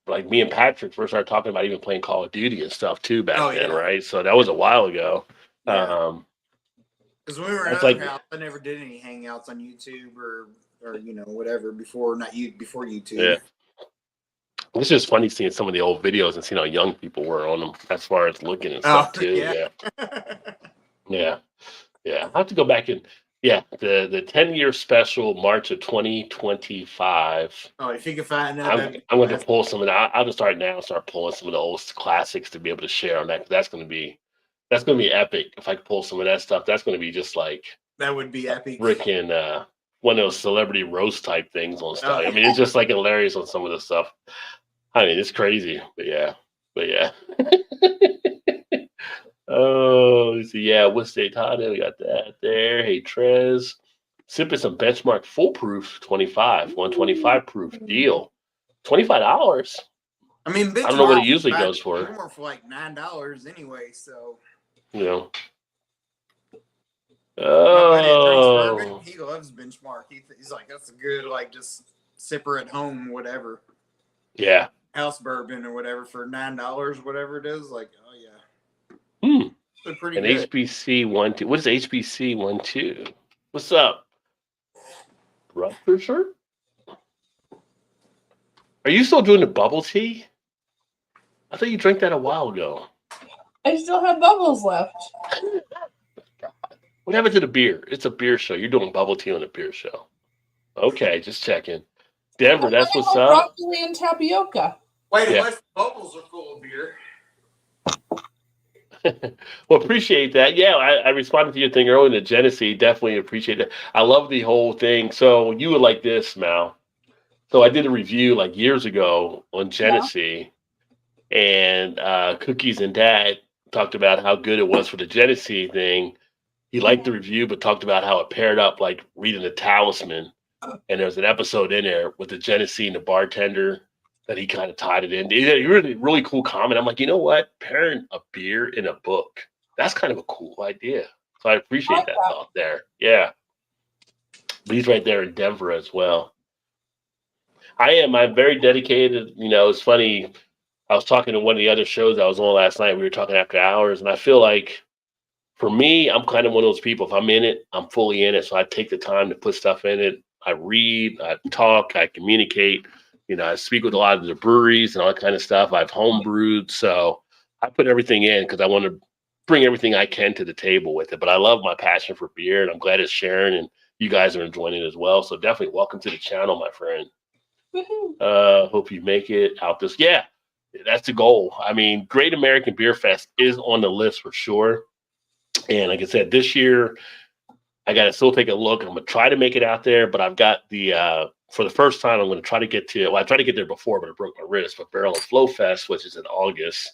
like me and Patrick first started talking about even playing Call of Duty and stuff too back then, right? So that was a while ago. Yeah. Because when we were in the house, I never did any hangouts on YouTube or you know whatever before YouTube. Yeah, it's just funny seeing some of the old videos and seeing how young people were on them as far as looking and stuff too. Yeah. I have to go back and the 10-year special March of 2025. Oh, if you can find that, I'm going to pull some of that. I'll just start pulling some of the old classics to be able to share on that. That's going to be epic. If I can pull some of that stuff, that's going to be just like that would be epic. Freaking one of those celebrity roast type things on stuff. I mean, it's just like hilarious on some of the stuff. I mean, it's crazy, but yeah. Oh, let's see. Yeah, what's the time? We got that there. Hey, Trez, sipping some Benchmark Foolproof 125 proof deal, $25. I mean, I don't know what it usually goes for. More for like $9 anyway, so. You know. Oh. He loves Benchmark. He's like, that's a good, like, just sipper at home, whatever. Yeah. House bourbon or whatever for $9, whatever it is. Like, oh yeah. Pretty good. HBC 1-2. What is HBC 1-2? What's up, Rutherford? Are you still doing the bubble tea? I thought you drank that a while ago. I still have bubbles left. What happened to the beer? It's a beer show. You're doing bubble tea on a beer show. Okay, just checking. Denver, that's what's up. Broccoli and tapioca. Wait, unless the bubbles are full of beer. Well, appreciate that. Yeah, I responded to your thing earlier in the Genesee. Definitely appreciate that. I love the whole thing. So you were like this, Mal. So I did a review like years ago on Genesee, and Cookies and Dad talked about how good it was for the Genesee thing. He liked the review, but talked about how it paired up like reading the Talisman. And there was an episode in there with the Genesee and the bartender that he kind of tied it in. He really, really cool comment. I'm like, you know what? Pairing a beer in a book, that's kind of a cool idea. So I appreciate that thought there. Yeah. He's right there in Denver as well. I'm very dedicated. You know, it's funny. I was talking to one of the other shows I was on last night. We were talking after hours, and I feel like for me, I'm kind of one of those people. If I'm in it, I'm fully in it. So I take the time to put stuff in it. I read, I talk, I communicate. You know, I speak with a lot of the breweries and all that kind of stuff. I've home brewed. So I put everything in because I want to bring everything I can to the table with it. But I love my passion for beer, and I'm glad it's sharing, and you guys are enjoying it as well. So definitely welcome to the channel, my friend. Hope you make it out this. Yeah, that's the goal. I mean, Great American Beer Fest is on the list for sure. And like I said, this year, I got to still take a look. I'm going to try to make it out there, but I've got for the first time, I'm going to try to get to, well, I tried to get there before, but I broke my wrist, but Barrel and Flow Fest, which is in August.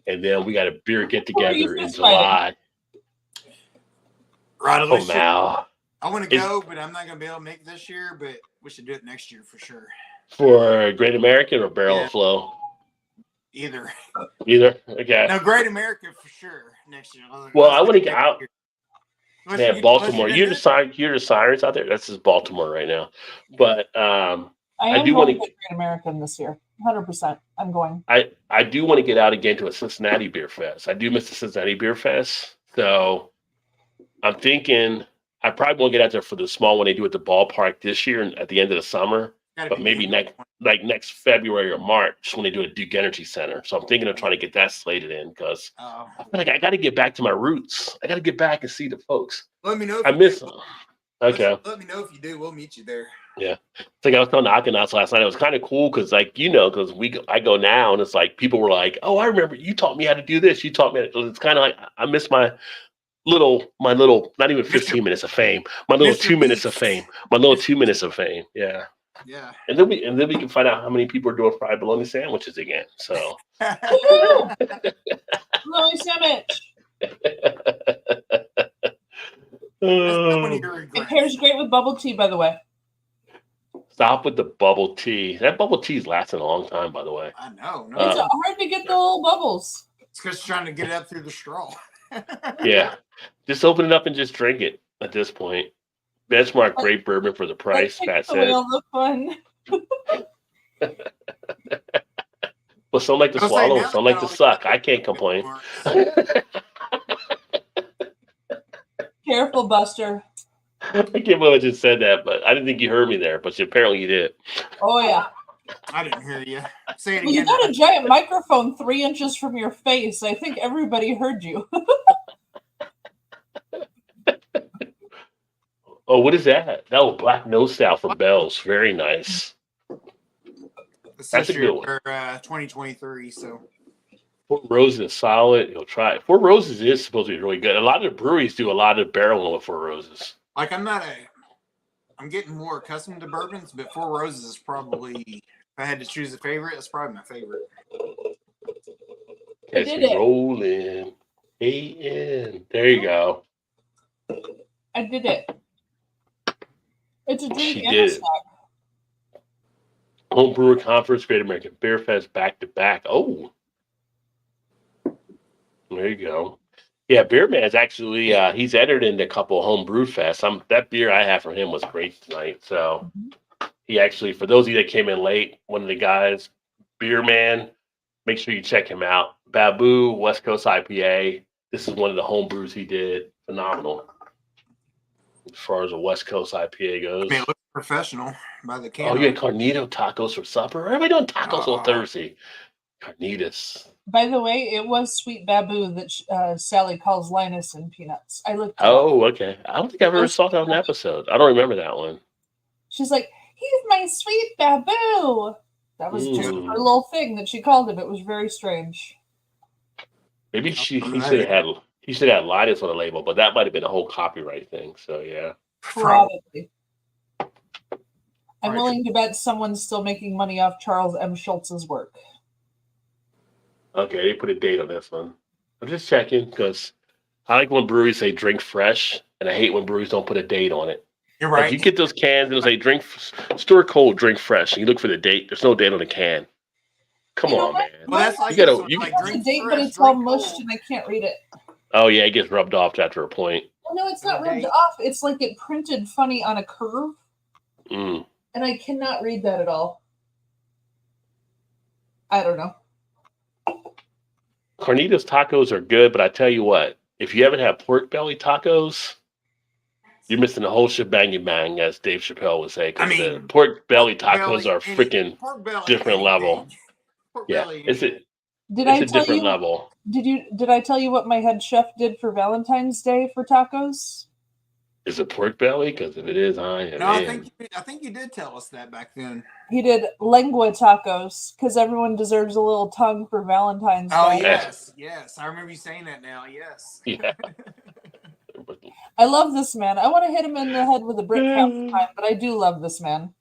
And then we got a beer get together in July. Right, oh, Mal. I want to go, but I'm not going to be able to make it this year, but we should do it next year for sure. For Great American or Barrel and Flow? Either. Okay. No, Great American for sure next year. Well, I want to get out. Man, Baltimore. You're the Sirens out there. That's just Baltimore right now. But I do want to get Great American this year. 100%. I'm going. I do want to get out again to a Cincinnati Beer Fest. I do miss the Cincinnati Beer Fest. So I'm thinking I probably won't get out there for the small one they do at the ballpark this year and at the end of the summer. But maybe next February or March when they do a Duke Energy Center. So I'm thinking of trying to get that slated in because I feel like I got to get back to my roots. I got to get back and see the folks. Let me know. I miss them. Okay. Let me know if you do. We'll meet you there. Yeah. It's like I was telling the Argonauts last night. It was kind of cool because, like, because I go now and it's like people were like, "Oh, I remember you taught me how to do this. You taught me." It's kind of like I miss my little, not even 15 minutes of fame. My little 2 minutes of fame. My little 2 minutes of fame. Yeah. Yeah. And then we can find out how many people are doing fried bologna sandwiches again. So bologna sandwich. It pairs great with bubble tea, by the way. Stop with the bubble tea. That bubble tea is lasting a long time, by the way. I know. It's hard to get the little bubbles. It's because trying to get it up through the straw. Yeah. Just open it up and just drink it at this point. Benchmark great bourbon for the price, Pat said. Fun. Well, some like to swallow, some like to suck. I can't complain. Careful, Buster. I can't believe I just said that, but I didn't think you heard me there, but apparently you did. Oh, yeah. I didn't hear you. Say it again. You got a giant microphone 3 inches from your face. I think everybody heard you. Oh, what is that? That was Black Nose Stout from Bell's. Very nice. That's a good one. For 2023, so. Four Roses is solid. You'll try it. Four Roses is supposed to be really good. A lot of breweries do a lot of barreling with Four Roses. Like I'm getting more accustomed to bourbons, but Four Roses is probably, if I had to choose a favorite, it's probably my favorite. As you rolling. A-N. There you go. I did it. It's a drink and a snack. Home Brewer Conference, Great American Beer Fest, back to back. Oh, there you go. Yeah, Beer Man's actually he's entered into a couple of home brew fests. That beer I have from him was great tonight. So he actually, for those of you that came in late, one of the guys, Beer Man, make sure you check him out. Babu West Coast IPA. This is one of the home brews he did. Phenomenal. As far as a West Coast IPA goes. I mean, it looks professional by the can. Oh, you had Carnito tacos for supper? Everybody doing tacos on Thursday. Carnitas. By the way, it was Sweet Babu that Sally calls Linus and Peanuts. I looked. Oh, okay. I don't think I ever saw that on an episode. I don't remember that one. She's like, he's my Sweet Babu. That was just her little thing that she called him. It was very strange. Maybe I don't he know should have that had Linus on the label, but that might have been a whole copyright thing. So yeah. Probably. I'm Right. willing to bet someone's still making money off Charles M. Schultz's work. Okay, they put a date on this one. I'm just checking because I like when breweries say drink fresh, and I hate when breweries don't put a date on it. You're Like right. you get those cans and it'll say drink store cold, drink fresh, and you look for the date. There's no date on the can. Come You know on, what? man. Well, that's like You gotta- this one, you- like It's a drink date, but fresh, it's all drink mushed cold. and I can't read it. Oh yeah, it gets rubbed off after a point. Well, no, it's not rubbed Date. off. It's like it printed funny on a curve, Mm. and I cannot read that at all. I don't know. Carnitas tacos are good, but I tell you what, if you haven't had pork belly tacos, you're missing the whole shebang bang, as Dave Chappelle would say. 'Cause I mean, the pork belly Pork tacos belly, are freaking pork belly, different anything. level. Pork Yeah, belly, it's anything. a different level. Did I tell you what my head chef did for Valentine's Day for tacos? Is it pork belly? Because if it is, I am No, in. I think you did tell us that back then. He did lengua tacos because everyone deserves a little tongue for Valentine's Oh Day. yes, I remember you saying that now. Yes. Yeah. I love this man. I want to hit him in the head with a brick half the time, but I do love this man.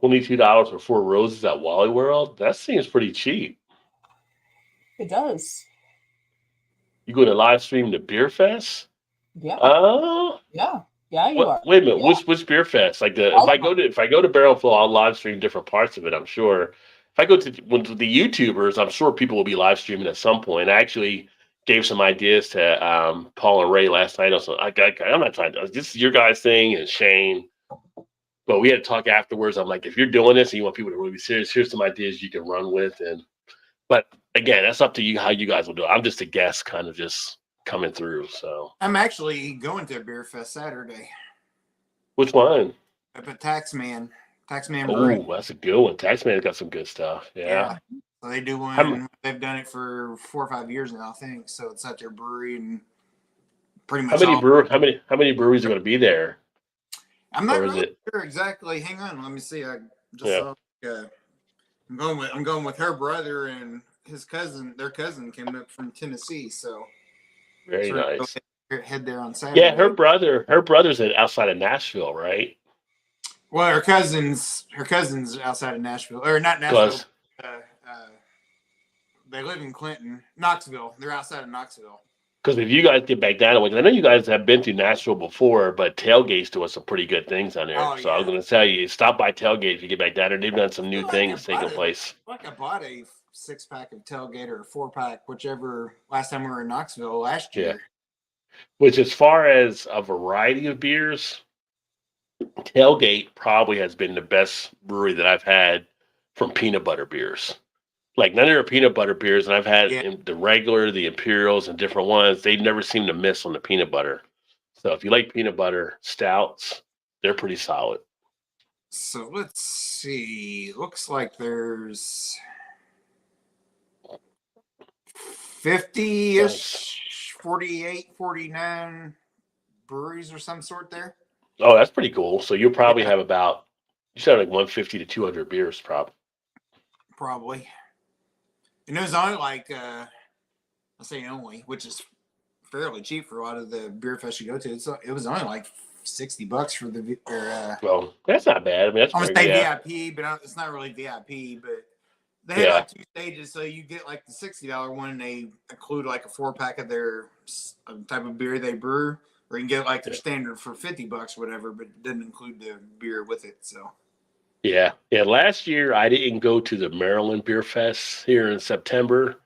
$22 for 4 roses at Wally World? That seems pretty cheap. It does. You going to live stream the Beer Fest? Yeah. Oh. Yeah. Yeah, you are. Wait a minute. Yeah. Which Beer Fest? Like if All I go to Barrel Flow, I'll live stream different parts of it. I'm sure. If I go to the YouTubers, I'm sure people will be live streaming at some point. I actually gave some ideas to Paul and Ray last night. Also, I'm not trying to. This is your guys' thing and Shane. But we had to talk afterwards. I'm like, if you're doing this and you want people to really be serious, here's some ideas you can run with. But again, that's up to you how you guys will do it. I'm just a guest, kind of just coming through. So I'm actually going to a beer fest Saturday. which one? Up at Taxman Oh, Brewing. that's a good one. Taxman's got some good stuff. Yeah. So they do one. How They've done it for 4 or 5 years now, I think. So it's at their brewery and pretty How much. many breweries are going to be there? I'm not or is really it- sure exactly. Hang on, let me see. I just Yeah. saw. I'm going with her brother and his cousin. Their cousin came up from Tennessee, so Very we're gonna nice. go head there on Saturday. Yeah, her brother's outside of Nashville, right? Well, her cousin's outside of Nashville, or not Nashville. Because They live in Clinton, Knoxville. They're outside of Knoxville. if you guys get back down, I know you guys have been to Nashville before, but Tailgate's doing some pretty good things on there. Oh, So I was yeah. going to tell you, stop by Tailgate if you get back down there. They've done some new Well, things I taking place. I bought a 6-pack of Tailgate or a 4-pack, whichever. Last time we were in Knoxville last year. Yeah. Which, as far as a variety of beers, Tailgate probably has been the best brewery that I've had from peanut butter beers. Like none of their peanut butter beers, and I've had the regular, the Imperials, and different ones. They never seem to miss on the peanut butter. So if you like peanut butter stouts, they're pretty solid. So let's see. Looks like there's 50-ish, 48, 49 breweries or some sort there. Oh, that's pretty cool. So you'll probably have about, you said like 150 to 200 beers, Probably. And it was only like, I say only, which is fairly cheap for a lot of the beer fest you go to. It was only like $60 for the, well, that's not bad. I mean, that's I'm gonna pretty, say yeah. VIP, but it's not really VIP. But they had like 2 stages, so you get like the $60 one, and they include like a 4-pack of their type of beer they brew, or you can get like their standard for $50 or whatever, but it didn't include the beer with it. So Yeah. Last year I didn't go to the Maryland Beer Fest here in September,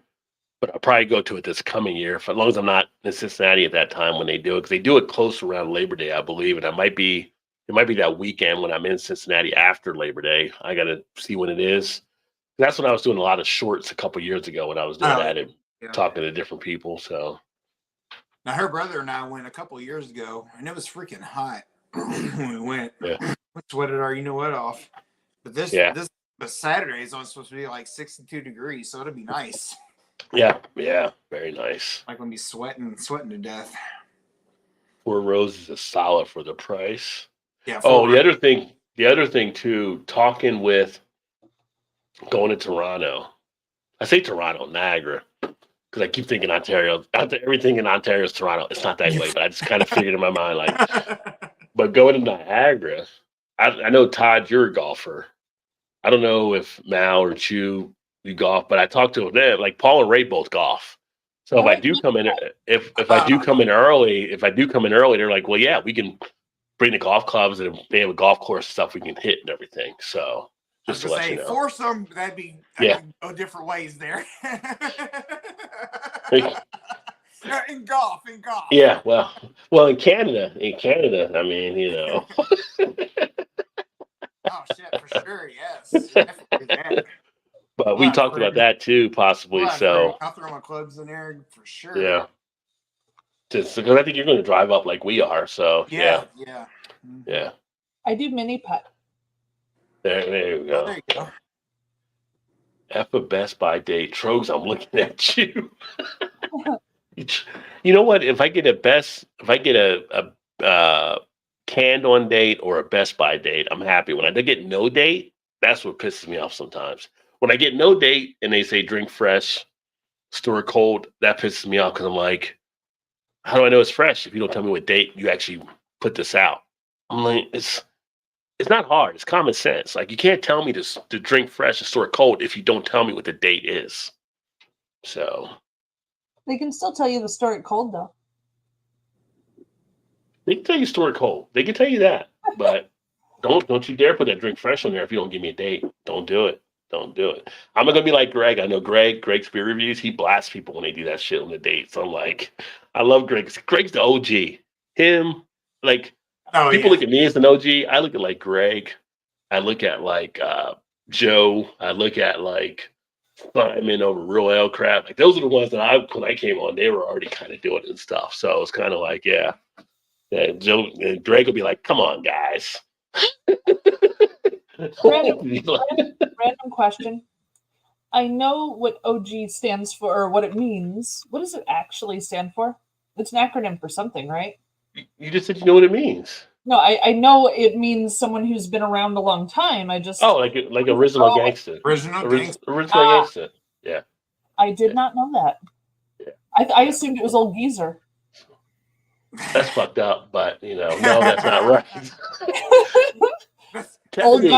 but I'll probably go to it this coming year, as long as I'm not in Cincinnati at that time when they do it, because they do it close around Labor Day, I believe, and it might be that weekend when I'm in Cincinnati after Labor Day. I got to see when it is. That's when I was doing a lot of shorts a couple years ago when I was doing that and talking to different people. So now her brother and I went a couple of years ago, and it was freaking hot when we went. Yeah. We sweated our what off. But this Saturday is only supposed to be like 62 degrees, so it'll be nice. Yeah, very nice. Like when be sweating to death. 4 Roses is solid for the price. Yeah. The other thing too, talking with going to Toronto. I say Toronto, Niagara, because I keep thinking Ontario. After everything in Ontario is Toronto. It's not that way, but I just kind of figured in my mind, like, but going to Niagara, I know, Todd, you're a golfer. I don't know if Mal or Chu, you golf, but I talked to them. Like, Paul and Ray both golf. So if I do come in, if I do come in early, they're like, well, yeah, we can bring the golf clubs and they have a golf course stuff we can hit and everything. So just to let you know. Foursome, that'd be go different ways there. in golf. Yeah, well, in Canada, I mean, you know. Oh shit, for sure, yes. Definitely that. But we talked about that too, possibly. So I'll throw my clubs in there for sure. Yeah. Just because I think you're going to drive up like we are. So yeah. I do mini putt. There you go. There you go. F a Best Buy date. Trogs, I'm looking at you. You know what? If I get a canned on date or a Best Buy date, I'm happy. When I get no date, that's what pisses me off sometimes. When I get no date and they say drink fresh, store it cold, that pisses me off because I'm like, how do I know it's fresh if you don't tell me what date you actually put this out? I'm like, it's not hard. It's common sense. Like, you can't tell me to drink fresh and store it cold if you don't tell me what the date is. So They can still tell you to store it cold, though. They can tell you store it cold. They can tell you that, but don't you dare put that drink fresh on there if you don't give me a date. Don't do it. Don't do it. I'm not gonna be like Greg. I know Greg's beer reviews. He blasts people when they do that shit on the date. So I'm like, I love Greg. Greg's the OG. Him, like, people look at me as an OG. I look at like Greg. I look at like Joe. I look at like Simon over Real Ale Crap. Like, those are the ones that when I came on, they were already kind of doing it and stuff. So it's kind of like, yeah, Joe and Greg will be like, come on, guys. Random question. I know what OG stands for or what it means. What does it actually stand for? It's an acronym for something, right? You just said you know what it means. No, I know it means someone who's been around a long time. I just like original gangster. Original gangster. Yeah. I did not know that. Yeah. I assumed it was old geezer. That's fucked up, but no, that's not right. Technically,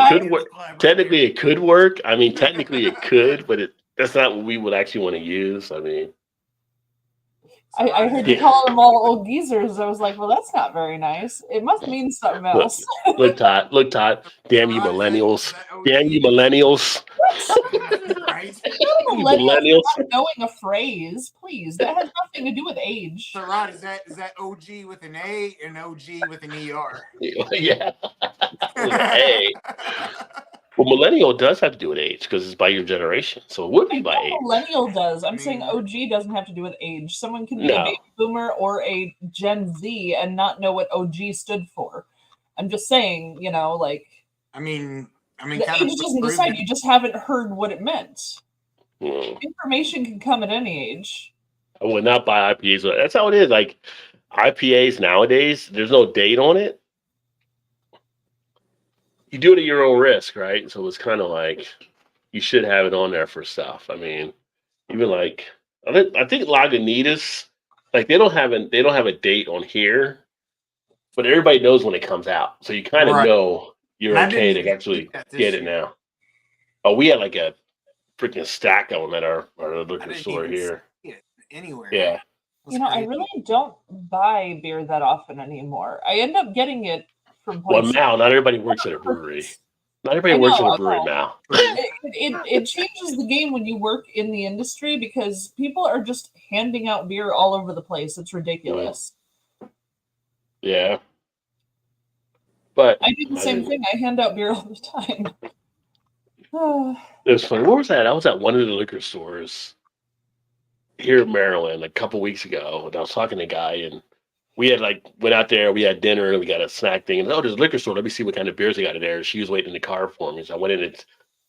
it could work. I mean, technically it could, but that's not what we would actually want to use. I mean, I heard you call them all old geezers. I was like, well, that's not very nice. It must mean something else. Look, Todd. Damn you, millennials. Damn you, millennials. Right? Millennials not knowing a phrase, please. That has nothing to do with age. So, Rod, is that OG with an A and OG with an ER? Yeah. With an A. Well, millennial does have to do with age because it's by your generation. So it would be by age. Millennial does. I'm saying OG doesn't have to do with age. Someone can be a baby boomer or a Gen Z and not know what OG stood for. I'm just saying, like. I mean, the age doesn't decide. You just haven't heard what it meant. Information can come at any age. I would not buy IPAs. That's how it is. Like, IPAs nowadays, there's no date on it. You do it at your own risk, right? So it's kind of like you should have it on there for stuff. I mean, even like I think Lagunitas, like they don't have a date on here, but everybody knows when it comes out, so you kind of know you're okay to actually get it now. Oh, we had like a freaking stack of them at our liquor store here. Anywhere. Yeah. I really don't buy beer that often anymore. I end up getting it. Well, now not everybody works at a brewery. Not everybody works at a brewery now. It changes the game when you work in the industry because people are just handing out beer all over the place. It's ridiculous. Yeah. But I do the same thing. I hand out beer all the time. It was funny. What was that? I was at one of the liquor stores here in Maryland a couple weeks ago, and I was talking to a guy, and we had went out there, we had dinner, and we got a snack thing. And there's a liquor store. Let me see what kind of beers they got in there. She was waiting in the car for me. So I went in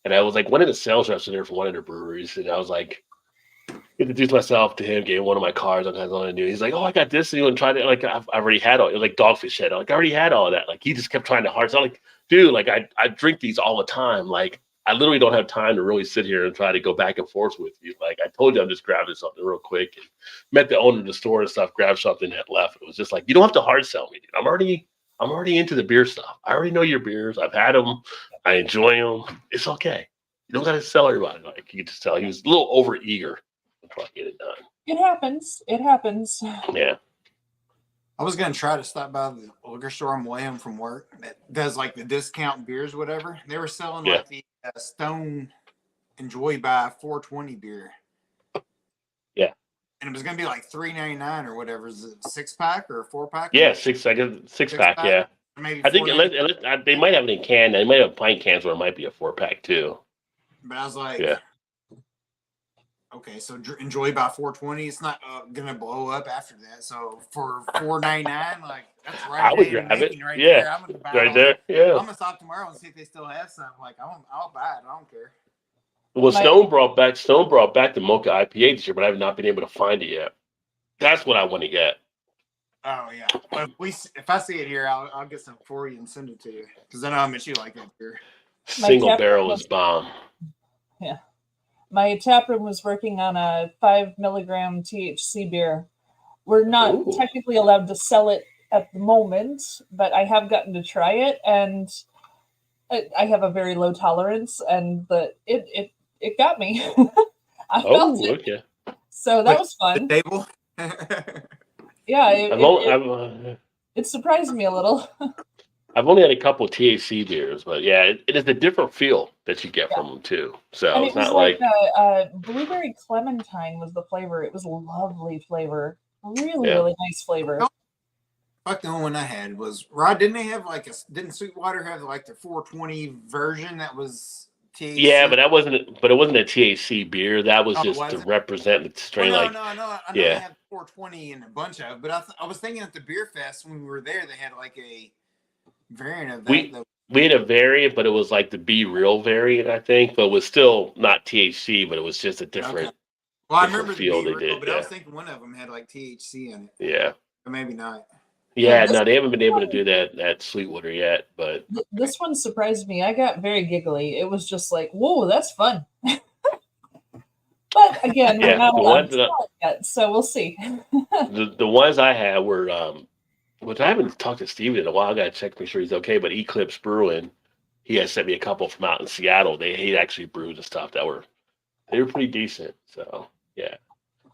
and I was like, one of the sales reps in there for one of the breweries. And I was like, introduced myself to him, gave him one of my cards. I wanted to do. He's like, oh, I got this. And you want to try that? Like, I've already had all it. Was like Dogfish Head. I already had all of that. Like, he just kept trying to hard. So I'm like, dude, like, I drink these all the time. Like, I literally don't have time to really sit here and try to go back and forth with you. Like I told you, I'm just grabbing something real quick. And met the owner of the store and stuff, grabbed something that left. It was just like, you don't have to hard sell me, dude. I'm already into the beer stuff. I already know your beers. I've had them. I enjoy them. It's okay. You don't got to sell everybody. Like you could just tell he was a little over eager to try to get it done. It happens. It happens. Yeah. I was gonna try to stop by the liquor store on my way home from work that does like the discount beers, whatever. They were selling like the Stone Enjoy by 420 beer. Yeah. And it was gonna be like $3.99 or whatever. Is it 6-pack or a 4-pack? Yeah, six pack. Yeah. Maybe I think they might have it in can. They might have pint cans where it might be a 4-pack too. But I was like, yeah. Okay, so Enjoy by 420. It's not gonna blow up after that. So for $4.99, like that's right. I would grab it. Right yeah, there. I'm gonna buy right there. Yeah. I'm gonna stop tomorrow and see if they still have some. Like I'll buy it. I don't care. Well, Stone brought back the Mocha IPA this year, but I've not been able to find it yet. That's what I want to get. Oh yeah, but if I see it here, I'll get some for you and send it to you because I know how much you like that beer. Single barrel is bomb. Yeah. My taproom was working on a 5 milligram THC beer. We're not technically allowed to sell it at the moment, but I have gotten to try it, and I have a very low tolerance, and it got me. I felt it. Okay. So that was fun. The table. Yeah, it surprised me a little. I've only had a couple THC beers, but yeah, it is a different feel that you get from them too. So and it's it was not like blueberry clementine was the flavor. It was a lovely flavor, really nice flavor. Fuck, the only one I had was Rod. Didn't they have didn't Sweetwater have like the 420 version that was THC? Yeah, but it wasn't a THC beer. That was just to represent the strain. Well, no. I know they had 420 in a bunch of, but I was thinking at the beer fest when we were there, they had like a variant of that. We had a variant, but it was like the Be Real variant, I think, but it was still not THC, but it was just a different. Okay. Well, I remember the feel Be they Real, did, but I was thinking one of them had like THC in it. Yeah. But maybe not. Yeah, no, they haven't been able to do that at Sweetwater yet, but this one surprised me. I got very giggly. It was just like, whoa, that's fun. But again, we're not allowed to sell it yet, so we'll see. the ones I had were, which I haven't talked to Steven in a while. I got to check to make sure he's okay. But Eclipse Brewing, he has sent me a couple from out in Seattle. He actually brewed and stuff they were pretty decent. So yeah.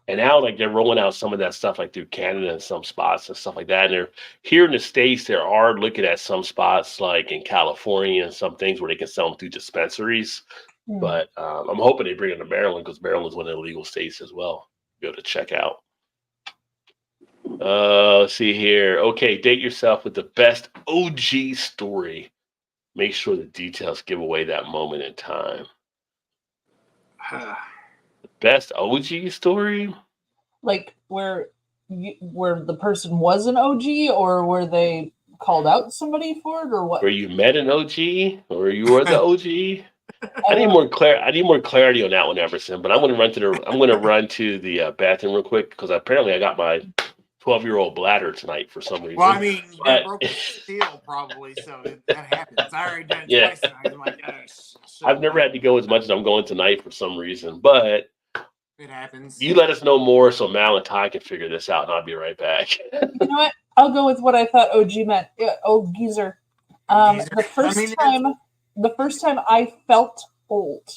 And now they're rolling out some of that stuff like through Canada and some spots and stuff like that. And they're here in the States, they are looking at some spots like in California and some things where they can sell them through dispensaries. Mm. But I'm hoping they bring them to Maryland because Maryland's one of the legal states as well. Be able to check out. Let's see here. Okay, date yourself with the best OG story. Make sure the details give away that moment in time. The best OG story? Like where the person was an OG, or where they called out somebody for it, or what? Where you met an OG, or you were the OG? I need more clarity on that one, Everson. But I'm going to run to the bathroom real quick because apparently I got my 12-year-old bladder tonight for some reason. Well, I mean, you got broken steel probably, so that happens. I already done it twice tonight. I'm like, I've never had to go as much as I'm going tonight for some reason, but it happens. You let us know more so Mal and Ty can figure this out, and I'll be right back. You know what? I'll go with what I thought OG meant. Old geezer. The first time I felt old,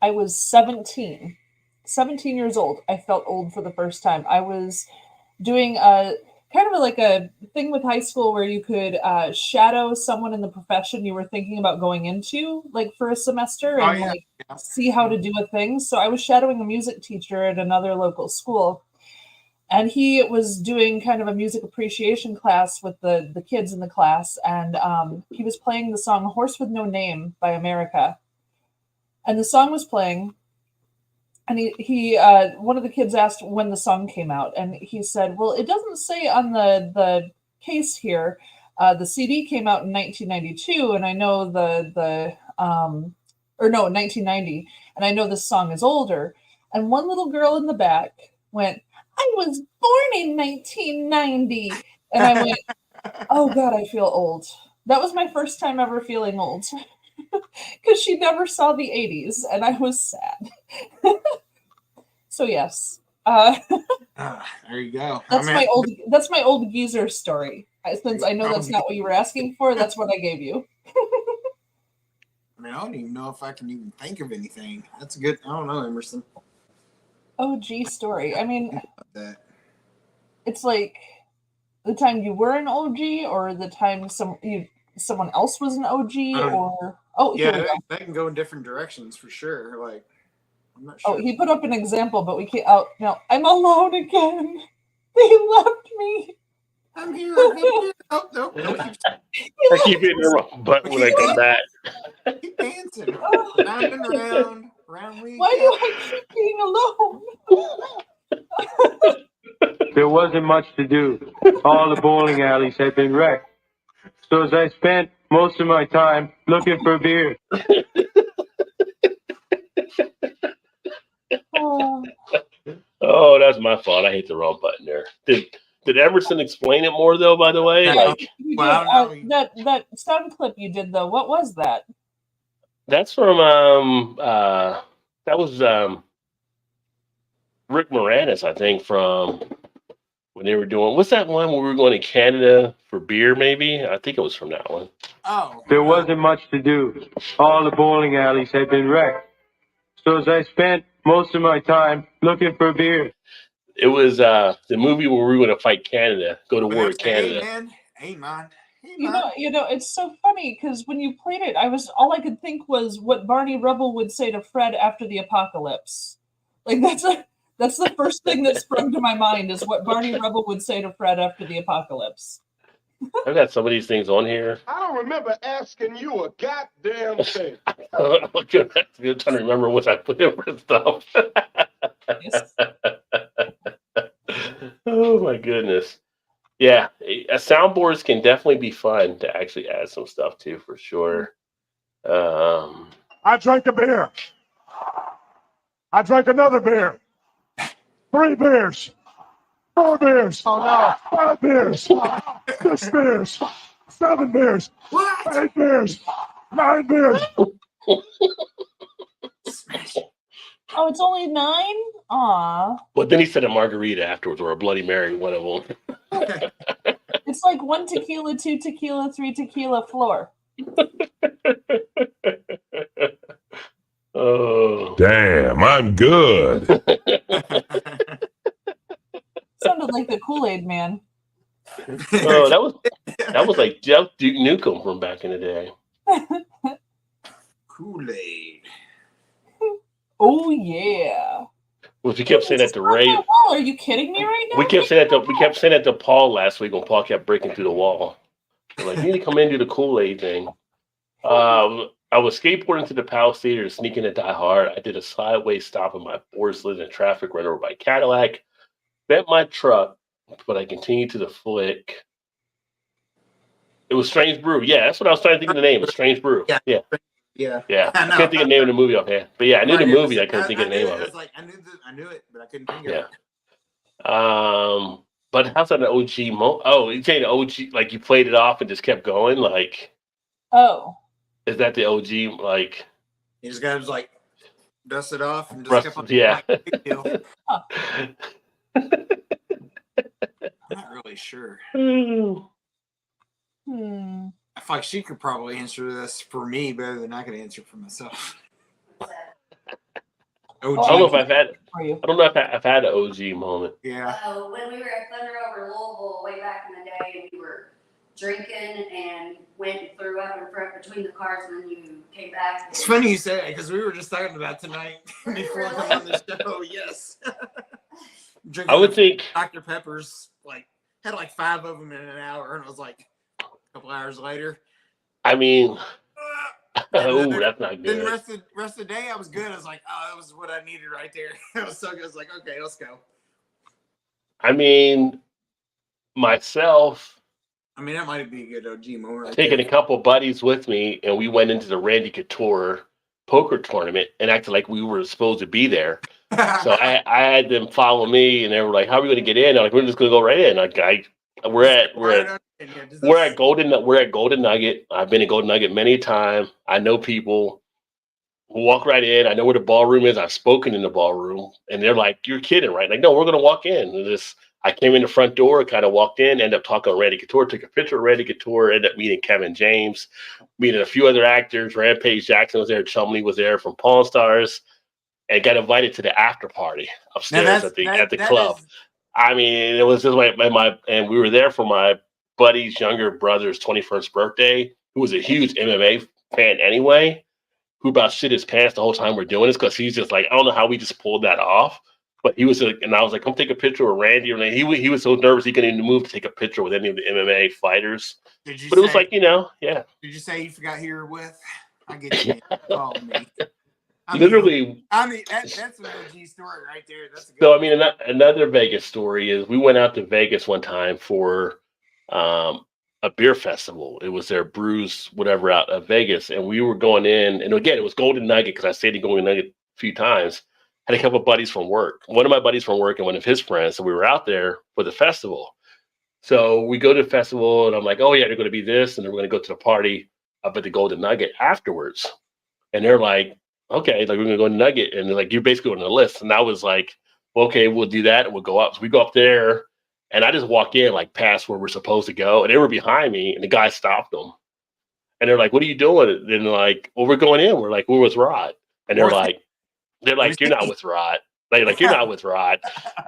I was 17. 17 years old. I felt old for the first time. I was doing a thing with high school where you could shadow someone in the profession you were thinking about going into, like for a semester, and see how to do a thing. So I was shadowing a music teacher at another local school, and he was doing kind of a music appreciation class with the kids in the class, and he was playing the song "Horse with No Name" by America, and the song was playing. And he one of the kids asked when the song came out, and he said, well, it doesn't say on the case here. The CD came out in 1992, and I know 1990, and I know this song is older. And one little girl in the back went, I was born in 1990. And I went, oh God, I feel old. That was my first time ever feeling old. because she never saw the 80s, and I was sad. So yes, there you go. that's my old geezer story. Since I know that's not what you were asking for, that's what I gave you. I mean, I don't even know if I can even think of anything. That's a good. I don't know, Emerson. OG story. I mean, That. it's like the time you were an OG, or the time someone else was an OG, or yeah, they can go in different directions for sure. Like, I'm not sure. Oh, he put up an example, but we can't. Oh no, I'm alone again. They left me. I'm here. Oh, no. I keep hitting the wrong button when I come back. Keep dancing. Round and round we Why do I keep being alone? There wasn't much to do. All the bowling alleys had been wrecked. So as I spent most of my time looking for beer. Oh, that's my fault. I hit the wrong button there. Did Emerson explain it more though? By the way, That sound clip you did though. What was that? That's from that was Rick Moranis, I think, from when they were doing. What's that one where we were going to Canada for beer? Maybe I think it was from that one. Oh, there wasn't much to do. All the bowling alleys had been wrecked. So as I spent most of my time looking for beer. It was the movie where we were going to fight Canada, go to war with Canada. Amen. You know, it's so funny because when you played it, all I could think was what Barney Rubble would say to Fred after the apocalypse. Like that's the first thing that sprung to my mind is what Barney Rubble would say to Fred after the apocalypse. I've got some of these things on here. I don't remember asking you a goddamn thing. I'm trying to remember what I put in for stuff. Yes. Oh my goodness. Yeah, soundboards can definitely be fun to actually add some stuff to, for sure. I drank a beer. I drank another beer. 3 beers. 4 beers. Oh no. 5 beers. 6 beers. 7 beers. 8 beers. 9 beers. Oh, it's only 9? Aw. But then he said a margarita afterwards, or a Bloody Mary, one of them. It's like 1 tequila, 2 tequila, 3 tequila floor. Oh. Damn, I'm good. Sounded like the Kool-Aid Man. Oh, that was like Jeff Duke Nukem from back in the day. Kool-Aid. Oh yeah. Well, we kept saying that to Ray. Are you kidding me right now? We kept saying that to Paul last week when Paul kept breaking through the wall. We're like, you need to come in and do the Kool-Aid thing. I was skateboarding to the Palace Theater, sneaking to Die Hard. I did a sideways stop in my Forest Lynn in traffic, ran over by Cadillac, bent my truck, but I continued to the flick. It was Strange Brew. Yeah, that's what I was trying to think of the name. Strange Brew. Yeah. I couldn't think of the name of the movie offhand. But yeah, I knew the movie. I couldn't think of the name of it. I knew it, but I couldn't think of it. But how's that an OG Oh, you saying the OG, like you played it off and just kept going? Like, oh. Is that the OG, like... You just got to, like, dust it off and just kept on. Yeah. Big deal. I'm not really sure. I feel like she could probably answer this for me better than I could answer for myself. I don't know if I've had an OG moment. Yeah. When we were at Thunder Over Louisville way back in the day, we were drinking and went and threw up in front between the cars, and then you came back. It's funny you say that because we were just talking about tonight before coming on the show. Yes. I would think Dr. Pepper's had 5 of them in an hour, and it was like a couple hours later. I mean, that's not good. Then the rest of the day, I was good. I was like, oh, that was what I needed right there. It was so good. I was like, okay, let's go. I mean, myself. I mean, that might be a good OG moment. Right taking there. A couple buddies with me, and we went into the Randy Couture poker tournament and acted like we were supposed to be there. So I had them follow me, and they were like, "How are we going to get in?" I'm like, "We're just going to go right in." Like, I we're at Golden Nugget. I've been in Golden Nugget many times. I know people. Walk right in. I know where the ballroom is. I've spoken in the ballroom, and they're like, "You're kidding, right?" Like, no, we're gonna walk in. I came in the front door, kind of walked in, ended up talking to Randy Couture, took a picture of Randy Couture, ended up meeting Kevin James, meeting a few other actors. Rampage Jackson was there. Chumley was there from Pawn Stars, and got invited to the after party upstairs at the club. I mean, it was just and we were there for my buddy's younger brother's 21st birthday, who was a huge MMA fan anyway. Who about shit his pants the whole time we're doing this because he's just like, I don't know how we just pulled that off. But he was and I was like, come take a picture with Randy. And he was so nervous he couldn't even move to take a picture with any of the MMA fighters. It was like, yeah. Did you say you forgot who you were with? I get you. Call me. Literally. That's an OG story right there. That's a good so, I mean, another Vegas story is we went out to Vegas one time for a beer festival. It was their Brews, whatever, out of Vegas. And we were going in, and again, it was Golden Nugget because I stayed in Golden Nugget a few times. Had a couple of buddies from work. One of my buddies from work and one of his friends. So we were out there for the festival. So we go to the festival, and I'm like, oh, yeah, they're going to be this, and then we're going to go to the party up at the Golden Nugget afterwards. And they're like, okay, like we're going to go to Nugget. And they're like, you're basically on the list. And I was like, well, okay, we'll do that, and we'll go up. So we go up there. And I just walk in like past where we're supposed to go. And they were behind me, and the guy stopped them. And they're like, what are you doing? And they're like, well, we're going in. We're like, we're with Rod. And they're like, you're not with Rod. Like, you're not with Rod.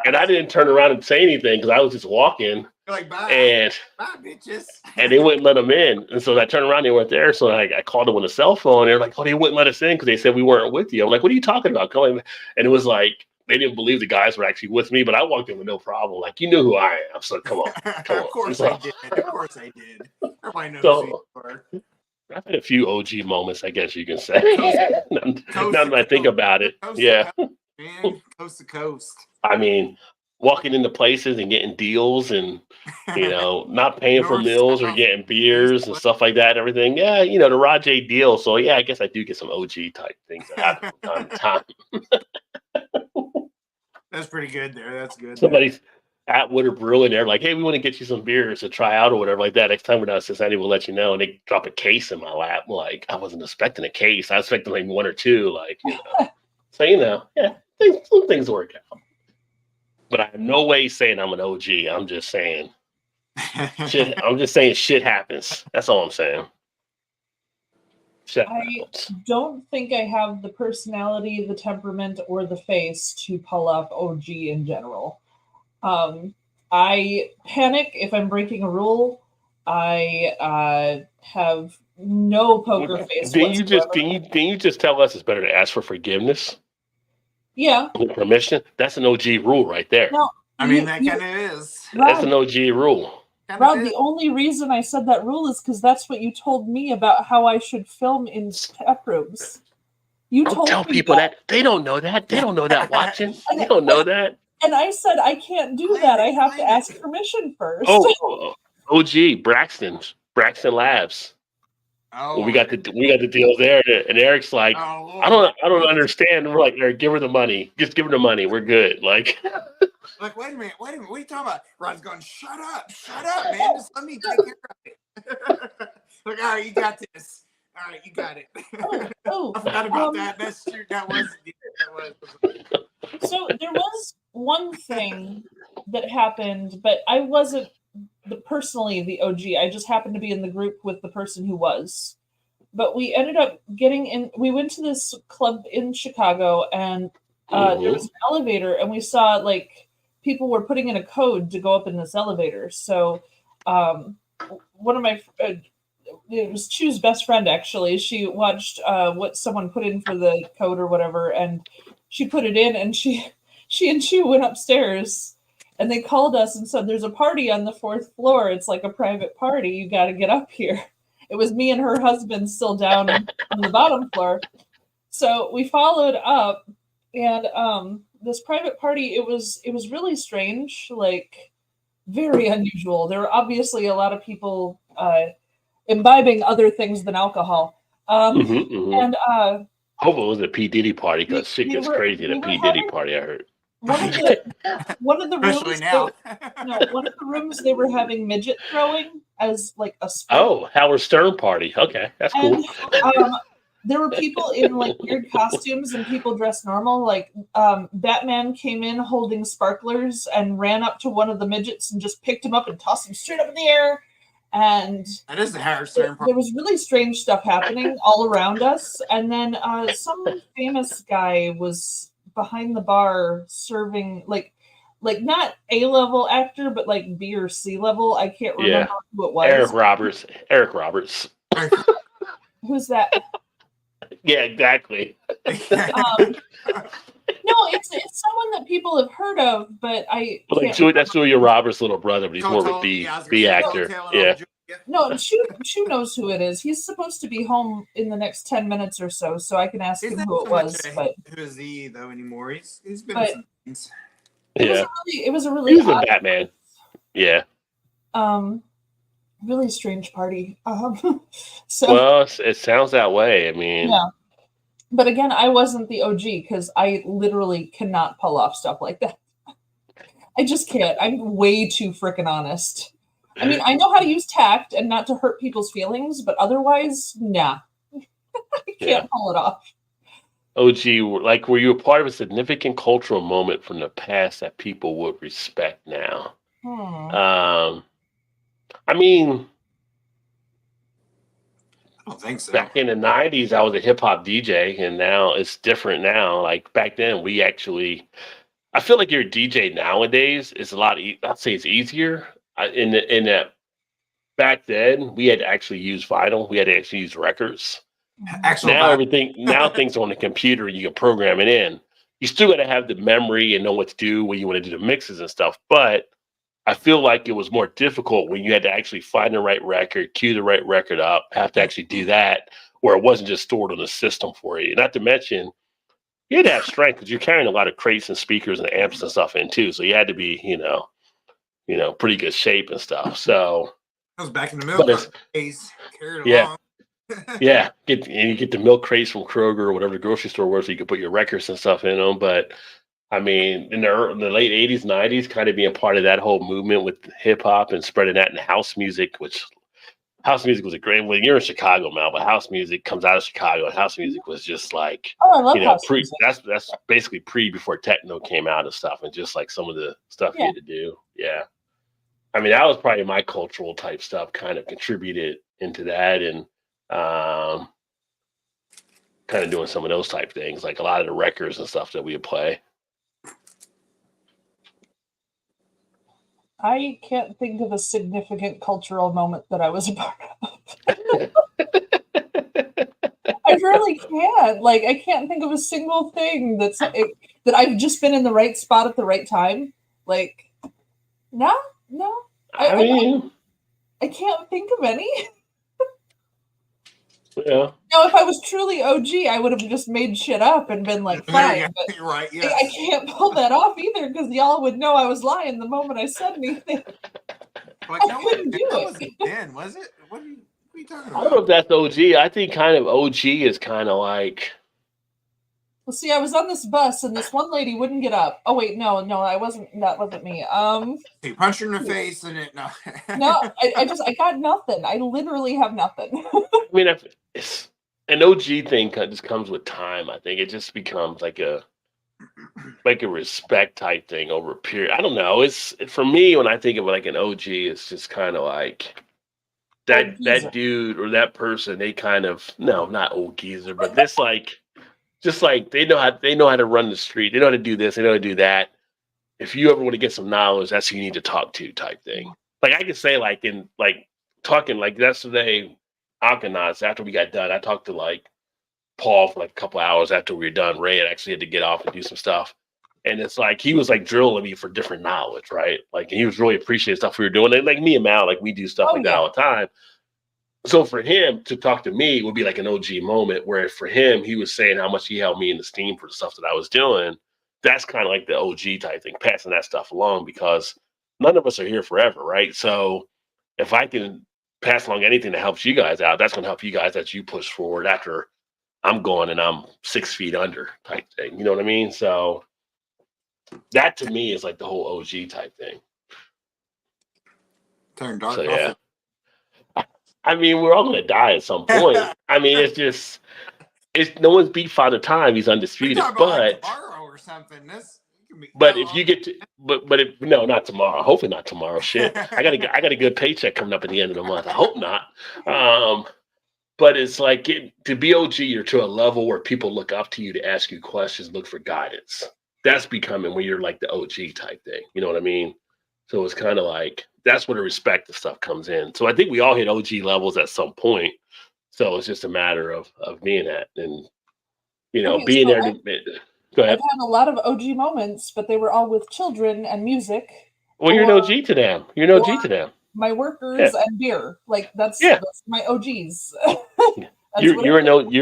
And I didn't turn around and say anything because I was just walking. You're like, bye. And bye, bitches. And they wouldn't let them in. And so I turned around, they weren't there. So I called them on the cell phone. They're like, oh, they wouldn't let us in because they said we weren't with you. I'm like, what are you talking about? And it was like, they didn't believe the guys were actually with me, but I walked in with no problem. Like, you knew who I am, so come on. Of course I did. Of course I did. Everybody knows who you are. I've had a few OG moments, I guess you can say. Now that I think about it. Yeah. Man, coast to coast. I mean, walking into places and getting deals and, not paying for meals or getting beers and stuff like that, everything. Yeah, the Rod J deal. So, yeah, I guess I do get some OG type things that happen from time to time. That's pretty good there. That's good. Somebody's at Woodard Brewing. They're like, hey, we want to get you some beers to try out or whatever like that. Next time we're down in Cincinnati, we'll let you know. And they drop a case in my lap. Like, I wasn't expecting a case. I was expecting like one or two. Like, So, yeah, some things work out. But I have no way saying I'm an OG. I'm just saying shit happens. That's all I'm saying. I don't think I have the personality, the temperament, or the face to pull off OG in general. I panic if I'm breaking a rule. I have no poker face. Didn't you just tell us it's better to ask for forgiveness? Yeah. With permission? That's an OG rule right there. No, I mean, that kind of is. That's an OG rule. Rob, the only reason I said that rule is because that's what you told me about how I should film in tap rooms. You don't tell people that. They don't know that. They don't know that watching. They don't know that. And I said I can't do that. I have to ask permission first. Oh, OG Braxton Labs. Oh, well, we got the deal there, and Eric's like, I don't understand. We're like, Eric, give her the money. Just give her the money. We're good. Like, wait a minute. What are you talking about? Rod's going, shut up, man. Just let me take care of it. Like, all right, you got this. All right, you got it. I forgot about that. That's true. That was. So there was one thing that happened, but I wasn't personally the OG. I just happened to be in the group with the person who was. But we ended up getting in. We went to this club in Chicago, and there was an elevator, and we saw like people were putting in a code to go up in this elevator. So one of my it was Chu's best friend, actually. She watched what someone put in for the code or whatever, and she put it in, and she and Chu went upstairs. And they called us and said, there's a party on the 4th floor. It's like a private party. You got to get up here. It was me and her husband still down on the bottom floor. So we followed up, and this private party, it was really strange, like very unusual. There were obviously a lot of people imbibing other things than alcohol. And hopefully it was a P. Diddy party because shit gets crazy at a P. Diddy party, I heard. one of the Especially rooms now. one of the rooms they were having midget throwing as like a sport. Oh, Howard Stern party. Okay, that's cool. And there were people in like weird costumes and people dressed normal. Like Batman came in holding sparklers and ran up to one of the midgets and just picked him up and tossed him straight up in the air. And that is the Howard Stern part. There was really strange stuff happening all around us. And then some famous guy was behind the bar serving like not A-level actor, but like B or C level. I can't remember who it was. Eric Roberts. Who's that? Yeah, exactly. No, it's someone that people have heard of, but that's Julia Roberts' little brother, but he's more of a B actor. Yeah. No, Shu knows who it is. He's supposed to be home in the next 10 minutes or so I can ask him who it was. But who is he though anymore? He's been but, in some things. It was a really He's a Batman. Yeah. Really strange party. Well, it sounds that way. I mean, yeah. But again, I wasn't the OG because I literally cannot pull off stuff like that. I just can't. I'm way too freaking honest. I mean, I know how to use tact and not to hurt people's feelings, but otherwise, nah. I can't pull it off. OG, like, were you a part of a significant cultural moment from the past that people would respect now? I mean, I don't think so. Back in the 90s, I was a hip hop DJ, and now it's different now. Like back then, I feel like your DJ nowadays is a lot, I'd say it's easier. In that back then, we had to actually use vinyl. We had to actually use records. Now things are on the computer, you can program it in. You still got to have the memory and know what to do when you want to do the mixes and stuff. But I feel like it was more difficult when you had to actually find the right record, cue the right record up, have to actually do that, where it wasn't just stored on the system for you. Not to mention, you had to have strength because you're carrying a lot of crates and speakers and amps and stuff in too. So you had to be, pretty good shape and stuff. So that was back in the middle days. Carried along. Yeah, you get the milk crates from Kroger or whatever the grocery store was, so you could put your records and stuff in them. But I mean, in the late 80s, 90s, kind of being part of that whole movement with hip hop and spreading that in house music, which house music was a great. When you're in Chicago, Mal, but house music comes out of Chicago, and house music was just like, I love house music. That's basically before techno came out and stuff, and just like some of the stuff you had to do. Yeah, I mean, that was probably my cultural type stuff, kind of contributed into that, and kind of doing some of those type things, like a lot of the records and stuff that we would play. I can't think of a significant cultural moment that I was a part of. I really can't. Like, I can't think of a single thing that I've just been in the right spot at the right time. Like, no. I can't think of any. Yeah. Now, if I was truly OG, I would have just made shit up and been like, fine. But right, yeah. I can't pull that off either because y'all would know I was lying the moment I said anything. Like, I couldn't do it. Ben, was it? What are you talking about? I don't know if that's OG. I think kind of OG is kind of like. Well, see, I was on this bus and this one lady wouldn't get up. Oh wait, no, I wasn't. That wasn't me. You punched her in the face and it. No, I got nothing. I literally have nothing. I mean, it's an OG thing just comes with time. I think it just becomes like a respect type thing over a period. I don't know. It's for me when I think of like an OG, it's just kind of like that dude or that person. They kind of not old geezer, but this like. Just like they know how to run the street. They know how to do this. They know how to do that. If you ever want to get some knowledge, that's who you need to talk to type thing. Like I could say talking like yesterday, Alkanauts, after we got done, I talked to like Paul for like a couple hours after we were done. Ray actually had to get off and do some stuff. And it's like he was like drilling me for different knowledge, right? Like and he was really appreciating stuff we were doing. And like me and Mal, like we do stuff that all the time. So for him to talk to me would be like an OG moment where for him, he was saying how much he held me in esteem for the stuff that I was doing. That's kind of like the OG type thing, passing that stuff along because none of us are here forever, right? So if I can pass along anything that helps you guys out, that's going to help you guys as you push forward after I'm gone and I'm 6 feet under type thing. You know what I mean? So that to me is like the whole OG type thing. Turn dark. So yeah. I mean, we're all gonna die at some point. I mean, it's no one's beat Father Time. He's undisputed. But like tomorrow or something. But if you get to, no, not tomorrow. Hopefully not tomorrow. Shit, I got a good paycheck coming up at the end of the month. I hope not. But it's like to be OG, you're to a level where people look up to you to ask you questions, look for guidance. That's becoming when you're like the OG type thing. You know what I mean? So it's kind of like that's where the respect of stuff comes in. So I think we all hit OG levels at some point. So it's just a matter of being that and being there. Go ahead. I've had a lot of OG moments, but they were all with children and music. Well, you're an OG to them. You're an OG to them. My workers and beer, like that's my OGs. You're an OG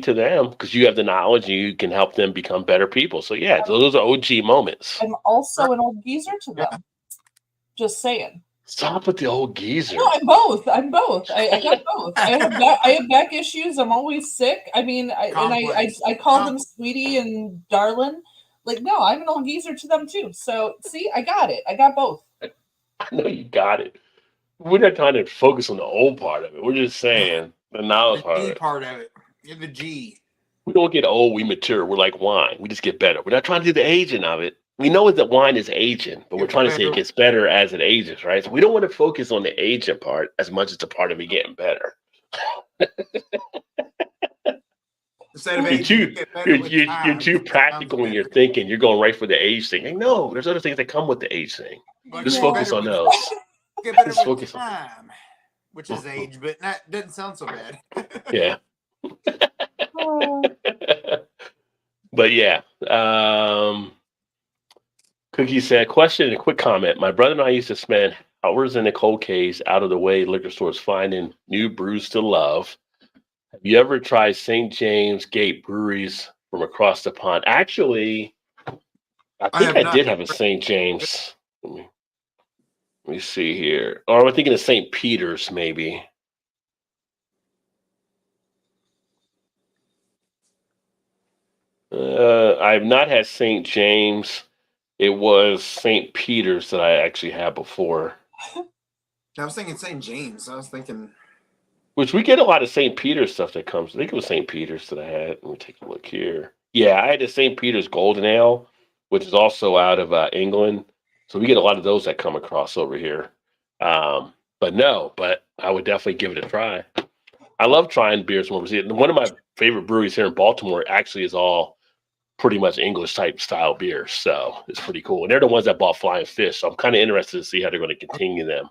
to them because you have the knowledge and you can help them become better people. So yeah, those are OG moments. I'm also an old geezer to them. Just saying. Stop with the old geezer. No, I'm both. I got both. I have back issues. I'm always sick. I mean, I call them sweetie and darling. Like, no, I'm an old geezer to them too. So see, I got it. I got both. I know you got it. We're not trying to focus on the old part of it. We're just saying the knowledge part of it. You're the G. We don't get old. We mature. We're like wine. We just get better. We're not trying to do the aging of it. We know that wine is aging, but we're trying to say it gets better as it ages, right? So we don't want to focus on the aging part as much as the part of it getting better. You're too practical when you're thinking. You're going right for the age thing. Hey, no, there's other things that come with the age thing. Just focus on those. Get better with time, which is age, but that doesn't sound so bad. Yeah. But yeah. Cookie said, question and a quick comment. My brother and I used to spend hours in the cold case out of the way liquor stores finding new brews to love. Have you ever tried St. James Gate breweries from across the pond? Actually, I think I did have a St. James. Let me see here. Or am I thinking of St. Peter's maybe? I've not had St. James. It was St. Peter's that I actually had before. I was thinking St. James. I was thinking... Which we get a lot of St. Peter's stuff that comes. I think it was St. Peter's that I had. Let me take a look here. Yeah, I had the St. Peter's Golden Ale, which is also out of England. So we get a lot of those that come across over here. But I would definitely give it a try. I love trying beers from overseas. One of my favorite breweries here in Baltimore actually is all pretty much English type style beers. So it's pretty cool. And they're the ones that bought Flying Fish. So I'm kind of interested to see how they're going to continue them.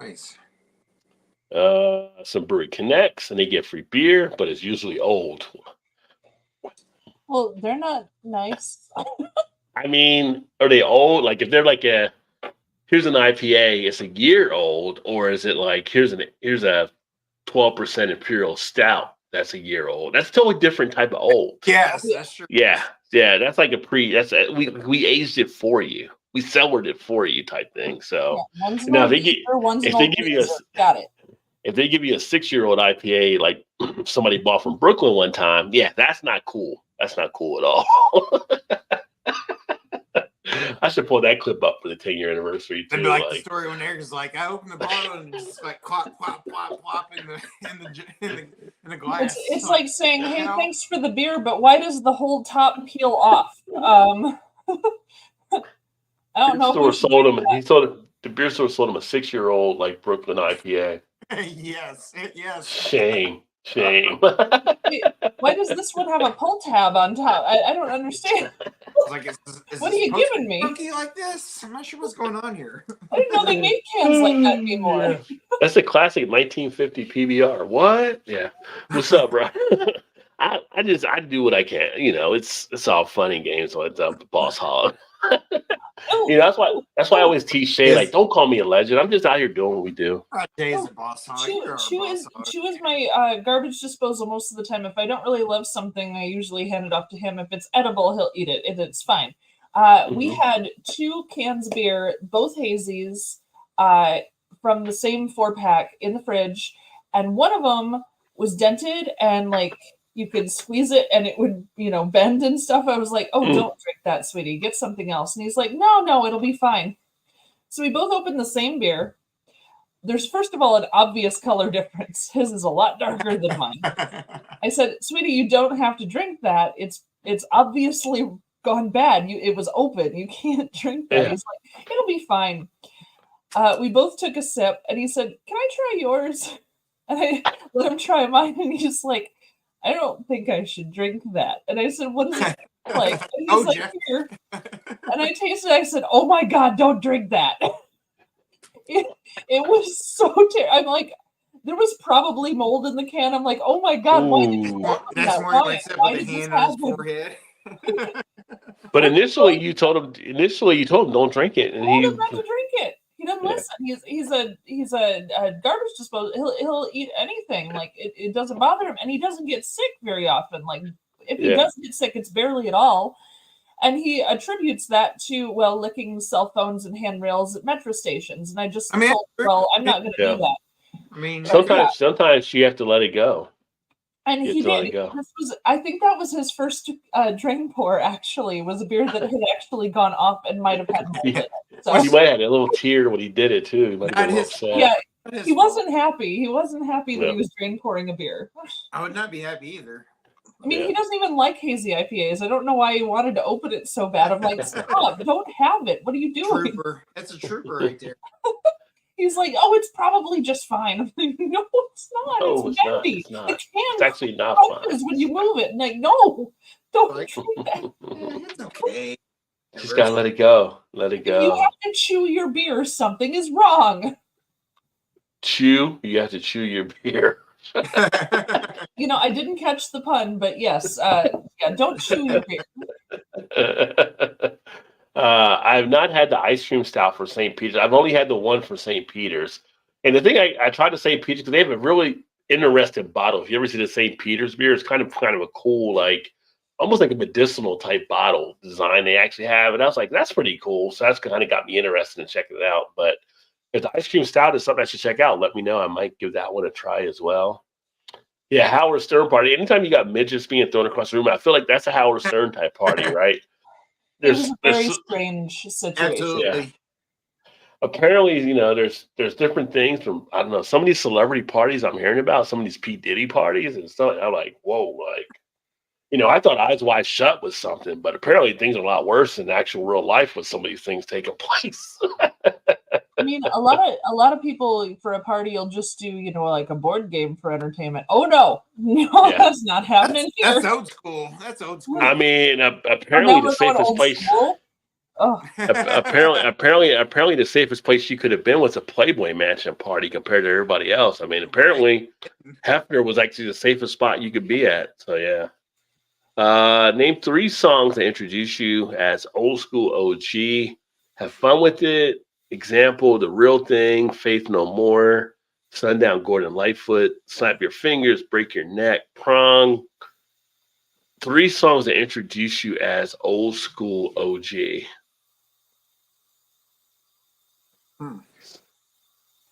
Nice. Some brewery connects and they get free beer, but it's usually old. Well, they're not nice. I mean, are they old? Like if they're like here's an IPA, it's a year old, or is it like here's a 12% Imperial Stout that's a year old? That's a totally different type of old. Yes, that's true. Yeah, that's like we aged it for you. We cellared it for you type thing. So now if they give you a 6-year-old IPA like somebody bought from Brooklyn one time, yeah, that's not cool. That's not cool at all. I should pull that clip up for the 10-year anniversary too. It'd be like the story when Eric's like, I opened the bottle and just like plop, plop, plop, plop in the glass. It's like saying, hey, thanks for the beer, but why does the whole top peel off? I don't know. The beer store sold him a 6-year-old like Brooklyn IPA. Yes. Shame. Why does this one have a pull tab on top? I don't understand. Like, what are you giving me? Funky like this? I'm not sure what's going on here. I didn't know they made cans like that anymore. That's a classic 1950 PBR. What? Yeah. What's up, bro? I do what I can. It's all fun and games. So it's the boss hog. That's why I always teach Shay, like, don't call me a legend. I'm just out here doing what we do. Jay's a boss hog. Chew is my garbage disposal most of the time. If I don't really love something, I usually hand it off to him. If it's edible, he'll eat it. It's fine. We had 2 cans of beer, both hazies, from the same 4-pack in the fridge, and one of them was dented and like you could squeeze it and it would, bend and stuff. I was like, oh, don't drink that, sweetie. Get something else. And he's like, no, it'll be fine. So we both opened the same beer. There's, first of all, an obvious color difference. His is a lot darker than mine. I said, sweetie, you don't have to drink that. It's obviously gone bad. It was open. You can't drink that. Yeah. He's like, it'll be fine. We both took a sip, and he said, can I try yours? And I let him try mine, and he's like, I don't think I should drink that. And I said, what is it like? And he's like, here. And I tasted it. I said, oh my God, don't drink that. It was so terrible. I'm like, there was probably mold in the can. I'm like, oh my God, why did you That's more like that with a hand on his forehead. But initially you told him don't drink it, and he told him not to drink it. He doesn't listen. He's a garbage disposal. He'll eat anything. Like it doesn't bother him, and he doesn't get sick very often. Like if he does get sick, it's barely at all. And he attributes that to licking cell phones and handrails at metro stations. And I just I'm not going to do that. I mean, sometimes you have to let it go. And he did. I think that was his first drain pour. Actually, was a beer that had actually gone off and might have had mold in it. So he might have had a little tear when he did it too. He might have been upset. Yeah, he wasn't happy. He wasn't happy that he was drain pouring a beer. I would not be happy either. I mean, he doesn't even like hazy IPAs. I don't know why he wanted to open it so bad. I'm like, stop! Don't have it. What are you doing? Trooper. That's a trooper right there. He's like, oh, it's probably just fine. I'm like, no, it's not. No, it's empty. It's not. The can it's actually not fine. When you move it, and like, no, don't drink that. It's okay. Just gotta let it go. Let it go. You have to chew your beer. Something is wrong. Chew? You have to chew your beer. I didn't catch the pun, but yes, don't chew your beer. I've not had the ice cream stout for St. Peter's. I've only had the one for St. Peter's. And the thing I tried to St. Peter's because they have a really interesting bottle. If you ever see the St. Peter's beer, it's kind of a cool, almost like a medicinal type bottle design they actually have. And I was like, that's pretty cool. So that's kind of got me interested in checking it out. But if the ice cream stout is something I should check out, let me know. I might give that one a try as well. Yeah, Howard Stern party. Anytime you got midgets being thrown across the room, I feel like that's a Howard Stern type party, right? There's a very strange situation. Absolutely. Yeah. Apparently, there's different things from, I don't know, some of these celebrity parties I'm hearing about, some of these P. Diddy parties and stuff. I'm like, whoa, I thought Eyes Wide Shut was something, but apparently things are a lot worse in actual real life with some of these things taking place. I mean, a lot of people for a party will just do, like a board game for entertainment. Oh no, that's not happening here. That's old school. I mean, apparently the safest place. Oh. apparently the safest place you could have been was a Playboy Mansion party compared to everybody else. I mean, apparently Hefner was actually the safest spot you could be at. So yeah. Name 3 songs that introduce you as old school OG. Have fun with it. Example: The Real Thing, Faith No More, Sundown Gordon Lightfoot, Snap Your Fingers, Break Your Neck, Prong. 3 songs that introduce you as old school OG. I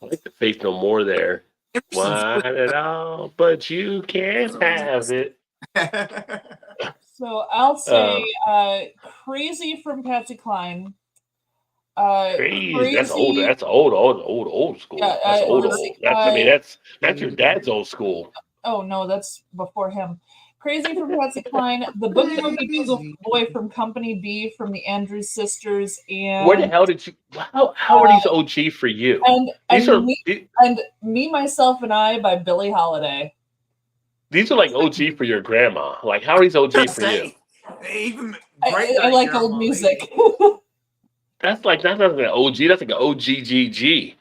like the Faith No More there. Want it all, but you can't have it. So I'll say Crazy from Patsy Cline. Crazy. That's old. That's old school. Yeah, that's old. That's your dad's old school. Oh no, that's before him. Crazy from Patsy Cline, the Boogie Woogie Boy from Company B from the Andrews Sisters, and where the hell did you? How are these OG for you? And Me, Myself, and I by Billie Holiday. These are like OG for your grandma. Like, how are these OG for you? I like old music. That's not an OG. That's like an OGGG.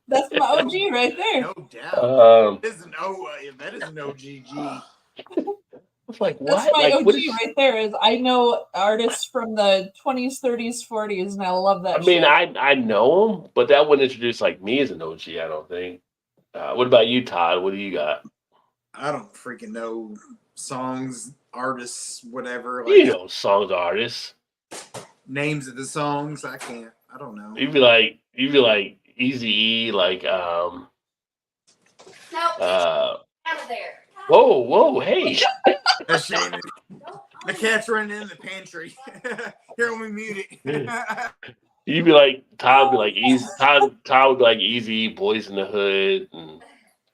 That's my OG right there. No doubt. That is an OGG. It's like, what? That's my OG right there. Is I know artists from the 20s, 30s, 40s, and I love that. I mean, I know them, but that wouldn't introduce me as an OG. I don't think. What about you, Todd? What do you got? I don't freaking know songs, artists, whatever. You know songs, artists. Names of the songs. I don't know. You'd be like Eazy-E, Out of there. Whoa, hey. That's Shannon. The cat's running in the pantry. Here, let me mute it. You'd be like, Todd would be like easy. Todd would be like Easy, Boys in the Hood, and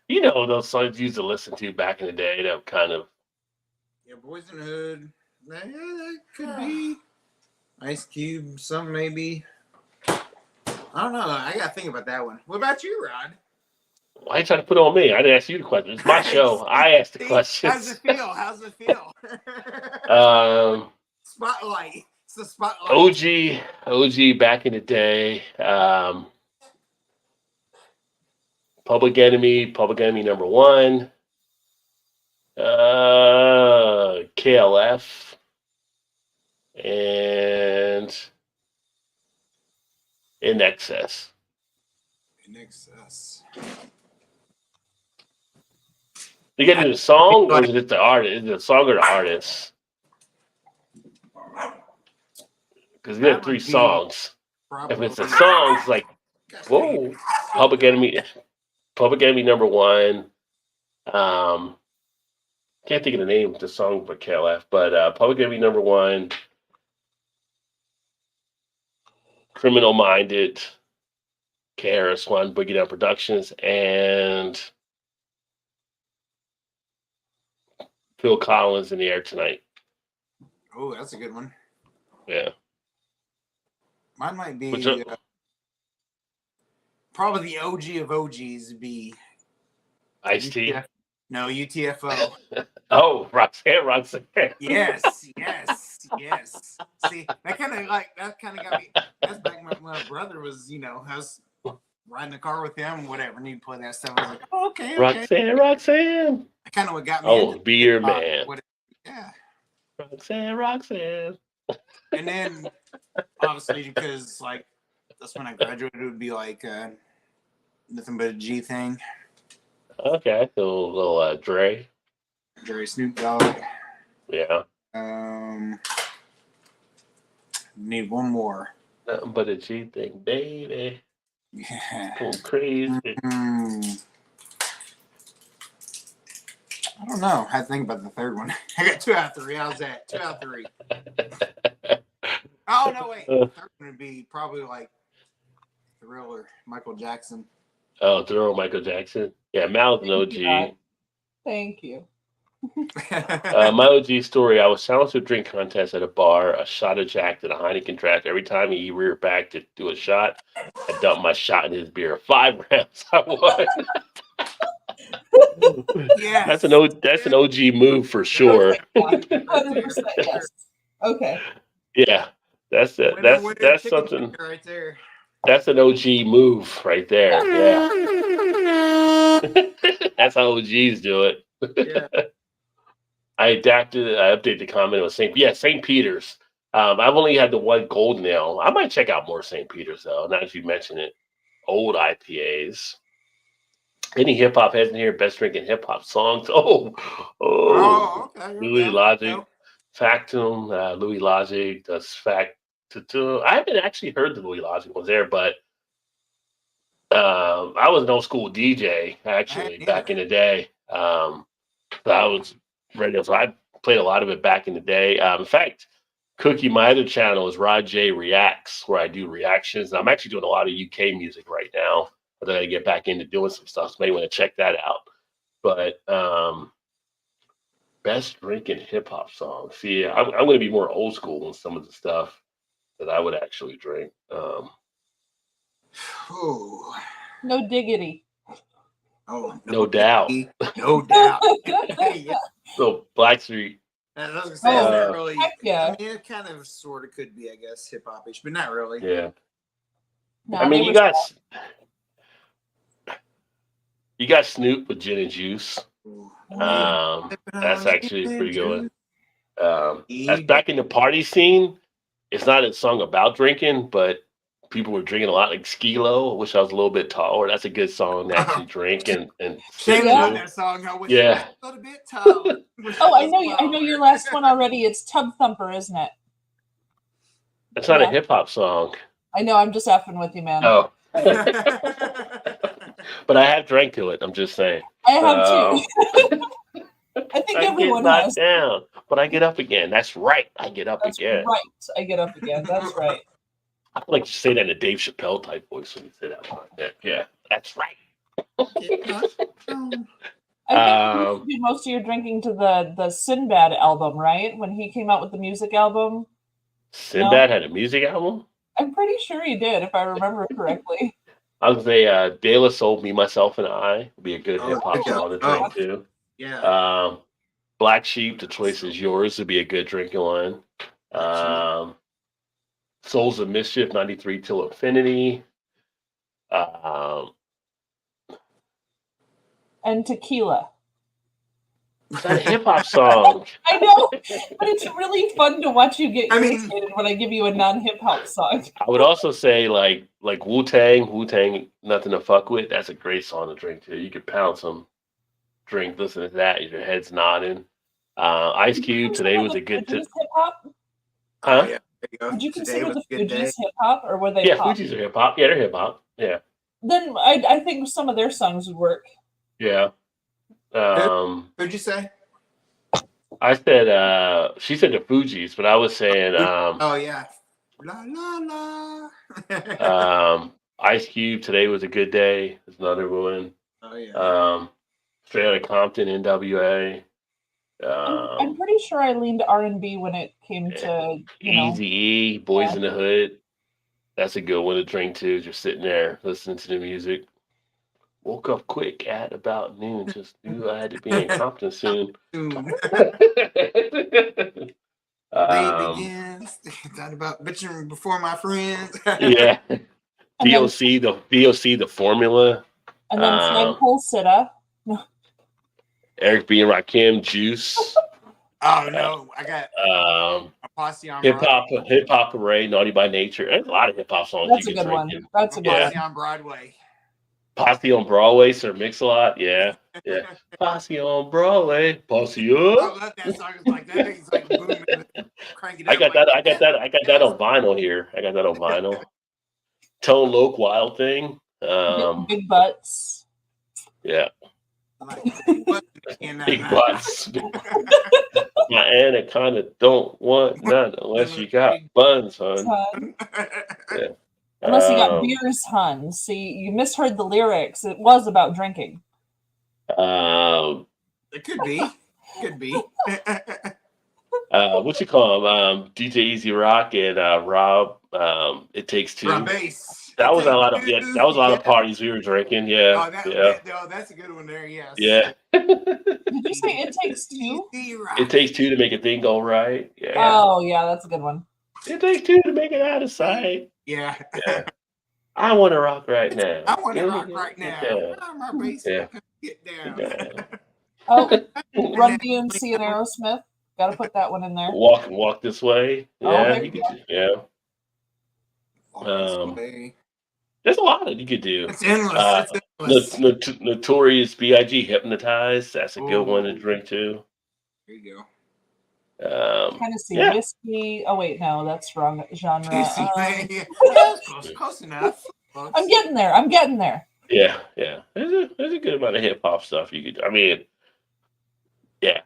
those songs you used to listen to back in the day. That kind of. Yeah, Boys in the Hood. Yeah, that could be. Ice Cube, some maybe. I don't know. I gotta think about that one. What about you, Rod? Why are you trying to put it on me? I didn't ask you the question. It's my show. I asked the questions. How's it feel? Spotlight. It's the spotlight. OG back in the day. Public Enemy number 1. KLF. And In Excess. You get into the song, or is it the artist? Is it the song or the artist? Because we have 3 songs. If it's a song, it's like, whoa, Public Enemy number 1. Can't think of the name of the song for KLF, but Public Enemy number 1. Criminal Minded, KRS-One, Boogie Down Productions, and Phil Collins, In the Air Tonight. Oh, that's a good one. Yeah. Mine might be probably the OG of OGs be Ice-T. No, UTFO. Oh, Roxanne. Yes. See, that kind of got me. That's back when my brother was, I was riding the car with him, whatever, and he'd play that stuff. I was like, oh, okay. Roxanne. That kind of what got me. Oh, Be Your Man. Yeah. Roxanne. And then, obviously, because that's when I graduated, it would be Nothing But a G Thing. Okay, so a little Dre, Snoop Dogg. Yeah. Need one more. Nothing But a G Thing, baby. Yeah. Going crazy. I don't know. I had to think about the third one. I got 2 out of 3. How's that? 2 out of 3. Oh, no, wait. The third one would be probably Thriller, Michael Jackson. Oh, Thriller, Michael Jackson. Yeah, Mal's an OG. Thank you. My OG story, I was challenged to a drink contest at a bar, a shot of Jack to the Heineken draft. Every time he reared back to do a shot, I dumped my shot in his beer. 5 rounds, I won. Yes. That's an OG move for sure. 100% yes. Okay. Yeah, that's something right there. That's an OG move right there. Yeah. That's how OGs do it. Yeah. I updated the comment. It was St. Peter's. I've only had the one Golden Ale. I might check out more St. Peter's though. Now that you mention it, old IPAs. Any hip hop heads in here? Best drinking hip hop songs? Oh, okay. Louis Logic, Factum. Louis Logic does Fact. I haven't actually heard the Louis Logic ones there, but I was an old school DJ actually back in the day. I was radio, so I played a lot of it back in the day. In fact, Cookie, my other channel is Rod J Reacts, where I do reactions. And I'm actually doing a lot of UK music right now, but I got to get back into doing some stuff. So maybe want to check that out. But best drinking hip hop songs. See, I'm going to be more old school in some of the stuff that I would actually drink. No diggity. Oh, no doubt. No doubt. Yeah. So Blackstreet. I was gonna say, not really. Yeah. I mean, it kind of, sort of could be, I guess, hip hop-ish, but not really. Yeah. No, I mean, you got Snoop with Gin and Juice. That's actually a pretty good one. That's back in the party scene. It's not a song about drinking, but people were drinking a lot, like Skee-Lo. I wish I was a little bit taller. That's a good song to actually drink and Shame on that song. I wish I was a bit taller. Oh, I know your last one already. It's Tub Thumper, isn't it? That's not a hip hop song. I know. I'm just effing with you, man. Oh. But I have drank to it. I'm just saying. I have too. I think I everyone get knocked has. down, but I get up again. That's right. I get up That's again. right. I get up again. That's right. I like to say that in a Dave Chappelle type voice when you say that line. Yeah, that's right. I think you do most of your drinking to the Sinbad album, right? When he came out with the music album. Sinbad had a music album? I'm pretty sure he did, if I remember correctly. I was say De La Soul, Me, Myself, and I would be a good hip hop song to drink too. Yeah. Black Sheep, The Choice Is Yours would be a good drinking one. Souls of Mischief, 93 Till Infinity. And Tequila. It's not a hip hop song. I know, but it's really fun to watch you get irritated when I give you a non-hip hop song. I would also say like Wu-Tang, Nothing to Fuck With. That's a great song to drink to. You could pound some drink, listen to that. Your head's nodding. Ice Cube, Today Was a Good Hip hop? Huh? Yeah, Would you consider the Fugees hip hop, or were they? Yeah, pop? Fugees are hip hop. Yeah, they're hip hop. Yeah. Then I think some of their songs would work. Yeah. Who'd you say? I said she said the Fugees, but I was saying oh yeah. La la la. Ice Cube, Today Was a Good Day is another one. Oh yeah. Straight Outta Compton, NWA. I'm pretty sure I leaned R&B when it came to Eazy-E, Boys in the Hood. That's a good one to drink to. Just sitting there listening to the music. Woke up quick at about noon. Just knew I had to be in Compton soon. Thought about bitching before my friends. Yeah. VOC, the Formula. And then Flagpole Sitta. Eric B. and Rakim, Juice. Oh no, I got a Posse on Hip Hop Parade, Naughty by Nature. There's a lot of hip hop songs. That's a good one. That's a good one. Posse on Broadway. Posse on Broadway, Sir Mix-a-Lot. Yeah. Posse on Broadway. Posse up. I love that song. It's like that. It's like booming. Crank it up. I got that on vinyl here. I got that on vinyl. Tone Loc, Wild Thing. Big Butts. Yeah. Big butts. My anaconda don't want none unless you got buns, hon. Yeah. Unless you got beers, hun. See, you misheard the lyrics. It was about drinking. It could be. Could be. What you call him? DJ Easy Rock and Rob. It Takes Two. Rob Bass. That was a lot of parties we were drinking. Yeah. That's a good one there. Yes. Yeah. Did you say It Takes Two? It takes two to make a thing go right. Yeah. Oh yeah, that's a good one. It takes two to make it out of sight. Yeah. I want to rock right now. I want to rock right now. My bass. Yeah. Get down. Yeah. Oh, Run DMC and Aerosmith. Got to put that one in there. Walk This Way. Yeah. Oh, you could, yeah. There's a lot that you could do. It's endless. Notorious B.I.G. Hypnotized. That's a good one to drink too. There you go. Tennessee whiskey. Oh wait, no, that's wrong genre. Close enough. I'm getting there. Yeah. There's a good amount of hip hop stuff you could. I mean, yeah.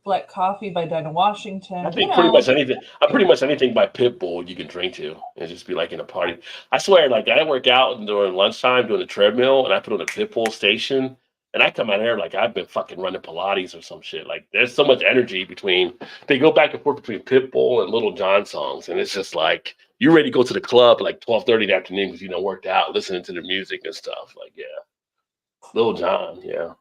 Black Coffee by Dinah Washington. I think pretty much anything by Pitbull you can drink to and just be like in a party. I swear, like I work out during lunchtime doing the treadmill and I put on a Pitbull station and I come out here like I've been fucking running Pilates or some shit. Like there's so much energy they go back and forth between Pitbull and Little John songs. And it's just like, you're ready to go to the club like 12:30 in the afternoon because you worked out, listening to the music and stuff. Like, yeah. Little John, yeah.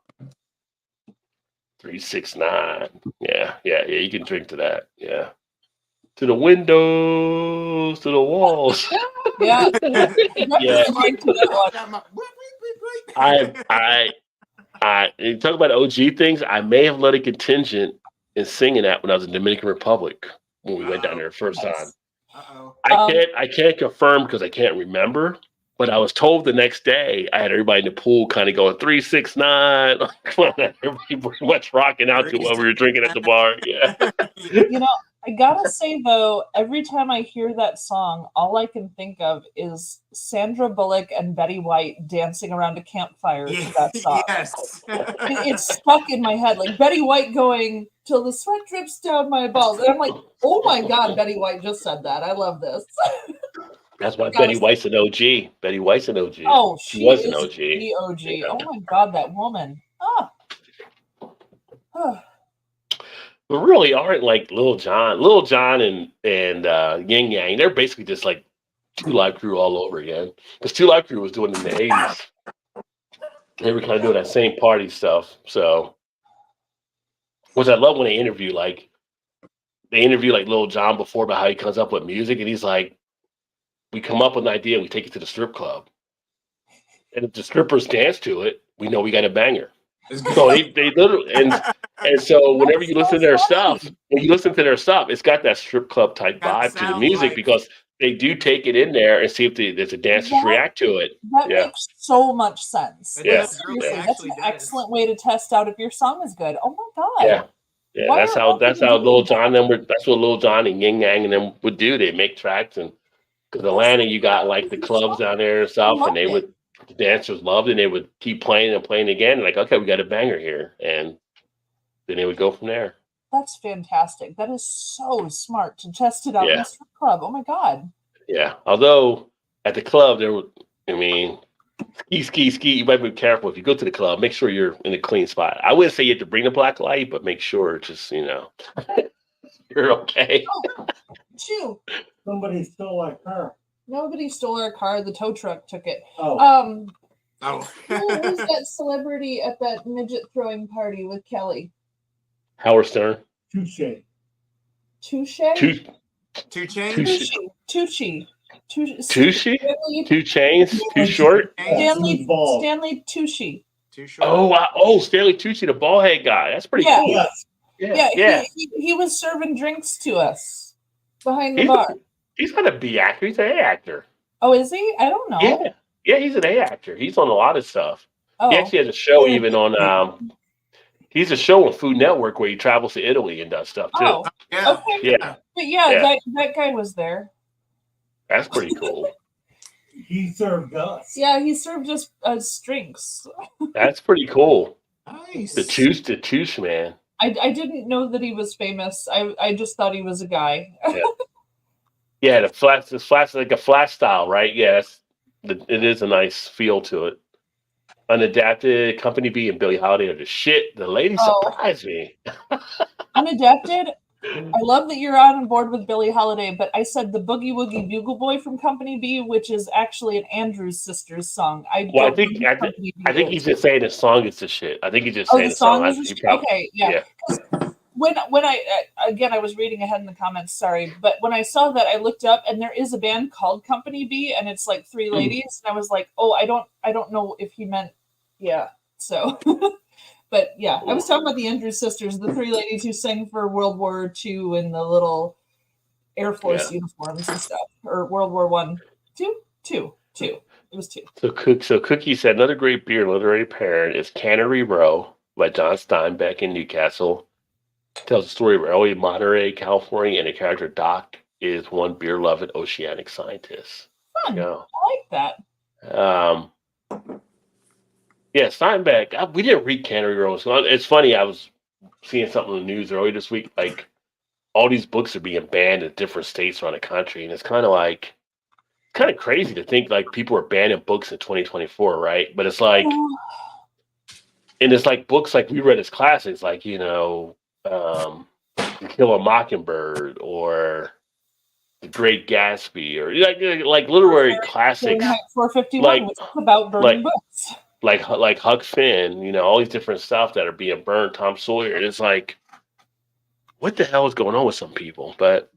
369. Yeah, you can drink to that. Yeah. To the windows, to the walls. Yeah. Yeah. You talk about OG things, I may have led a contingent in singing that when I was in Dominican Republic when we went down there the first time. I can't confirm because I can't remember. But I was told the next day, I had everybody in the pool kind of going 369. Everybody pretty much rocking out to what we were drinking at the bar. Yeah. I gotta say though, every time I hear that song, all I can think of is Sandra Bullock and Betty White dancing around a campfire to that song. Yes. It's stuck in my head, like Betty White going till the sweat drips down my balls, and I'm like, oh my god, Betty White just said that. I love this. That's why Betty White's an OG. Betty White's an OG. Oh, she was an is OG. The OG. Yeah. Oh my god, that woman. But really aren't like Lil Jon and Yin Yang. They're basically just like Two Live Crew all over again. Because Two Live Crew was doing it in the 80s. They were kind of doing that same party stuff. So, which I love when they interview like Lil Jon before about how he comes up with music, and he's like, we come up with an idea, we take it to the strip club, and if the strippers dance to it, we know we got a banger. So they literally and so whenever you listen to their stuff, it's got that strip club type vibe to the music because they do take it in there and see if there's a dancers react to it. That makes so much sense. Yeah. Seriously, that's an excellent way to test out if your song is good. Oh my god. Yeah. That's how Lil Jon that's what Lil Jon and Yin Yang and them would do. They make tracks, and because Atlanta, you got like the clubs down there and stuff, and the dancers loved it, and they would keep playing and playing again. Like, okay, we got a banger here, and then they would go from there. That's fantastic. That is so smart to test it out in the strip club. Oh my god. Yeah. Although at the club ski. You might be careful if you go to the club. Make sure you're in a clean spot. I wouldn't say you have to bring the black light, but make sure you're okay. Chew. Somebody stole our car. Nobody stole our car. The tow truck took it. Oh. Who's that celebrity at that midget throwing party with Kelly? Howard Stern. Touche. Tucci? Two Chainz. Two Chainz. Too short. Stanley Tucci. Too short. Oh wow. Oh, Stanley Tucci, the bald head guy. That's pretty cool. Yeah. He was serving drinks to us behind the bar. He's not a B actor. He's an A actor. Oh, is he? I don't know. Yeah. He's an A actor. He's on a lot of stuff. Oh. He actually has a show even on. He's a show on Food Network where he travels to Italy and does stuff too. Oh, okay. Yeah. That guy was there. That's pretty cool. He served us. Yeah, he served us drinks. That's pretty cool. Nice. The Touche man. I didn't know that he was famous. I just thought he was a guy. The flash like a flash style, right? Yeah, it is a nice feel to it. Unadapted, Company B, and Billie Holiday are the shit. The lady surprised me. Unadapted. I love that you're on board with Billie Holiday, but I said the Boogie Woogie Bugle Boy from Company B, which is actually an Andrews Sisters song. I think he's just saying the song is the shit. I think he's just saying the song is the shit. Okay, yeah. When I was reading ahead in the comments, sorry, but when I saw that, I looked up and there is a band called Company B, and it's like three ladies, and I was like, oh, I don't know if he meant, so. But yeah, I was talking about the Andrews Sisters, the three ladies who sang for World War II in the little Air Force uniforms and stuff, or World War I. Two. It was two. So Cookie said another great beer literary pairing is Cannery Row by John Steinbeck in Newcastle. Tells the story of early Monterey, California, and the character Doc is one beer-loving oceanic scientist. Fun. I like that. Steinbeck. We didn't read Cannery Row. So it's funny. I was seeing something in the news earlier this week. Like all these books are being banned in different states around the country, and it's kind of crazy to think like people are banning books in 2024, right? But it's like, and it's like books like we read as classics, like To Kill a Mockingbird or The Great Gatsby, or like literary classics. 451 was about burning books. Like Huck Finn, all these different stuff that are being burned. Tom Sawyer. And it's like, what the hell is going on with some people? But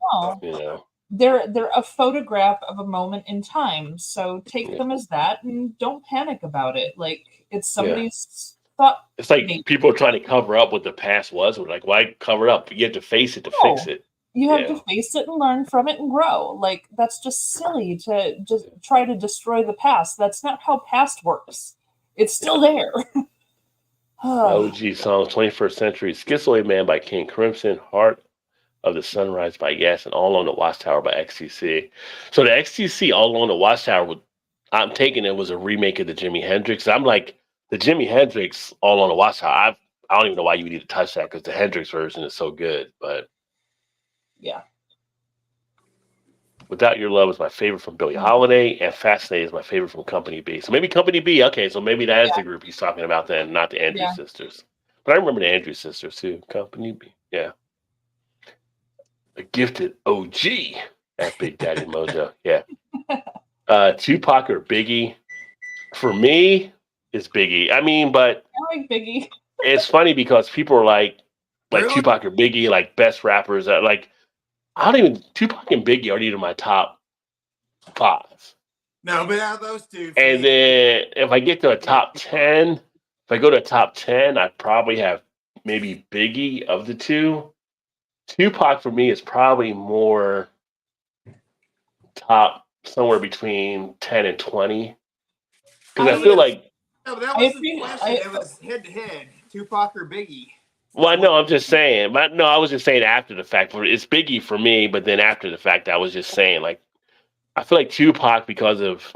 they're a photograph of a moment in time. So take them as that and don't panic about it. Like it's somebody's thought. It's like people are trying to cover up what the past was. We're like, why cover it up? You have to face it to fix it. You have to face it and learn from it and grow. Like that's just silly to just try to destroy the past. That's not how past works. It's still there. OG song, 21st Century, Schizoid Man by King Crimson, Heart of the Sunrise by Yes and All Along the Watchtower by XTC. So the XTC All Along the Watchtower, I'm taking it was a remake of the Jimi Hendrix. I'm like, the Jimi Hendrix All Along the Watchtower, I don't even know why you would need to touch that because the Hendrix version is so good. But yeah. Without Your Love is my favorite from Billie Holiday, and Fascinated is my favorite from Company B. So maybe Company B, okay, so maybe that is the group he's talking about then, not the Andrews Sisters. But I remember the Andrews Sisters too. Company B, yeah. A gifted OG at Big Daddy Mojo, yeah. Tupac or Biggie? For me, it's Biggie. I mean, but I like Biggie. It's funny because people are like Tupac or Biggie, like best rappers. Like, I don't even, Tupac and Biggie aren't even my top 5. No, but out of those two. And then if I get to a top 10, if I go to a top 10, I probably have maybe Biggie of the two. Tupac for me is probably more top somewhere between 10 and 20. Because I feel like. No, but that wasn't the question. It was head to head. Tupac or Biggie. Well, I know, I'm just saying. But no, I was just saying after the fact. It's Biggie for me, but then after the fact, I was just saying, like, I feel like Tupac, because of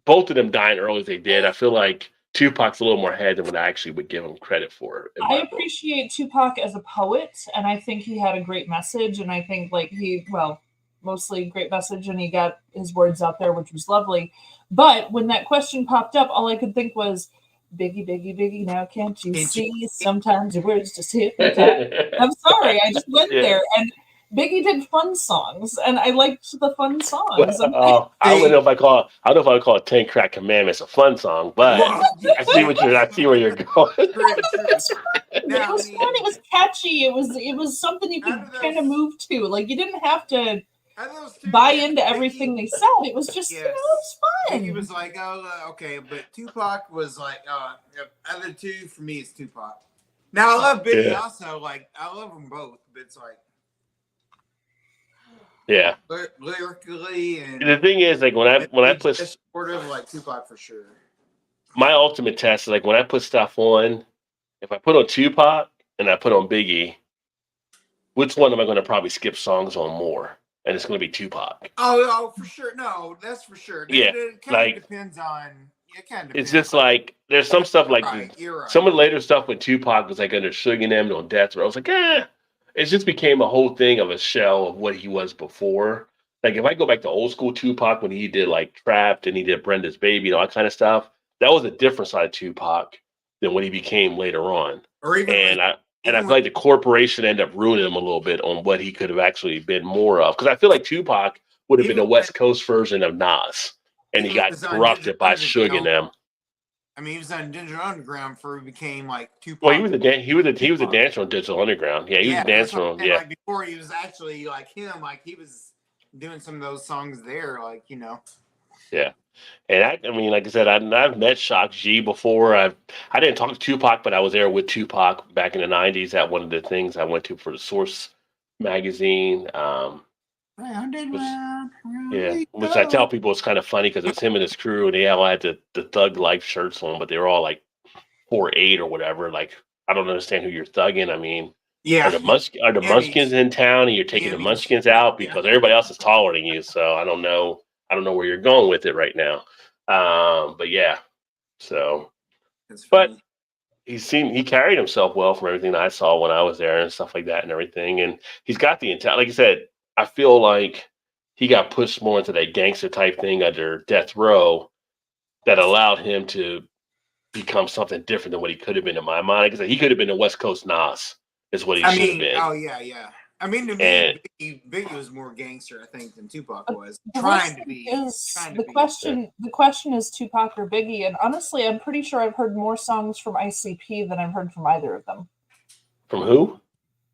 both of them dying early as they did, I feel like Tupac's a little more ahead than what I actually would give him credit for. I appreciate Tupac as a poet, and I think he had a great message, and I think mostly great message, and he got his words out there, which was lovely. But when that question popped up, all I could think was, Biggie, Biggie, Biggie, now can't you see? Sometimes your words just hypnotize. I'm sorry, I just went there, and Biggie did fun songs, and I liked the fun songs. Well, I don't know if I would call it 10 Crack Commandments a fun song, but I see where you're going. It was fun. It was catchy. It was something you could kind of move to. Like, you didn't have to buy into everything they said. It was just, it was fun. He was like, oh, okay, but Tupac was like, other two for me is Tupac. Now I love Biggie also. Like, I love them both, but it's like. Yeah. Lyrically, and the thing is, like, when I put supportive, like Tupac for sure. My ultimate test is like when I put stuff on, if I put on Tupac and I put on Biggie, which one am I going to probably skip songs on more? And it's going to be Tupac. Oh, for sure. No, that's for sure. It kind of depends on. It kind of. It's just like there's some stuff like right. Some of the later stuff with Tupac was like under Suge and them on Death Row. I was like, it just became a whole thing of a shell of what he was before. Like, if I go back to old school Tupac when he did like Trapped and he did Brenda's Baby and all that kind of stuff, that was a different side of Tupac than what he became later on. I feel like the corporation ended up ruining him a little bit on what he could have actually been more of. Because I feel like Tupac would have been a West Coast version of Nas, and he got corrupted by Suge and them. I mean, he was on Digital Underground before he became like Tupac. Well, he was a dancer on Digital Underground. Yeah, he was a dancer on. Yeah, like before he was actually like him, like he was doing some of those songs there, like Yeah, and I mean, like I said, I've met Shock G before. I didn't talk to Tupac, but I was there with Tupac back in the '90s at one of the things I went to for the Source magazine. Which I tell people it's kind of funny because it was him and his crew, and they all had the Thug Life shirts on, but they were all like 4'8" or whatever. Like, I don't understand who you're thugging. I mean, are the Munchkins in town, and you're taking the Munchkins out because everybody else is taller than you? So I don't know where you're going with it right now. But yeah, so but he carried himself well from everything that I saw when I was there and stuff like that and everything, and he's got the intent. Like I said, I feel like he got pushed more into that gangster type thing under Death Row that allowed him to become something different than what he could have been in my mind. Because he could have been a West Coast Nas, is what he should have been. Oh yeah. I mean, to me, Biggie was more gangster, I think, than Tupac was. The question is Tupac or Biggie, and honestly, I'm pretty sure I've heard more songs from ICP than I've heard from either of them. From who?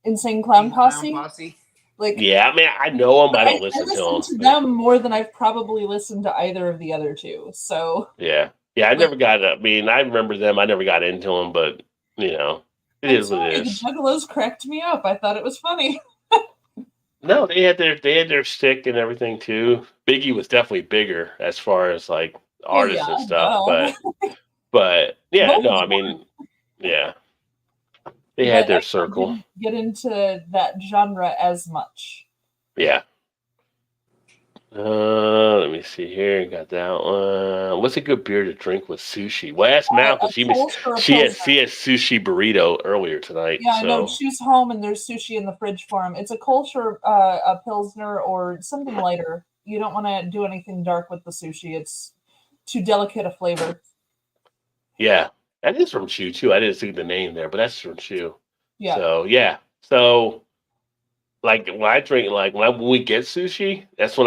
Insane Clown Posse. Like, yeah, I mean, I know them, but I don't listen to them more than I've probably listened to either of the other two. So yeah, I never got. I mean, I remember them. I never got into them, but it is what it is. The Juggalos cracked me up. I thought it was funny. No, they had their stick and everything too. Biggie was definitely bigger as far as like artists and stuff, but yeah, no, I mean, yeah. They had their I circle. didn't get into that genre as much. Yeah. Let me see here. Got that one. What's a good beer to drink with sushi? Well, ask Mal because she had sushi burrito earlier tonight. Yeah, I know. So Choose home, and there's sushi in the fridge for him. It's a Kolsch, a Pilsner, or something lighter. You don't want to do anything dark with the sushi. It's too delicate a flavor. yeah, that is from Chew too. I didn't see the name there, but that's from Chew. Yeah. So yeah. So like when I drink, like when we get sushi, that's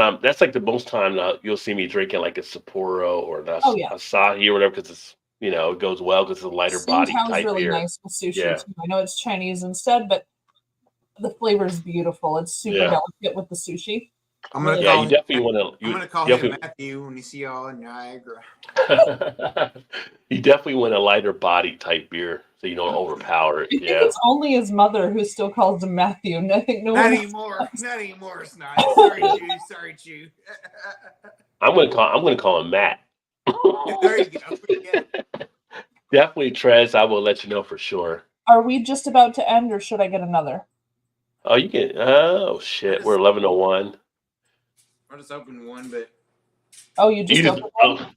like the most time you'll see me drinking like a Sapporo or an Asahi or whatever, because it's, it goes well because it's a lighter body type really beer. Nice with sushi too. I know it's Chinese instead, but the flavor is beautiful. It's super delicate with the sushi. I'm gonna call him Matthew when you see y'all in Niagara. You definitely want a lighter body type beer so you don't overpower it. I think it's only his mother who still calls him Matthew. And I think not anymore. Not anymore. It's not. Sorry, Chew. I'm gonna call him Matt. There you go. Definitely, Trez. I will let you know for sure. Are we just about to end, or should I get another? Oh, you can. Oh shit, we're 11:01. I'll just open one, but. Oh, you just opened one?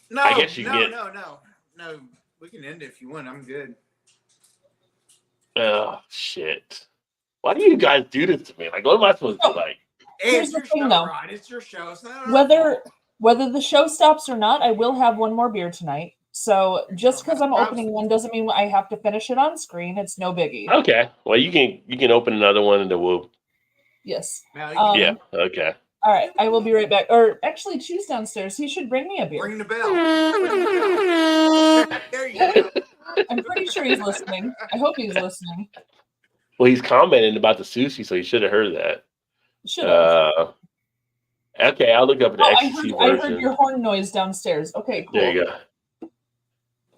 No, I guess no. We can end it if you want. I'm good. Oh shit! Why do you guys do this to me? Like, what am I supposed to do? Like, here's the thing, though. Rod. It's your show. Whether the show stops or not, I will have one more beer tonight. So just because I'm opening one doesn't mean I have to finish it on screen. It's no biggie. Okay. Well, you can open another one and then we'll. Yes. Yeah. Okay. All right. I will be right back. Or actually, Chew's downstairs. He should bring me a beer. Ring the bell. There you go. I'm pretty sure he's listening. I hope he's listening. Well, he's commenting about the sushi, so he should have heard that. Should have. Okay, I'll look up the XC version. I heard your horn noise downstairs. Okay, cool. There you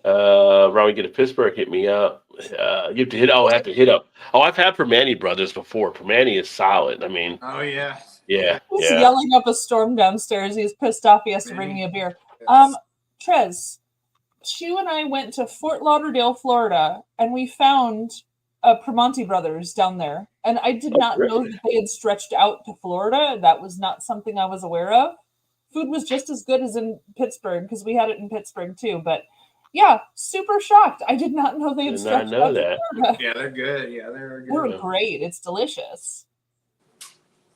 go. Ron, get a Pittsburgh, hit me up. You have to hit. I have to hit up. Oh, I've had Permane Brothers before. Permane is solid. I mean. Oh yeah. Yeah. He's yelling up a storm downstairs. He's pissed off. He has to bring me a beer. Trez, Chew and I went to Fort Lauderdale, Florida, and we found Permane Brothers down there. And I did not know that they had stretched out to Florida. That was not something I was aware of. Food was just as good as in Pittsburgh because we had it in Pittsburgh too. But yeah, super shocked. I did not know they had stretched out to Florida. Yeah, they're good. Yeah, they're good. They're great. It's delicious.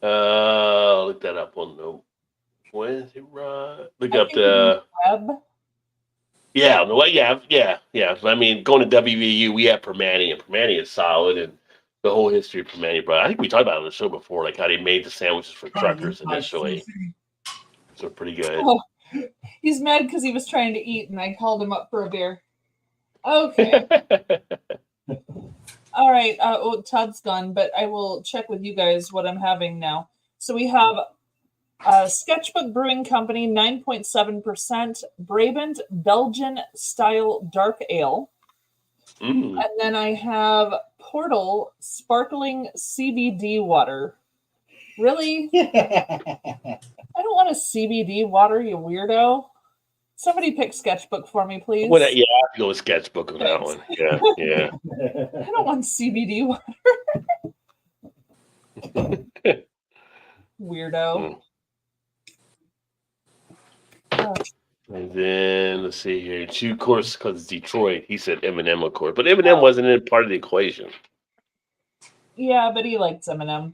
Look that up on the Wednesday, right? Look up the web. Yeah, I mean, going to WVU, we have Permane, and Permane is solid, and the whole history of Permane, bro. I think we talked about it on the show before, like how they made the sandwiches for truckers initially. So pretty good. Oh, he's mad because he was trying to eat, and I called him up for a beer. Okay. All right. Todd's gone, but I will check with you guys what I'm having now. So we have Sketchbook Brewing Company, 9.7%, Brabant Belgian style dark ale. And then I have Portal Sparkling CBD water. Really? I don't want a CBD water, you weirdo. Somebody pick Sketchbook for me, please. Well, yeah, I have to go with Sketchbook on that one. Yeah. I don't want CBD water. Weirdo. And then let's see here. Chew, of course, because it's Detroit. He said Eminem, of course, but Eminem wasn't in part of the equation. Yeah, but he likes Eminem.